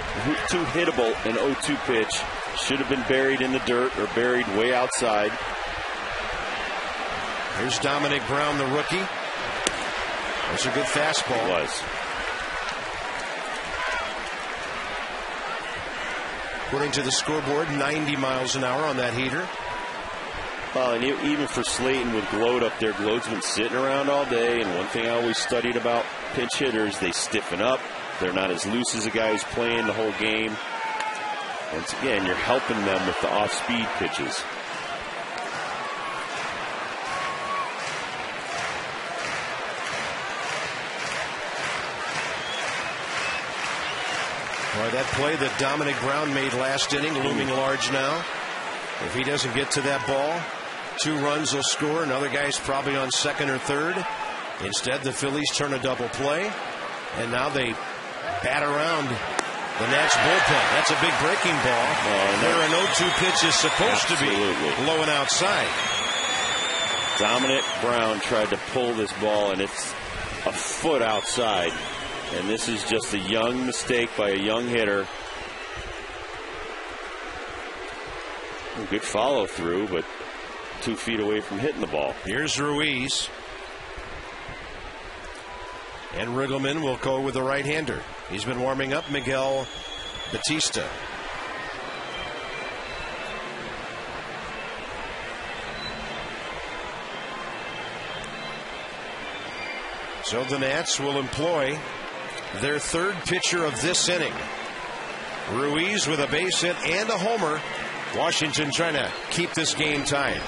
Speaker 4: an 0-2 pitch. Should have been buried in the dirt or buried way outside.
Speaker 1: Here's Dominic Brown, the rookie. That's a good fastball.
Speaker 4: It was.
Speaker 1: According to the scoreboard, 90 miles an hour on that heater.
Speaker 4: Well, and even for Slayton with Gload up there, Gload's been sitting around all day, and one thing I always studied about pinch hitters, they stiffen up. They're not as loose as a guy who's playing the whole game. Once again, you're helping them with the off-speed pitches.
Speaker 1: Boy, that play that Dominic Brown made last inning, looming large now. If he doesn't get to that ball, 2 runs will score. Another guy's probably on second or third. Instead, the Phillies turn a double play, and now they bat around the Nats bullpen. That's a big breaking ball. Where an 0-2 pitch is supposed to be low and outside.
Speaker 4: Dominic Brown tried to pull this ball, and it's a foot outside. And this is just a young mistake by a young hitter. Good follow through, but 2 feet away from hitting the ball.
Speaker 1: Here's Ruiz. And Riggleman will go with the right-hander. He's been warming up, Miguel Batista. So the Nats will employ their third pitcher of this inning. Ruiz with a base hit and a homer. Washington trying to keep this game tied.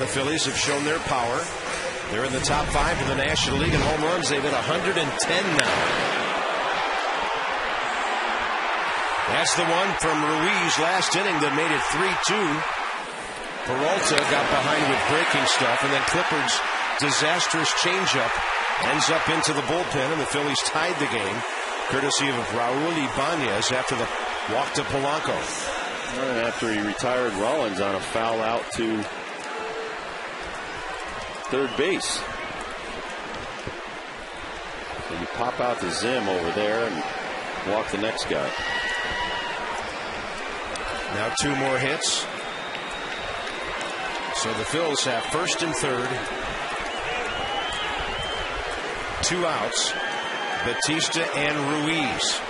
Speaker 1: the Phillies have shown their power. They're in the top 5 in the National League in home runs. They've hit 110 now. That's the one from Ruiz last inning that made it 3-2. Peralta got behind with breaking stuff, and then Clippard's disastrous changeup ends up into the bullpen, and the Phillies tied the game, courtesy of Raul Ibanez after the walk to Polanco.
Speaker 4: And after he retired Rollins on a foul out to third base. So you pop out to Zim over there and walk the next guy.
Speaker 1: Now 2 more hits. So the Phils have first and third. 2 outs. Batista and Ruiz.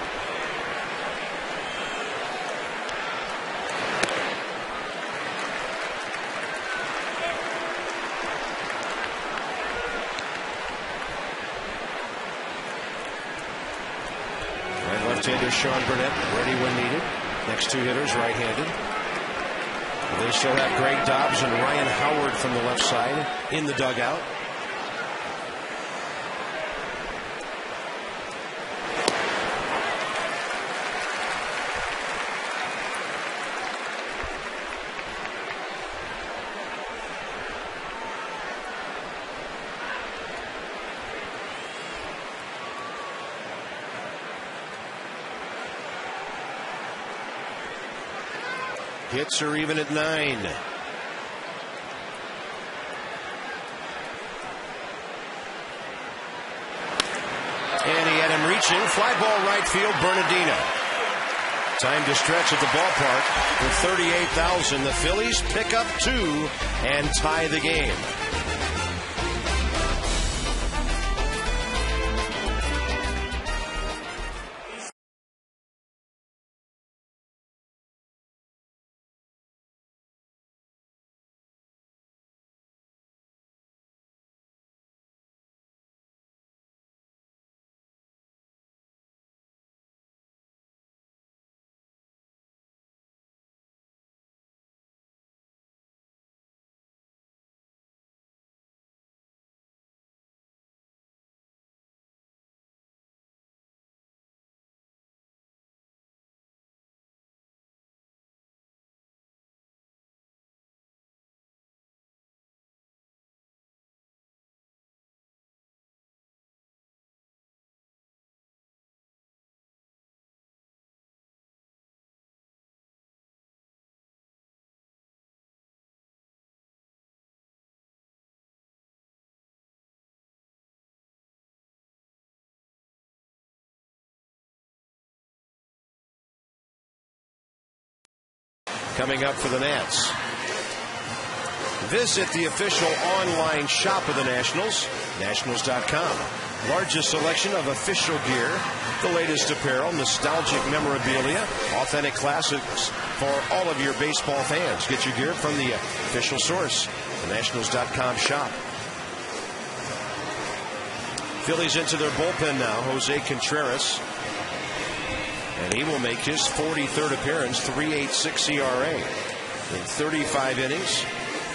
Speaker 1: And left-hander Sean Burnett ready when needed. Next 2 hitters right-handed. They still have Greg Dobbs and Ryan Howard from the left side in the dugout. Hits are even at 9. And he had him reaching. Fly ball right field, Bernardino. Time to stretch at the ballpark with 38,000. The Phillies pick up 2 and tie the game. Coming up for the Nats. Visit the official online shop of the Nationals, Nationals.com. Largest selection of official gear, the latest apparel, nostalgic memorabilia, authentic classics for all of your baseball fans. Get your gear from the official source, the Nationals.com shop. Phillies into their bullpen now. Jose Contreras. And he will make his 43rd appearance, 3.86 ERA. In 35 innings,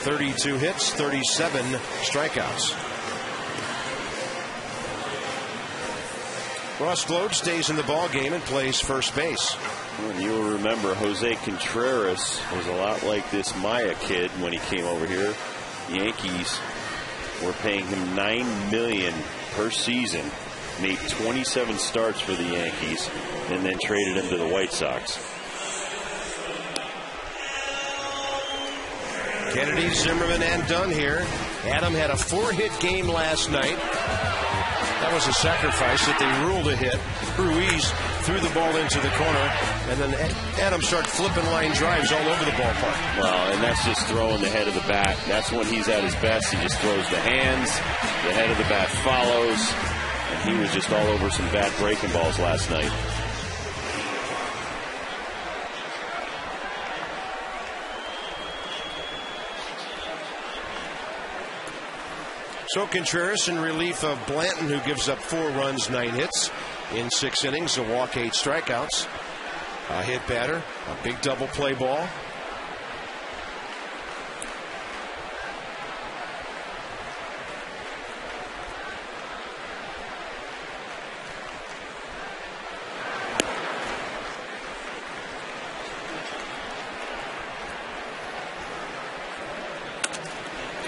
Speaker 1: 32 hits, 37 strikeouts. Ross Globe stays in the ball game and plays first base.
Speaker 4: And you'll remember Jose Contreras was a lot like this Maya kid when he came over here. The Yankees were paying him $9 million per season. Made 27 starts for the Yankees and then traded him to the White Sox.
Speaker 1: Kennedy, Zimmerman, and Dunn here. Adam had a 4-hit game last night. That was a sacrifice that they ruled a hit. Ruiz threw the ball into the corner, and then Adam started flipping line drives all over the ballpark.
Speaker 4: Well, and that's just throwing the head of the bat. That's when he's at his best. He just throws the hands. The head of the bat follows. And he was just all over some bad breaking balls last night.
Speaker 1: So Contreras in relief of Blanton, who gives up 4 runs, 9 hits in 6 innings, a walk, 8 strikeouts. A hit batter, a big double play ball.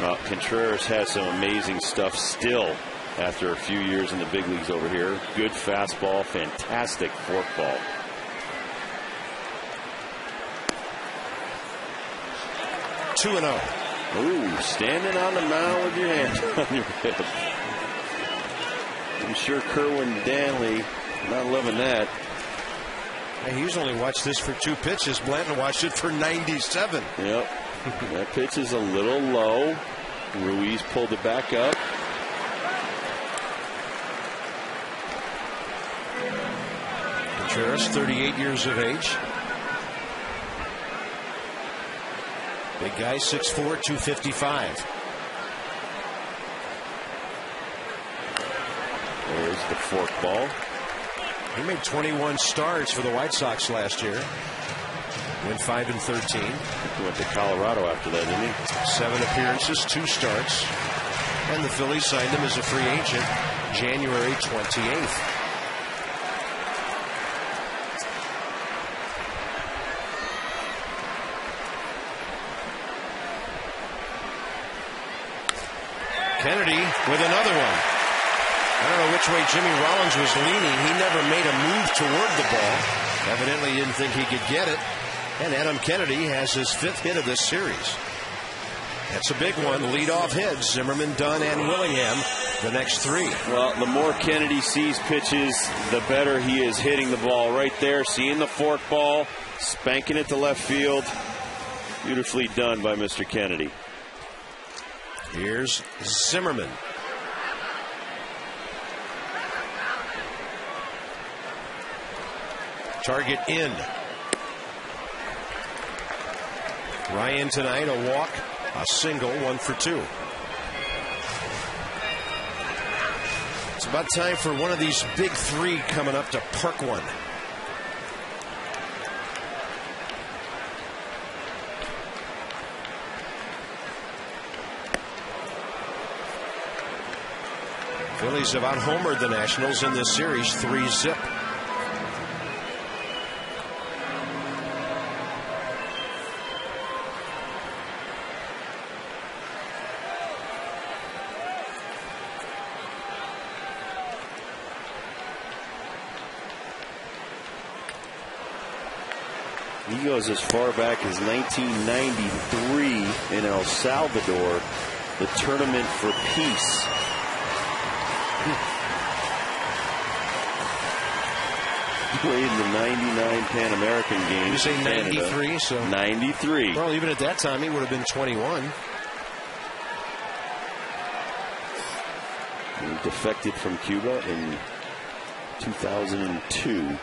Speaker 4: Contreras has some amazing stuff still after a few years in the big leagues over here. Good fastball, fantastic forkball.
Speaker 1: Two and 0.
Speaker 4: Ooh, standing on the mound with your hand on your hip. I'm sure Kerwin Danley not loving that.
Speaker 1: Hey, he's only watched this for 2 pitches. Blanton watched it for 97.
Speaker 4: Yep. That pitch is a little low. Ruiz pulled it back up.
Speaker 1: Contreras, 38 years of age. Big guy, 6'4", 255.
Speaker 4: There's the forkball.
Speaker 1: He made 21 starts for the White Sox last year. Went 5-13.
Speaker 4: He went to Colorado after that, didn't he?
Speaker 1: 7 appearances, 2 starts. And the Phillies signed him as a free agent January 28th. Kennedy with another one. I don't know which way Jimmy Rollins was leaning. He never made a move toward the ball. Evidently didn't think he could get it. And Adam Kennedy has his 5th hit of this series. That's a big one. Leadoff hit. Zimmerman, Dunn, and Willingham, the next 3.
Speaker 4: Well, the more Kennedy sees pitches, the better he is hitting the ball right there. Seeing the forkball, spanking it to left field. Beautifully done by Mr. Kennedy.
Speaker 1: Here's Zimmerman. Target in. Ryan tonight, a walk, a single, 1 for 2. It's about time for one of these big 3 coming up to park one. Phillies have out-homered the Nationals in this series, 3-0.
Speaker 4: He goes as far back as 1993 in El Salvador, the Tournament for Peace. Played in the 99 Pan American Games.
Speaker 1: You say 93, so
Speaker 4: 93.
Speaker 1: Well, even at that time, he would have been 21.
Speaker 4: He defected from Cuba in 2002.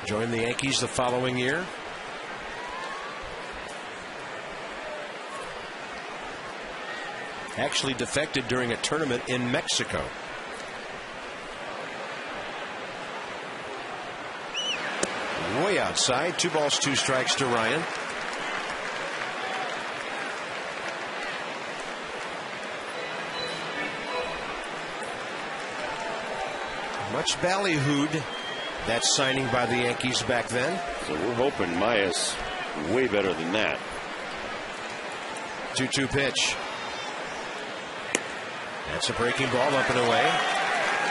Speaker 1: Joined the Yankees the following year. Actually defected during a tournament in Mexico. Way outside. 2 balls, 2 strikes to Ryan. Much ballyhooed, that signing by the Yankees back then.
Speaker 4: So we're hoping Maya's way better than that.
Speaker 1: 2-2 pitch. That's a breaking ball up and away.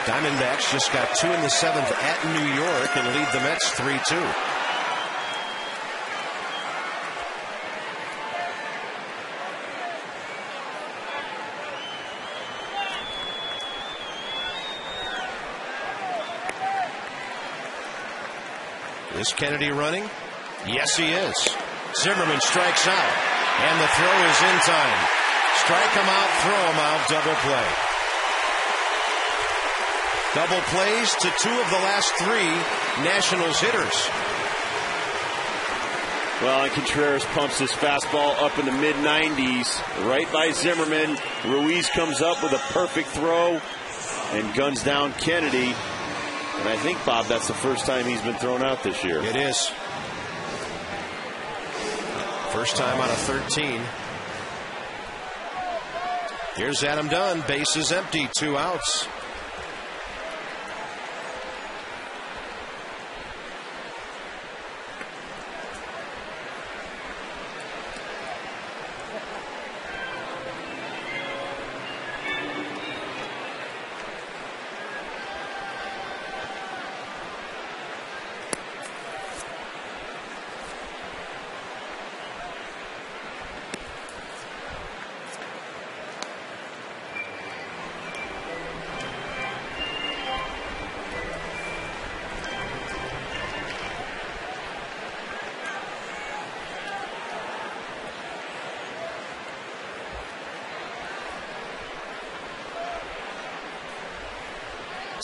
Speaker 1: Diamondbacks just got 2 in the 7th at New York and lead the Mets 3-2. Is Kennedy running? Yes, he is. Zimmerman strikes out, and the throw is in time. Strike him out, throw him out, double play. Double plays to 2 of the last 3 Nationals hitters.
Speaker 4: Well, and Contreras pumps his fastball up in the mid-90s, right by Zimmerman. Ruiz comes up with a perfect throw and guns down Kennedy. And I think, Bob, that's the first time he's been thrown out this year.
Speaker 1: It is. First time out of 13. Here's Adam Dunn. Base is empty. 2 outs.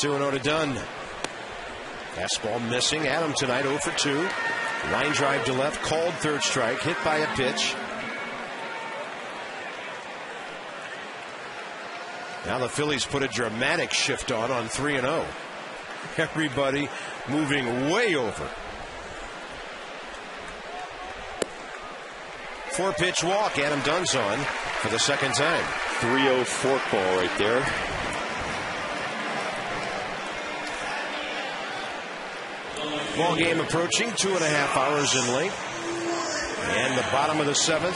Speaker 1: 2-0 to Dunn. Fastball missing. Adam tonight 0 for 2. Line drive to left, called third strike, hit by a pitch. Now the Phillies put a dramatic shift on 3-0. Everybody moving way over. 4-pitch walk. Adam Dunn's on for the second time.
Speaker 4: 3-0 forkball right there.
Speaker 1: Ball game approaching 2.5 hours in length. And the bottom of the 7th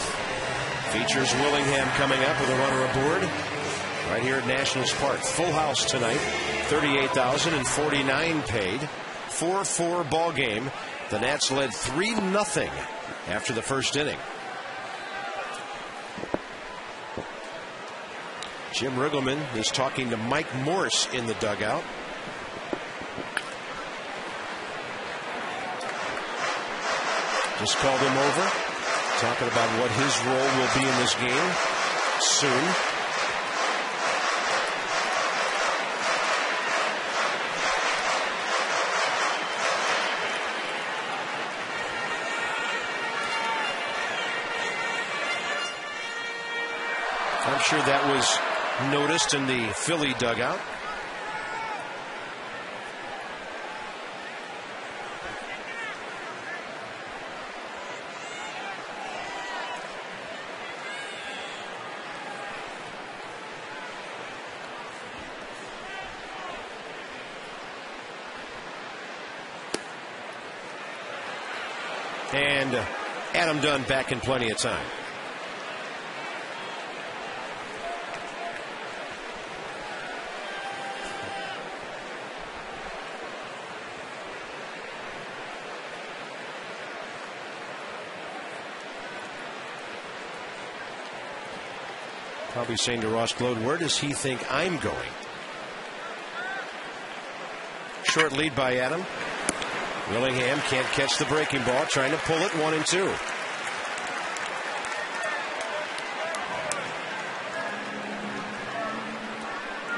Speaker 1: features Willingham coming up with a runner aboard right here at Nationals Park. Full house tonight. 38,049 paid. 4-4 ball game. The Nats led 3-0 after the first inning. Jim Riggleman is talking to Mike Morse in the dugout. Just called him over, talking about what his role will be in this game soon. I'm sure that was noticed in the Philly dugout. And Adam Dunn back in plenty of time. Probably saying to Ross Glode, where does he think I'm going? Short lead by Adam. Willingham can't catch the breaking ball, trying to pull it 1-2.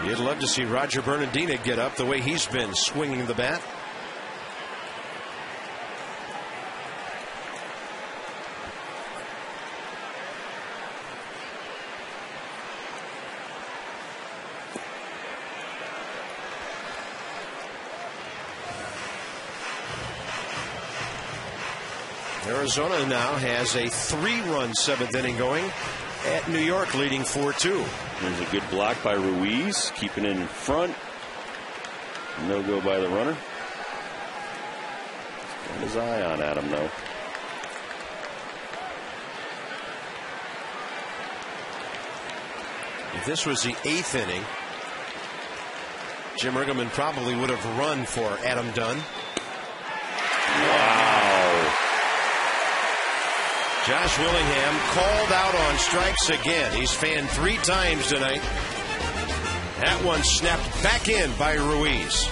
Speaker 1: You'd love to see Roger Bernardino get up the way he's been swinging the bat. Arizona now has a 3-run 7th inning going at New York, leading 4-2.
Speaker 4: There's a good block by Ruiz, keeping it in front. No go by the runner. Got his eye on Adam, though.
Speaker 1: If this was the 8th inning, Jim Riggleman probably would have run for Adam Dunn.
Speaker 4: Wow.
Speaker 1: Josh Willingham called out on strikes again. He's fanned 3 times tonight. That one snapped back in by Ruiz.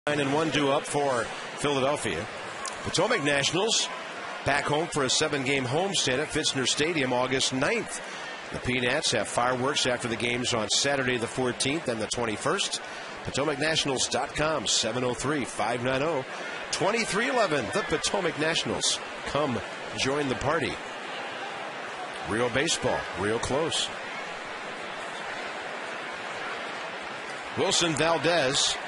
Speaker 1: 9-1 due up for Philadelphia. Potomac Nationals back home for a 7-game homestand at Fitzner Stadium August 9th. The Peanuts have fireworks after the games on Saturday the 14th and the 21st. PotomacNationals.com, 703-590-2311. The Potomac Nationals. Come join the party. Real baseball, real close. Wilson Valdez.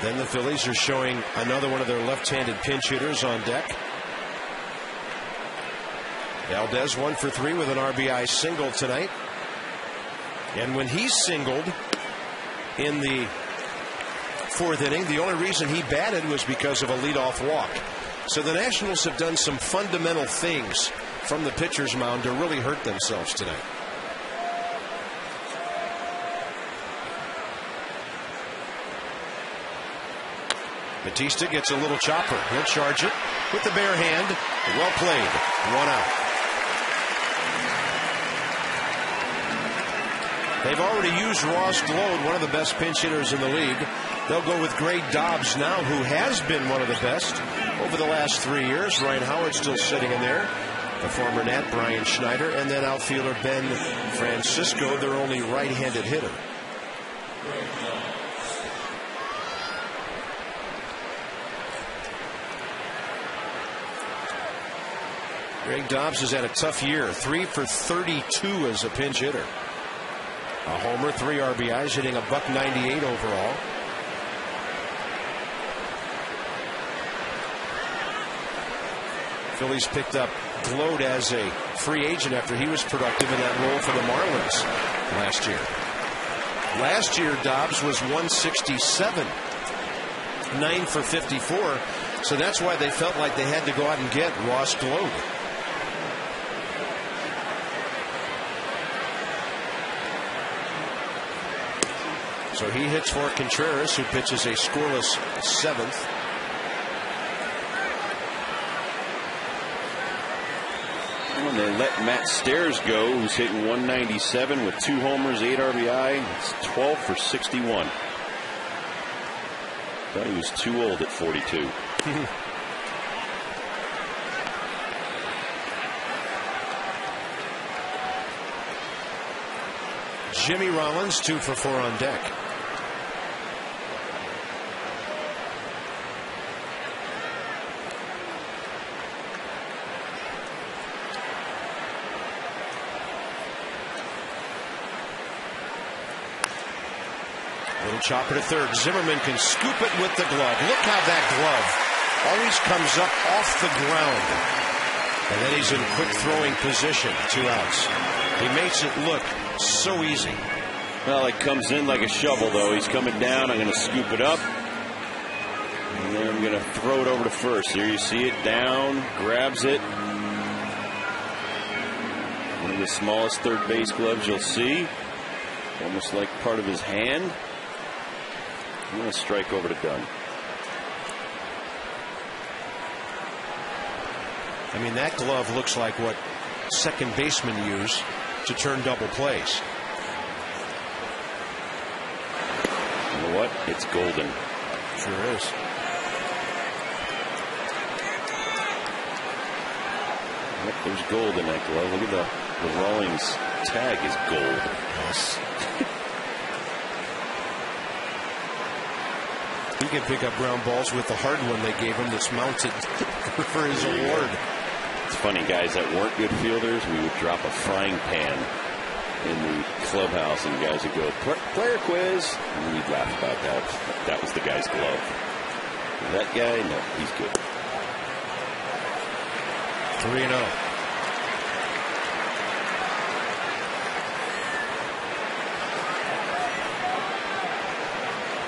Speaker 1: Then the Phillies are showing another one of their left-handed pinch hitters on deck. Valdez 1 for 3 with an RBI single tonight. And when he singled in the 4th inning, the only reason he batted was because of a leadoff walk. So the Nationals have done some fundamental things from the pitcher's mound to really hurt themselves tonight. Batista gets a little chopper. He'll charge it with the bare hand. Well played. 1 out. They've already used Ross Glode, one of the best pinch hitters in the league. They'll go with Greg Dobbs now, who has been one of the best over the last 3 years. Ryan Howard still sitting in there. The former Nat, Brian Schneider, and then outfielder Ben Francisco, their only right-handed hitter. Greg Dobbs has had a tough year. 3 for 32 as a pinch hitter. A homer, 3 RBIs, hitting a .198 overall. Phillies picked up Glode as a free agent after he was productive in that role for the Marlins last year. Last year, Dobbs was 167, 9 for 54. So that's why they felt like they had to go out and get Ross Glode. So he hits for Contreras, who pitches a scoreless 7th.
Speaker 4: When they let Matt Stairs go, who's hitting 197 with 2 homers, 8 RBI. It's 12 for 61. Thought he was too old at 42.
Speaker 1: Jimmy Rollins, 2 for 4 on deck. Little chopper to third. Zimmerman can scoop it with the glove. Look how that glove always comes up off the ground. And then he's in quick throwing position. 2 outs. He makes it look so easy.
Speaker 4: Well, it comes in like a shovel, though. He's coming down. I'm going to scoop it up. And then I'm going to throw it over to first. There you see it. Down. Grabs it. One of the smallest third base gloves you'll see. Almost like part of his hand. I'm going to strike over to Dunn.
Speaker 1: I mean, that glove looks like what second basemen use to turn double plays.
Speaker 4: You know what? It's golden.
Speaker 1: Sure is.
Speaker 4: Yep, there's gold in that glove. Look at the Rawlings tag is gold.
Speaker 1: Yes. He can pick up ground balls with the hard one they gave him that's mounted for his award.
Speaker 4: It's funny, guys that weren't good fielders, we would drop a frying pan in the clubhouse and guys would go, player quiz, and we'd laugh about that. That was the guy's glove. That guy, no, he's good.
Speaker 1: 3-0.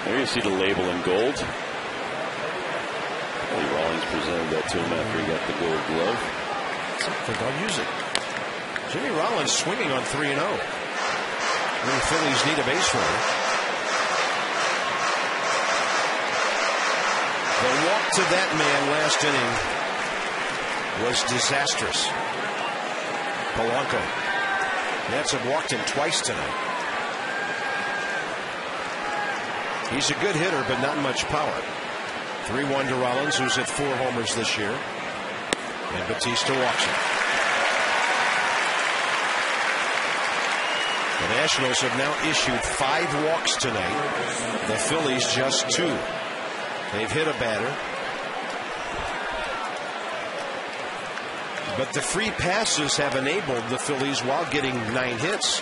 Speaker 4: There you see the label in gold. Eddie Rawlings presented that to him after he got the gold glove.
Speaker 1: I think I'll use it. Jimmy Rollins swinging on 3-0. The Phillies need a base runner. The walk to that man last inning was disastrous. Polanco. Nats have walked him twice tonight. He's a good hitter, but not much power. 3-1 to Rollins, who's hit 4 homers this year. And Bautista walks him. The Nationals have now issued 5 walks tonight. The Phillies just 2. They've hit a batter. But the free passes have enabled the Phillies, while getting 9 hits,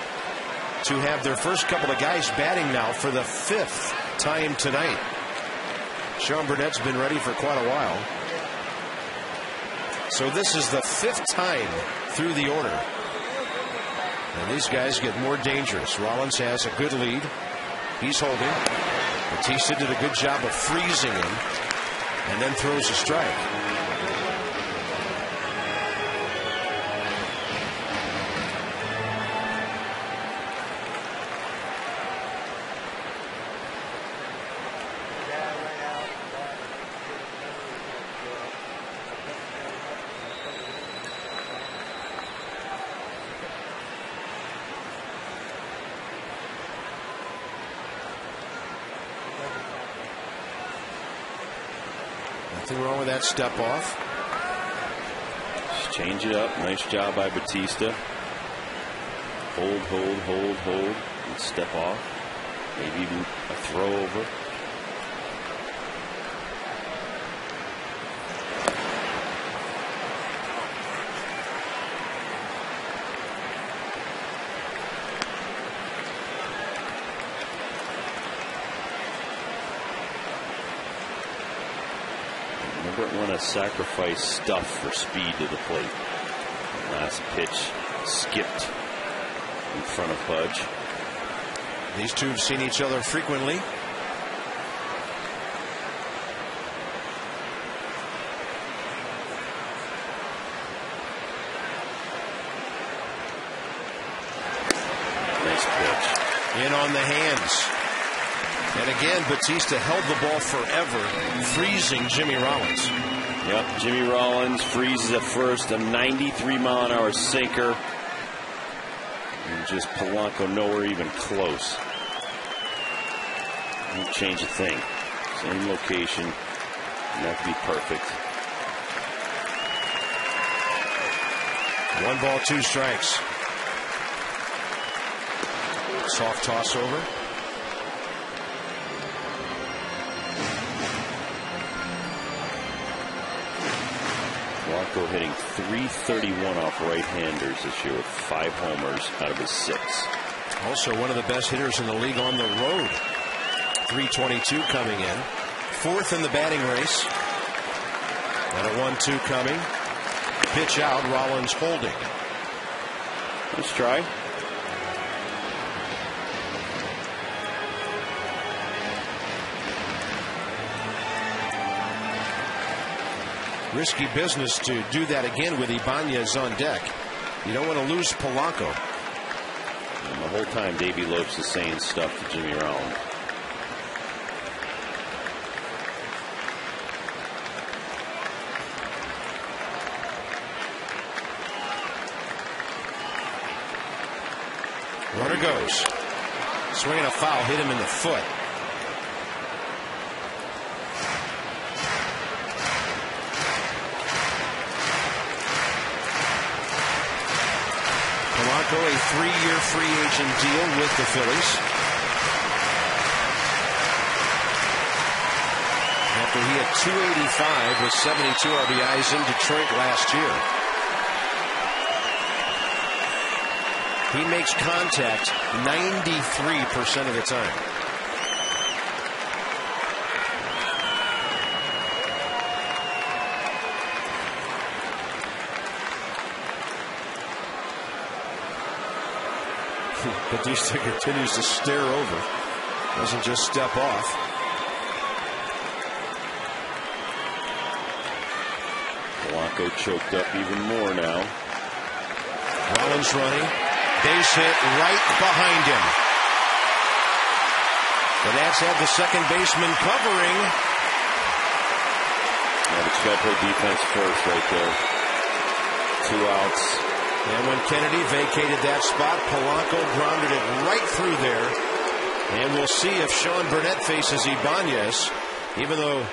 Speaker 1: to have their first couple of guys batting now for the 5th time tonight. Sean Burnett's been ready for quite a while. So this is the 5th time through the order. And these guys get more dangerous. Rollins has a good lead. He's holding. Bautista did a good job of freezing him and then throws a strike. Nothing wrong with that step off.
Speaker 4: Just change it up. Nice job by Bautista. Hold, hold, hold, hold, and step off. Maybe even a throw over. Never want to sacrifice stuff for speed to the plate. Last pitch skipped in front of Pudge.
Speaker 1: These two have seen each other frequently.
Speaker 4: Nice pitch.
Speaker 1: In on the hands. And again, Bautista held the ball forever, freezing Jimmy Rollins.
Speaker 4: Yep, Jimmy Rollins freezes at first, a 93-mile-an-hour sinker. And just Polanco nowhere even close. Won't change a thing. Same location. Doesn't have to be perfect.
Speaker 1: 1 ball, 2 strikes. Soft toss over.
Speaker 4: Polanco hitting .331 off right-handers this year with 5 homers out of his 6.
Speaker 1: Also one of the best hitters in the league on the road. .322 coming in. 4th in the batting race. And a 1-2 coming. Pitch out, Rollins holding.
Speaker 4: Let's try.
Speaker 1: Risky business to do that again with Ibanez on deck. You don't want to lose Polanco.
Speaker 4: And the whole time Davey Lopes is saying stuff to Jimmy Rollins.
Speaker 1: Runner goes. Swinging a foul, hit him in the foot. Polanco, a 3-year free agent deal with the Phillies. After he had .285 with 72 RBIs in Detroit last year. He makes contact 93% of the time. Bautista continues to stare over. Doesn't just step off.
Speaker 4: Polanco choked up even more now.
Speaker 1: Rollins running. Base hit right behind him. The Nats have the second baseman covering.
Speaker 4: Yeah, but you got to play defense first right there. 2 outs.
Speaker 1: And when Kennedy vacated that spot, Polanco grounded it right through there. And we'll see if Sean Burnett faces Ibanez, even though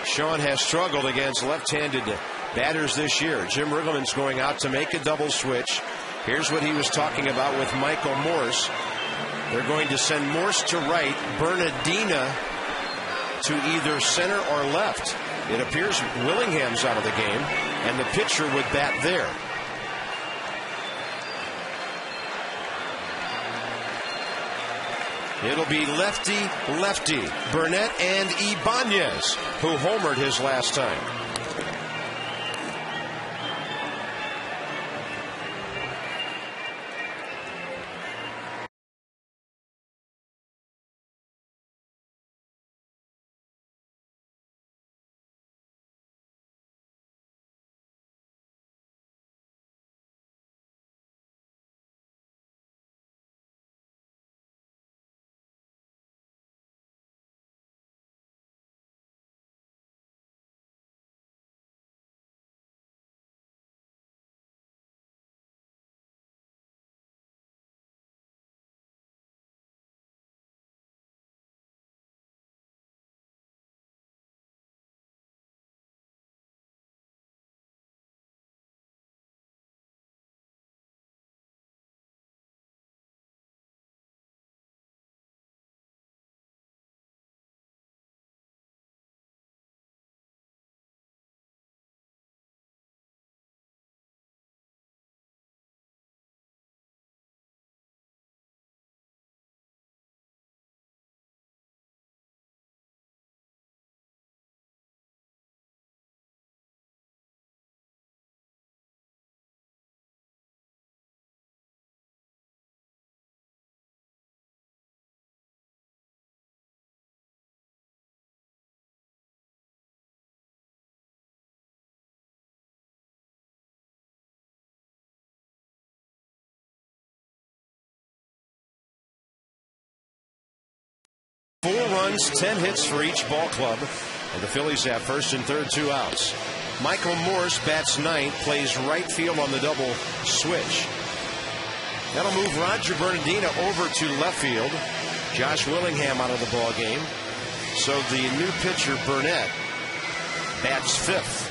Speaker 1: Sean has struggled against left-handed batters this year. Jim Riggleman's going out to make a double switch. Here's what he was talking about with Michael Morse. They're going to send Morse to right, Bernardina to either center or left. It appears Willingham's out of the game, and the pitcher would bat there. It'll be lefty, Burnett and Ibanez, who homered his last time. Four runs, 10 hits for each ball club. And the Phillies have first and third, 2 outs. Michael Morse bats ninth, plays right field on the double switch. That'll move Roger Bernardina over to left field. Josh Willingham out of the ball game. So the new pitcher, Burnett, bats fifth.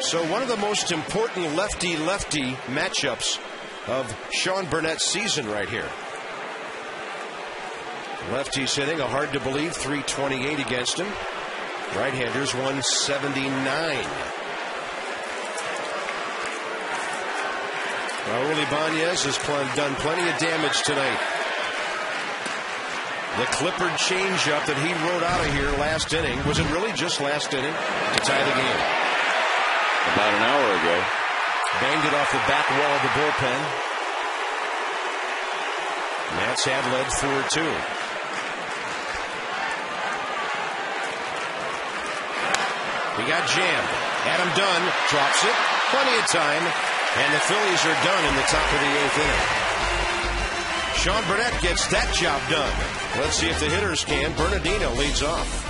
Speaker 1: So one of the most important lefty-lefty matchups of Sean Burnett's season right here. Lefty's hitting a hard-to-believe 328 against him. Right-handers 179. Raul Ibanez has done plenty of damage tonight. The Clippard changeup that he rode out of here last inning. Was it really just last inning to tie the game?
Speaker 4: About an hour ago.
Speaker 1: Banged it off the back wall of the bullpen. Nats had led 4-2. He got jammed. Adam Dunn drops it. Plenty of time. And the Phillies are done in the top of the 8th inning. Sean Burnett gets that job done. Let's see if the hitters can. Bernardino leads off.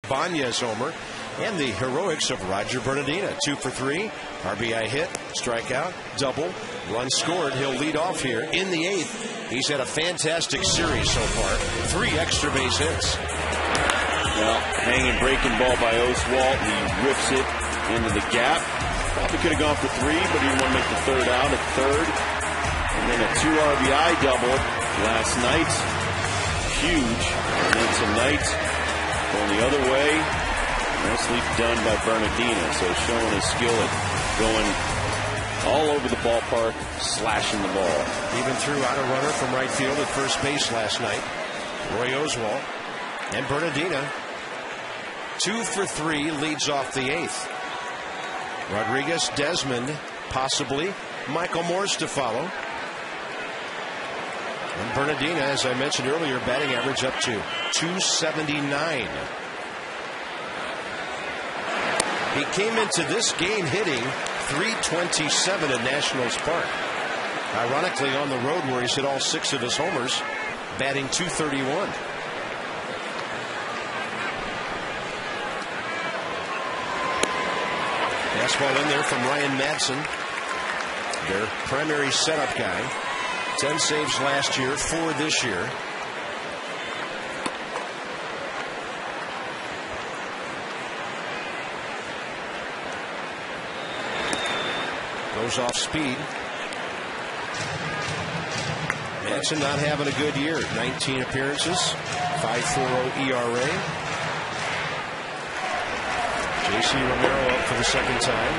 Speaker 1: Banya's homer, and the heroics of Roger Bernardina. 2 for 3, RBI hit, strikeout, double, run scored. He'll lead off here in the 8th. He's had a fantastic series so far. 3 extra base hits.
Speaker 4: Well, hanging breaking ball by Oswalt. He rips it into the gap. Probably could have gone for 3, but he didn't want to make the third out at third. And then a 2 RBI double last night. Huge. And then tonight, going the other way. Nicely done by Bernardina. So showing his skill at going all over the ballpark, slashing the ball.
Speaker 1: Even threw out a runner from right field at first base last night. Roy Oswalt and Bernardina. 2 for 3, leads off the 8th. Rodriguez, Desmond, possibly. Michael Morse to follow. And Bernardina, as I mentioned earlier, batting average up to 279. He came into this game hitting .327 at Nationals Park. Ironically, on the road where he's hit all 6 of his homers, batting .231. Fastball in there from Ryan Madsen, their primary setup guy. 10 saves last year, 4 this year. Goes off speed. Madsen not having a good year. 19 appearances, 5.40 ERA. J.C. Romero up for the second time.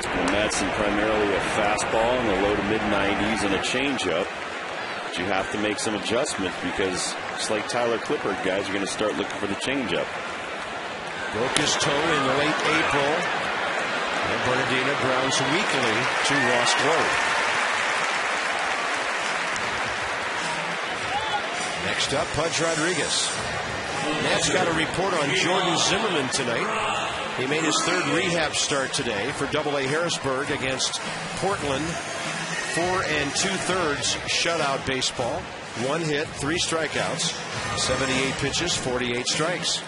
Speaker 4: And Madsen primarily a fastball in the low to mid-90s and a changeup. But you have to make some adjustments because just like Tyler Clippard, guys are going to start looking for the changeup.
Speaker 1: Broke his toe in late April. And Bernardina grounds weakly to Ross Globe. Next up, Pudge Rodriguez. Nats got a report on Jordan Zimmerman tonight. He made his 3rd rehab start today for AA Harrisburg against Portland. 4 2/3 shutout baseball. 1 hit, 3 strikeouts, 78 pitches, 48 strikes.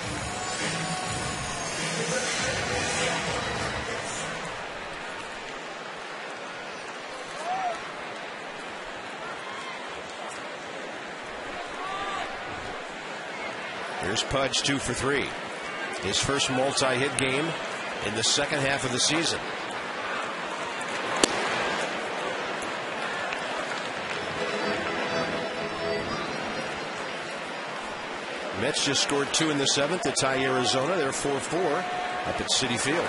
Speaker 1: Here's Pudge, 2 for 3. His first multi-hit game in the second half of the season. Mets just scored 2 in the 7th to tie Arizona. They're 4-4 up at Citi Field.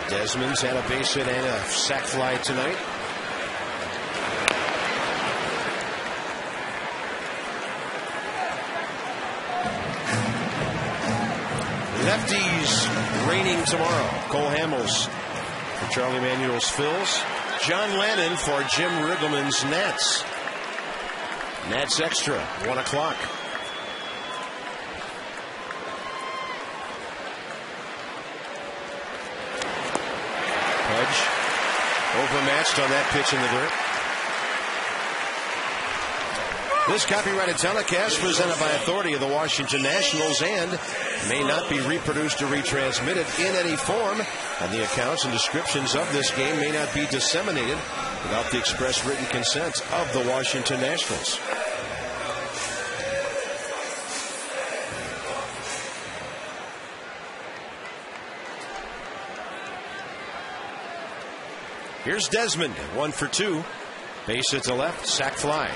Speaker 1: Desmond's had a base hit and a sac fly tonight. Lefties reigning tomorrow. Cole Hamels for Charlie Manuel's Phils. John Lannon for Jim Riggleman's Nats. Nats Extra, 1 o'clock. Overmatched on that pitch in the dirt. This copyrighted telecast presented by authority of the Washington Nationals and may not be reproduced or retransmitted in any form, and the accounts and descriptions of this game may not be disseminated without the express written consent of the Washington Nationals. Here's Desmond, 1 for 2. Base hit to left, sac fly.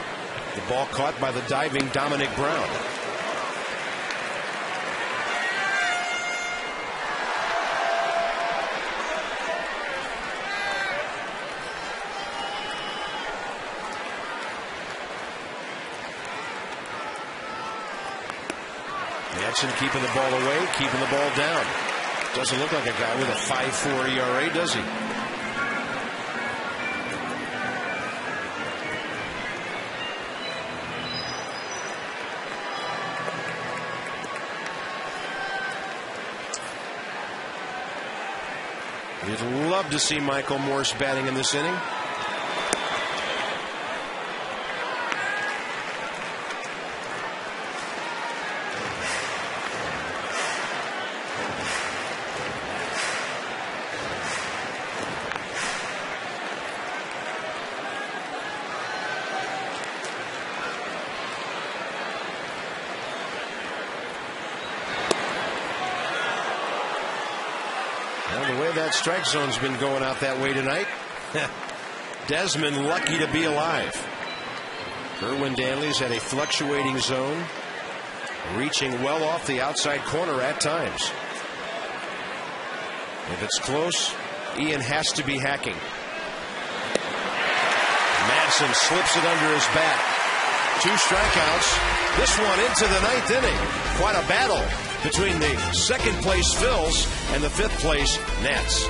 Speaker 1: The ball caught by the diving Dominic Brown. Madsen keeping the ball away, keeping the ball down. Doesn't look like a guy with a 5.4 ERA, does he? You'd love to see Michael Morse batting in this inning. Well, the way that strike zone's been going out that way tonight, Desmond lucky to be alive. Irwin Danley's at a fluctuating zone, reaching well off the outside corner at times. If it's close, Ian has to be hacking. Madsen slips it under his bat. 2 strikeouts. This one into the 9th inning. Quite a battle between the 2nd place Phils and the 5th place Nats.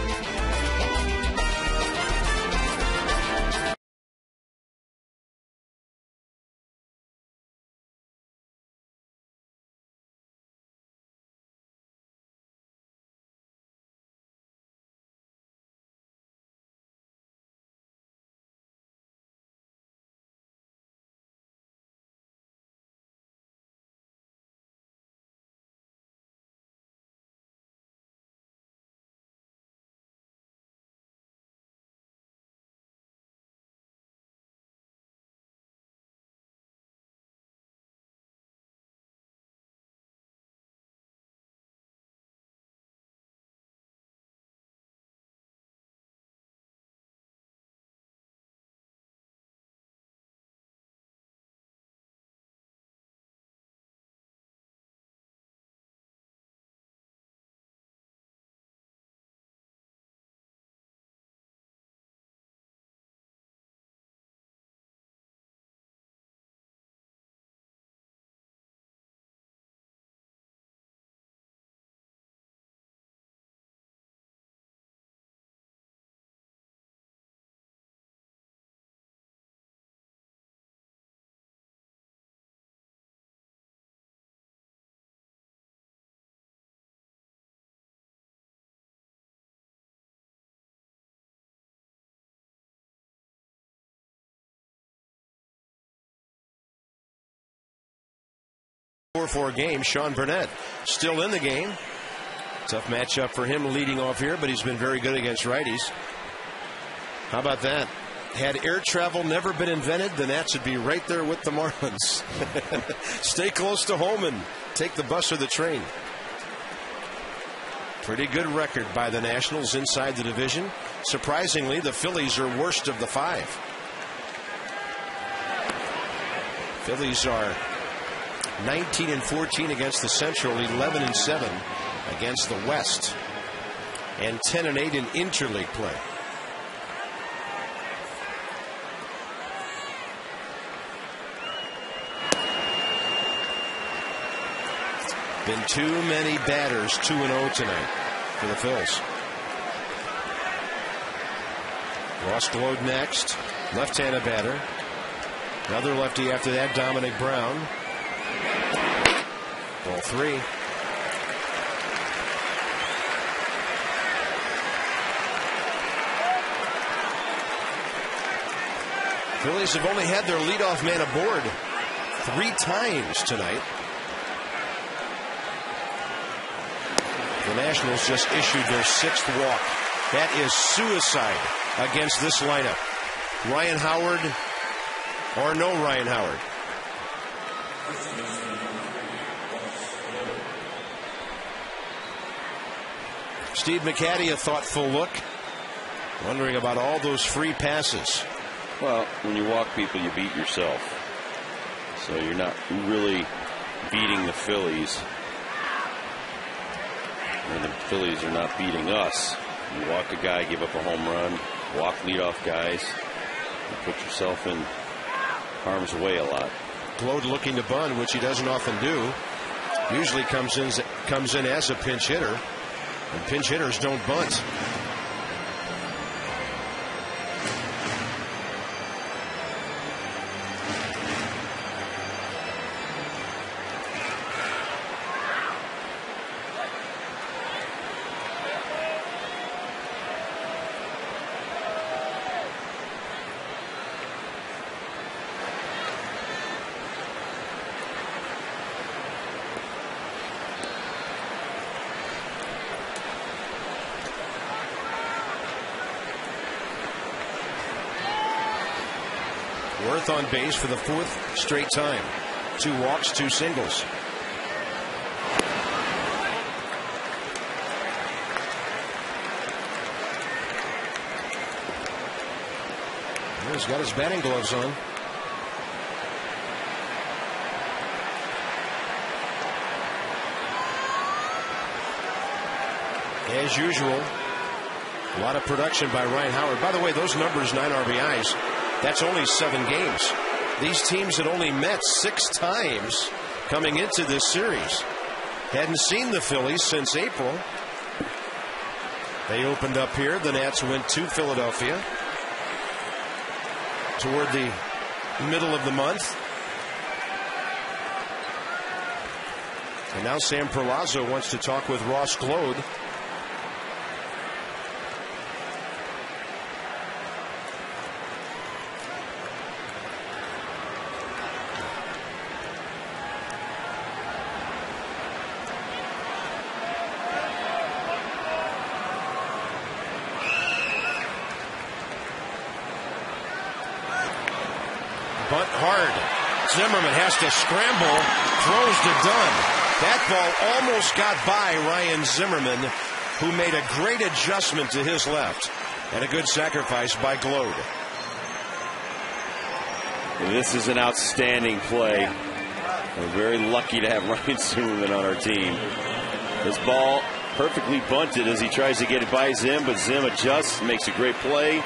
Speaker 1: Four game. Sean Burnett still in the game. Tough matchup for him leading off here, but he's been very good against righties. How about that? Had air travel never been invented, the Nats would be right there with the Marlins. Stay close to home and take the bus or the train. Pretty good record by the Nationals inside the division. Surprisingly, the Phillies are worst of the 5. Phillies are 19-14 against the Central, 11-7 against the West, and 10-8 in interleague play. Been too many batters 2-0 tonight for the Phils. Ross Glode next, left-handed batter. Another lefty after that, Dominic Brown. Ball 3. Phillies have only had their leadoff man aboard 3 times tonight. The Nationals just issued their 6th walk. That is suicide against this lineup. Ryan Howard or no Ryan Howard. Steve McCaddy, a thoughtful look, wondering about all those free passes.
Speaker 4: Well, when you walk people, you beat yourself. So you're not really beating the Phillies. And the Phillies are not beating us. You walk a guy, give up a home run, walk leadoff guys, you put yourself in harm's way a lot.
Speaker 1: Glode looking to bunt, which he doesn't often do. Usually comes in as a pinch hitter. And pinch hitters don't bunt. Worth on base for the 4th straight time. 2 walks, 2 singles. He's got his batting gloves on. As usual, a lot of production by Ryan Howard. By the way, those numbers, 9 RBIs, that's only 7 games. These teams had only met 6 times coming into this series. Hadn't seen the Phillies since April. They opened up here. The Nats went to Philadelphia toward the middle of the month. And now Sam Perlazzo wants to talk with Ross Glode. Bunt hard. Zimmerman has to scramble. Throws to Dunn. That ball almost got by Ryan Zimmerman, who made a great adjustment to his left. And a good sacrifice by Glode.
Speaker 4: This is an outstanding play. We're very lucky to have Ryan Zimmerman on our team. This ball perfectly bunted as he tries to get it by Zim, but Zim adjusts, makes a great play.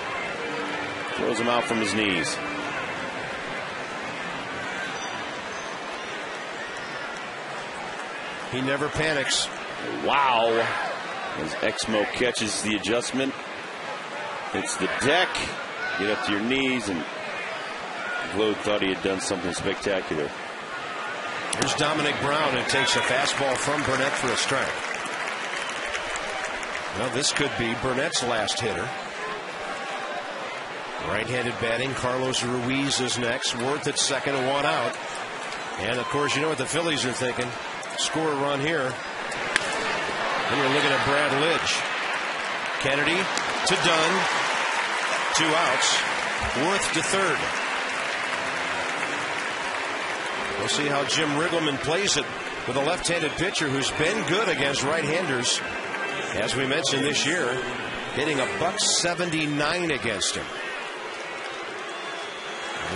Speaker 4: Throws him out from his knees.
Speaker 1: He never panics.
Speaker 4: Wow. As Exmo catches the adjustment. Hits the deck. Get up to your knees, and Glode thought he had done something spectacular.
Speaker 1: Here's Dominic Brown, and takes a fastball from Burnett for a strike. Well, this could be Burnett's last hitter. Right-handed batting. Carlos Ruiz is next. Worth at second, 1 out. And, of course, you know what the Phillies are thinking. Score a run here. And you're looking at Brad Lidge. Kennedy to Dunn. 2 outs. Worth to third. We'll see how Jim Riggleman plays it with a left-handed pitcher who's been good against right-handers. As we mentioned this year, hitting a .179 against him.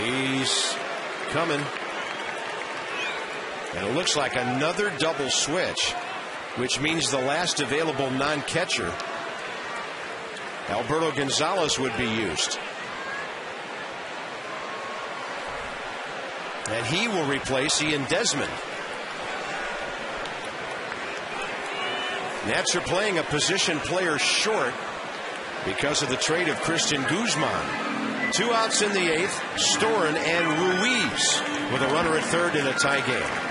Speaker 1: He's coming. And it looks like another double switch, which means the last available non-catcher, Alberto Gonzalez, would be used. And he will replace Ian Desmond. Nats are playing a position player short because of the trade of Christian Guzman. 2 outs in the 8th, Storen and Ruiz with a runner at third in a tie game.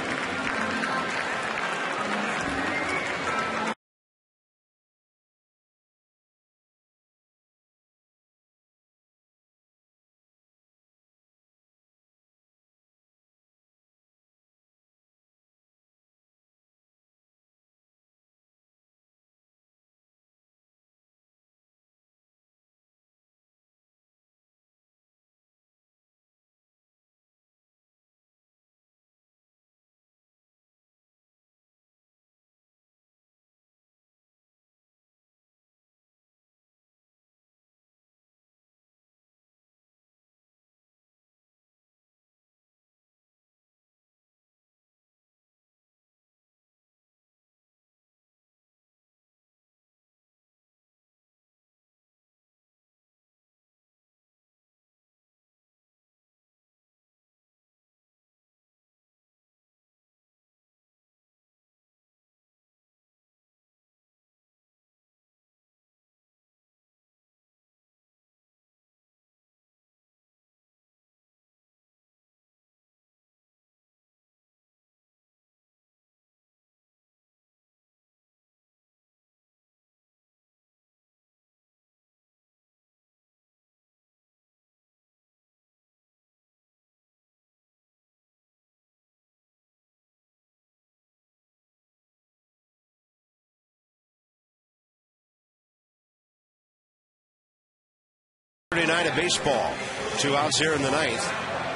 Speaker 1: Night of baseball. 2 outs here in the 9th.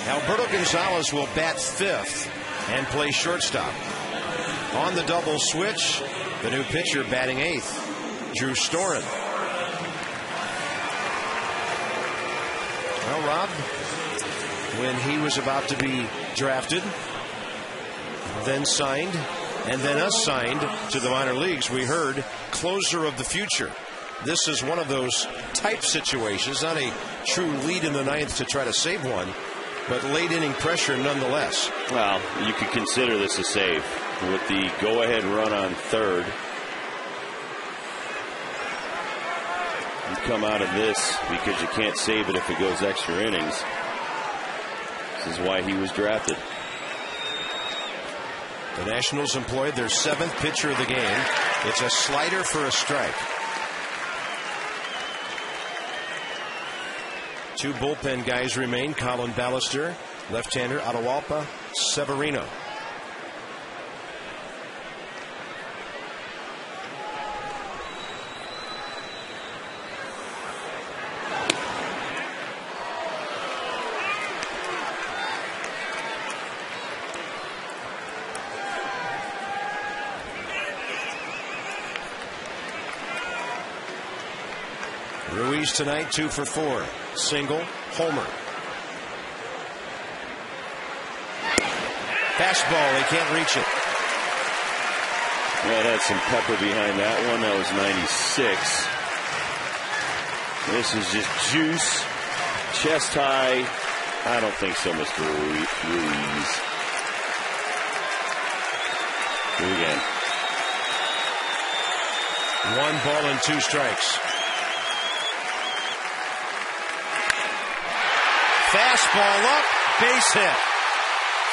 Speaker 1: Alberto Gonzalez will bat 5th and play shortstop. On the double switch, the new pitcher batting 8th, Drew Storen. Well, Rob, when he was about to be drafted, then signed, and then assigned to the minor leagues, we heard closer of the future. This is one of those type situations, not a true lead in the ninth to try to save one, but late inning pressure nonetheless.
Speaker 4: Well, you could consider this a save with the go-ahead run on third. You come out of this because you can't save it if it goes extra innings. This is why he was drafted.
Speaker 1: The Nationals employed their 7th pitcher of the game. It's a slider for a strike. 2 bullpen guys remain. Colin Ballister, left-hander, Atahualpa, Severino. Ruiz tonight, 2 for 4. Single, homer. Fastball, they can't reach it.
Speaker 4: That had some pepper behind that one. That was 96. This is just juice. Chest high. I don't think so, Mr. Ruiz. Do it again.
Speaker 1: 1 ball and 2 strikes. Fastball up, base hit.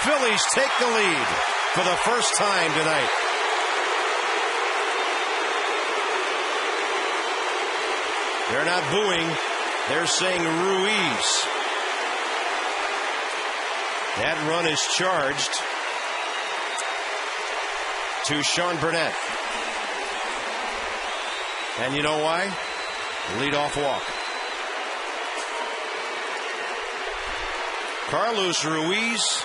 Speaker 1: Phillies take the lead for the first time tonight. They're not booing, they're saying Ruiz. That run is charged to Sean Burnett. And you know why? Leadoff walk. Carlos Ruiz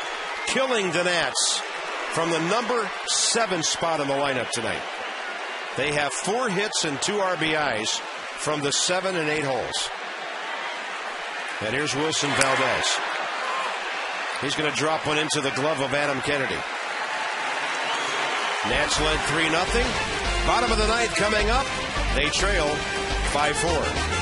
Speaker 1: killing the Nats from the number 7 spot in the lineup tonight. They have 4 hits and 2 RBIs from the 7 and 8 holes. And here's Wilson Valdez. He's going to drop one into the glove of Adam Kennedy. Nats led 3-0. Bottom of the ninth coming up. They trail 5-4.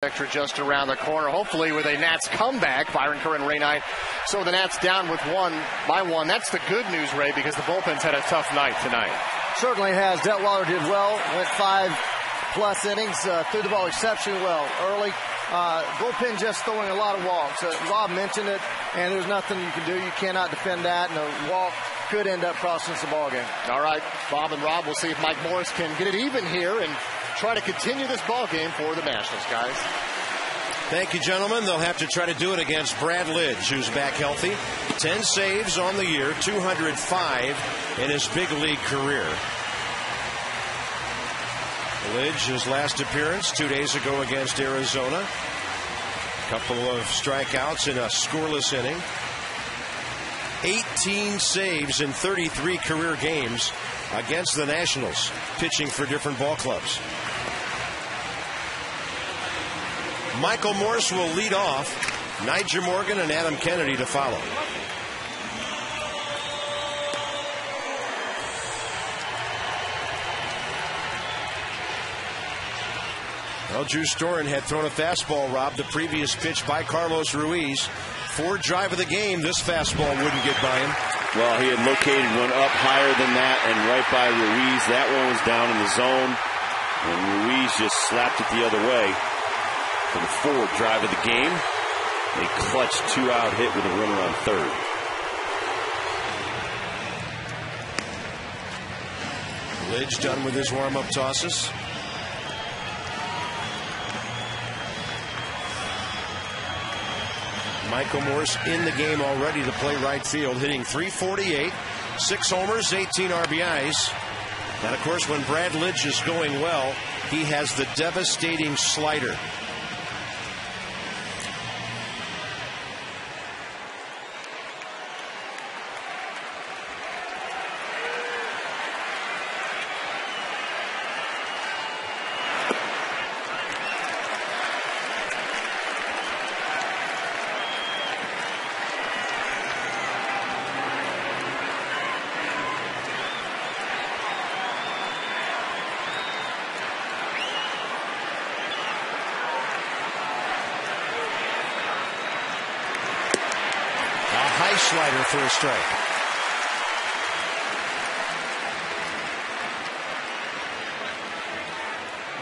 Speaker 7: Extra just around the corner, hopefully with a Nats comeback. Byron Kerr and Ray Knight. So the Nats down with 1-1. That's the good news, Ray, because the bullpen's had a tough night tonight.
Speaker 8: Certainly has. Detweiler did well. Went 5+ innings. Threw the ball exceptionally well early. Bullpen just throwing a lot of walks. Rob mentioned it, and there's nothing you can do. You cannot defend that, and a walk could end up costing us the ball game.
Speaker 7: All right, Bob and Rob, we'll see if Mike Morris can get it even here and try to continue this ball game for the Nationals, guys.
Speaker 1: Thank you, gentlemen. They'll have to try to do it against Brad Lidge, who's back healthy. 10 saves on the year, 205 in his big league career. Lidge, his last appearance 2 days ago against Arizona. A couple of strikeouts in a scoreless inning. 18 saves in 33 career games against the Nationals, pitching for different ball clubs. Michael Morse will lead off. Niger Morgan and Adam Kennedy to follow. Well, Drew Storen had thrown a fastball, Rob, the previous pitch by Carlos Ruiz. Ford drive of the game, this fastball wouldn't get by him.
Speaker 4: Well, he had located one up higher than that and right by Ruiz. That one was down in the zone, and Ruiz just slapped it the other way for the Ford drive of the game. A clutch two-out hit with a runner on third.
Speaker 1: Lidge done with his warm-up tosses. Michael Morse in the game already to play right field, hitting .348, 6 homers, 18 RBIs. And, of course, when Brad Lidge is going well, he has the devastating slider. Slider for a strike.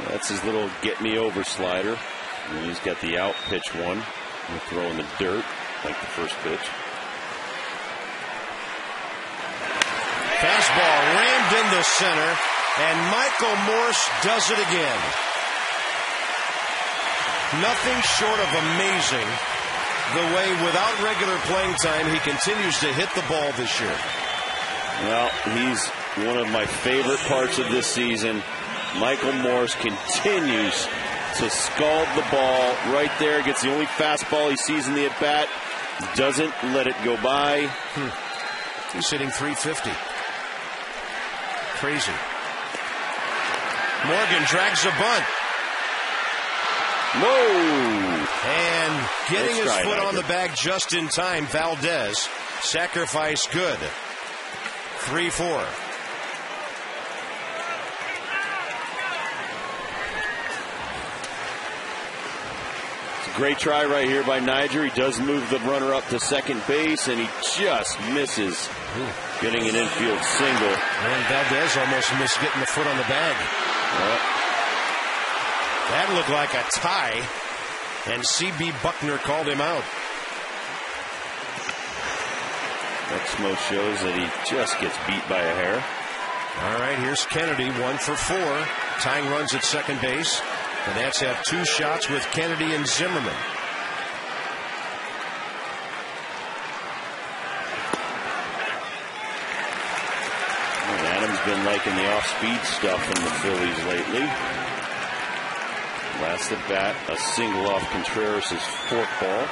Speaker 4: That's his little get-me-over slider. And he's got the out pitch one. He'll throw in the dirt like the first pitch.
Speaker 1: Fastball rammed into center, and Michael Morse does it again. Nothing short of amazing the way, without regular playing time, he continues to hit the ball this year.
Speaker 4: Well, he's one of my favorite parts of this season. Michael Morse continues to scald the ball right there. Gets the only fastball he sees in the at-bat. Doesn't let it go by.
Speaker 1: He's hitting .350. Crazy. Morgan drags a bunt.
Speaker 4: No!
Speaker 1: And getting his foot on the bag just in time, Valdez. Sacrifice good. 3-4.
Speaker 4: It's a great try right here by Niger. He does move the runner up to second base, and he just misses getting an infield single.
Speaker 1: And Valdez almost missed getting the foot on the bag. That looked like a tie, and C.B. Buckner called him out.
Speaker 4: Exmo shows that he just gets beat by a hair.
Speaker 1: All right, here's Kennedy, 1 for 4. Tying runs at second base. The Nats have 2 shots with Kennedy and Zimmerman.
Speaker 4: And Adams been liking the off-speed stuff from the Phillies lately. Last at bat, a single off Contreras' forkball.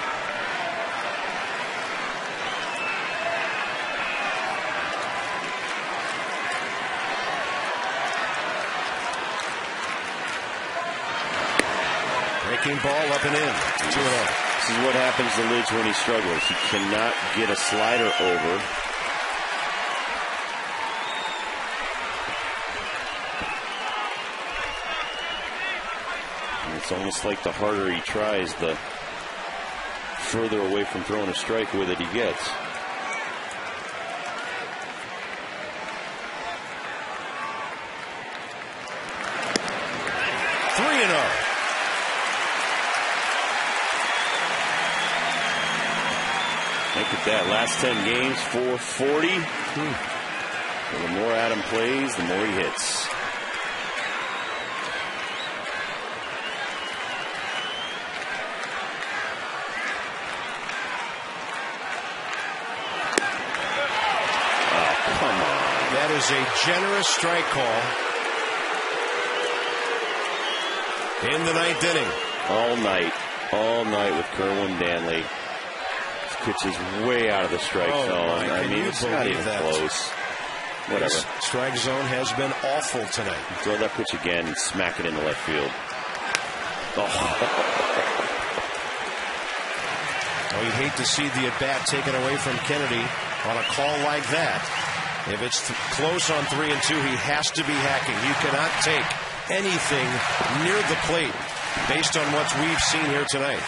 Speaker 1: Breaking ball up and in. 2-0.
Speaker 4: This is what happens to Lidge when he struggles. He cannot get a slider over. It's almost like the harder he tries, the further away from throwing a strike with it he gets. Look at that. Last 10 games, 440. The more Adam plays, the more he hits.
Speaker 1: That is a generous strike call in the 9th inning.
Speaker 4: All night with Kerwin Danley. This pitch is way out of the strike zone. I mean, it's not even close. Whatever.
Speaker 1: His strike zone has been awful tonight.
Speaker 4: Throw that pitch again and smack it into left field.
Speaker 1: Oh, you'd hate to see the at-bat taken away from Kennedy on a call like that. If it's close on 3-2, he has to be hacking. You cannot take anything near the plate based on what we've seen here tonight.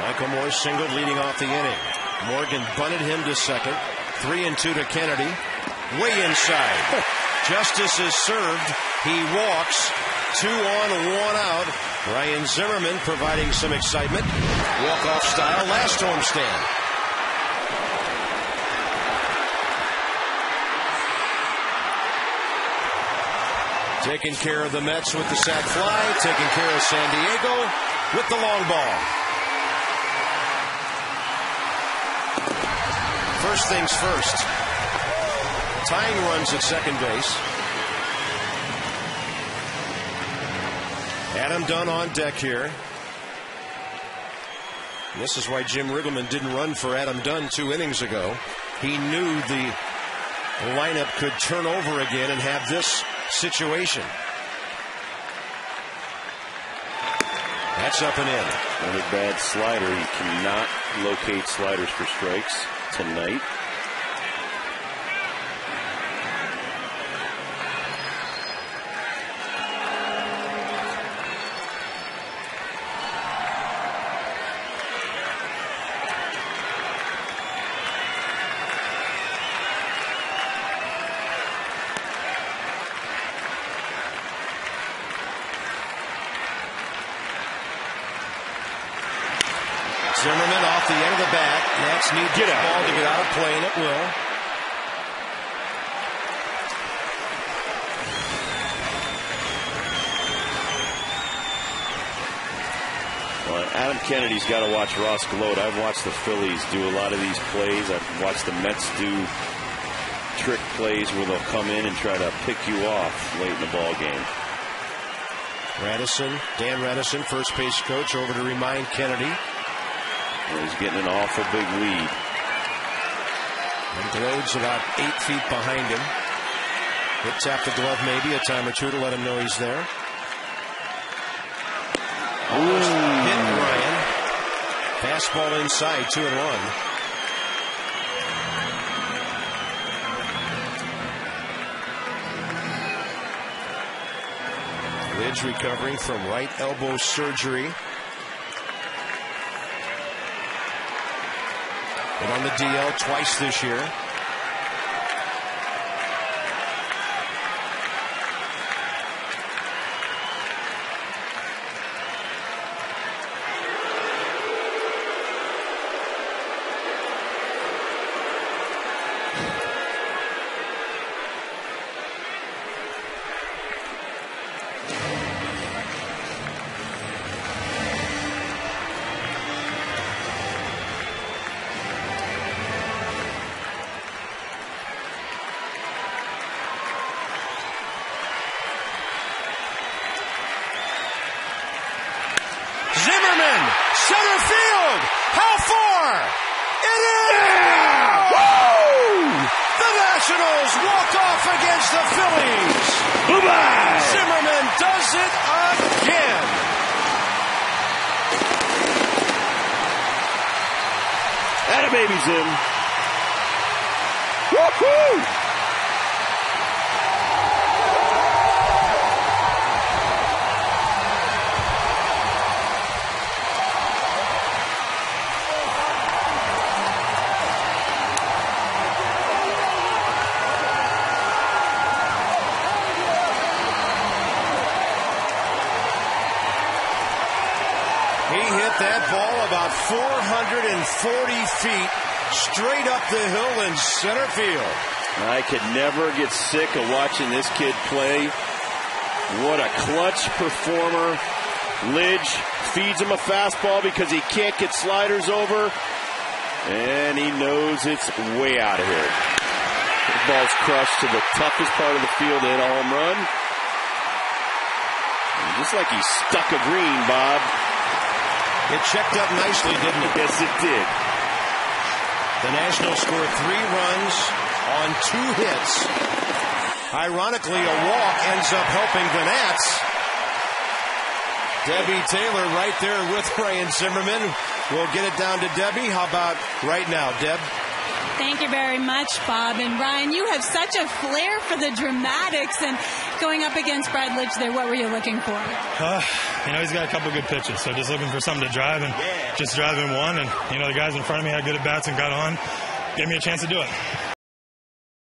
Speaker 1: Michael Moore singled leading off the inning. Morgan bunted him to second. 3-2 to Kennedy. Way inside. Justice is served. He walks. 2 on, 1 out. Ryan Zimmerman providing some excitement. Walk-off style. Last homestand. Taking care of the Mets with the sac fly. Taking care of San Diego with the long ball. First things first. Tying runs at second base. Adam Dunn on deck here. This is why Jim Riggleman didn't run for Adam Dunn 2 innings ago. He knew the lineup could turn over again and have this situation. That's up and in.
Speaker 4: Another bad slider. You cannot locate sliders for strikes tonight.
Speaker 1: Zimmerman off the end of the bat. Nats need the ball to get out of play, and it will.
Speaker 4: Well, Adam Kennedy's got to watch Ross Gloat. I've watched the Phillies do a lot of these plays. I've watched the Mets do trick plays where they'll come in and try to pick you off late in the ball game.
Speaker 1: Dan Radisson, first base coach, over to remind Kennedy.
Speaker 4: He's getting an awful big lead.
Speaker 1: And Glode's about 8 feet behind him. He'll tap the glove maybe a time or two to let him know he's there. Almost hit Ryan. Fastball inside, 2-1. Lidge recovering from right elbow surgery. Been on the DL twice this year. Center field. How far? It is! Yeah! Woo! The Nationals walk off against the Phillies. Bye-bye. Zimmerman does it again.
Speaker 4: Atta baby Zim. Woo-hoo!
Speaker 1: That ball about 440 feet straight up the hill in center field.
Speaker 4: I could never get sick of watching this kid play. What a clutch performer. Lidge feeds him a fastball because he can't get sliders over. And he knows it's way out of here. The ball's crushed to the toughest part of the field to hit a home run. And just like he stuck a green, Bob.
Speaker 1: It checked up nicely, didn't it?
Speaker 4: Yes, it did.
Speaker 1: The Nationals scored 3 runs on 2 hits. Ironically, a walk ends up helping the Nats. Debbie Taylor right there with Ryan Zimmerman. We'll get it down to Debbie. How about right now, Deb?
Speaker 5: Thank you very much, Bob. And Ryan, you have such a flair for the dramatics. And going up against Brad Lidge there, what were you looking for?
Speaker 9: He's got a couple good pitches, so just looking for something to drive and just driving one. And, the guys in front of me had good at-bats and got on. Gave me a chance to do it.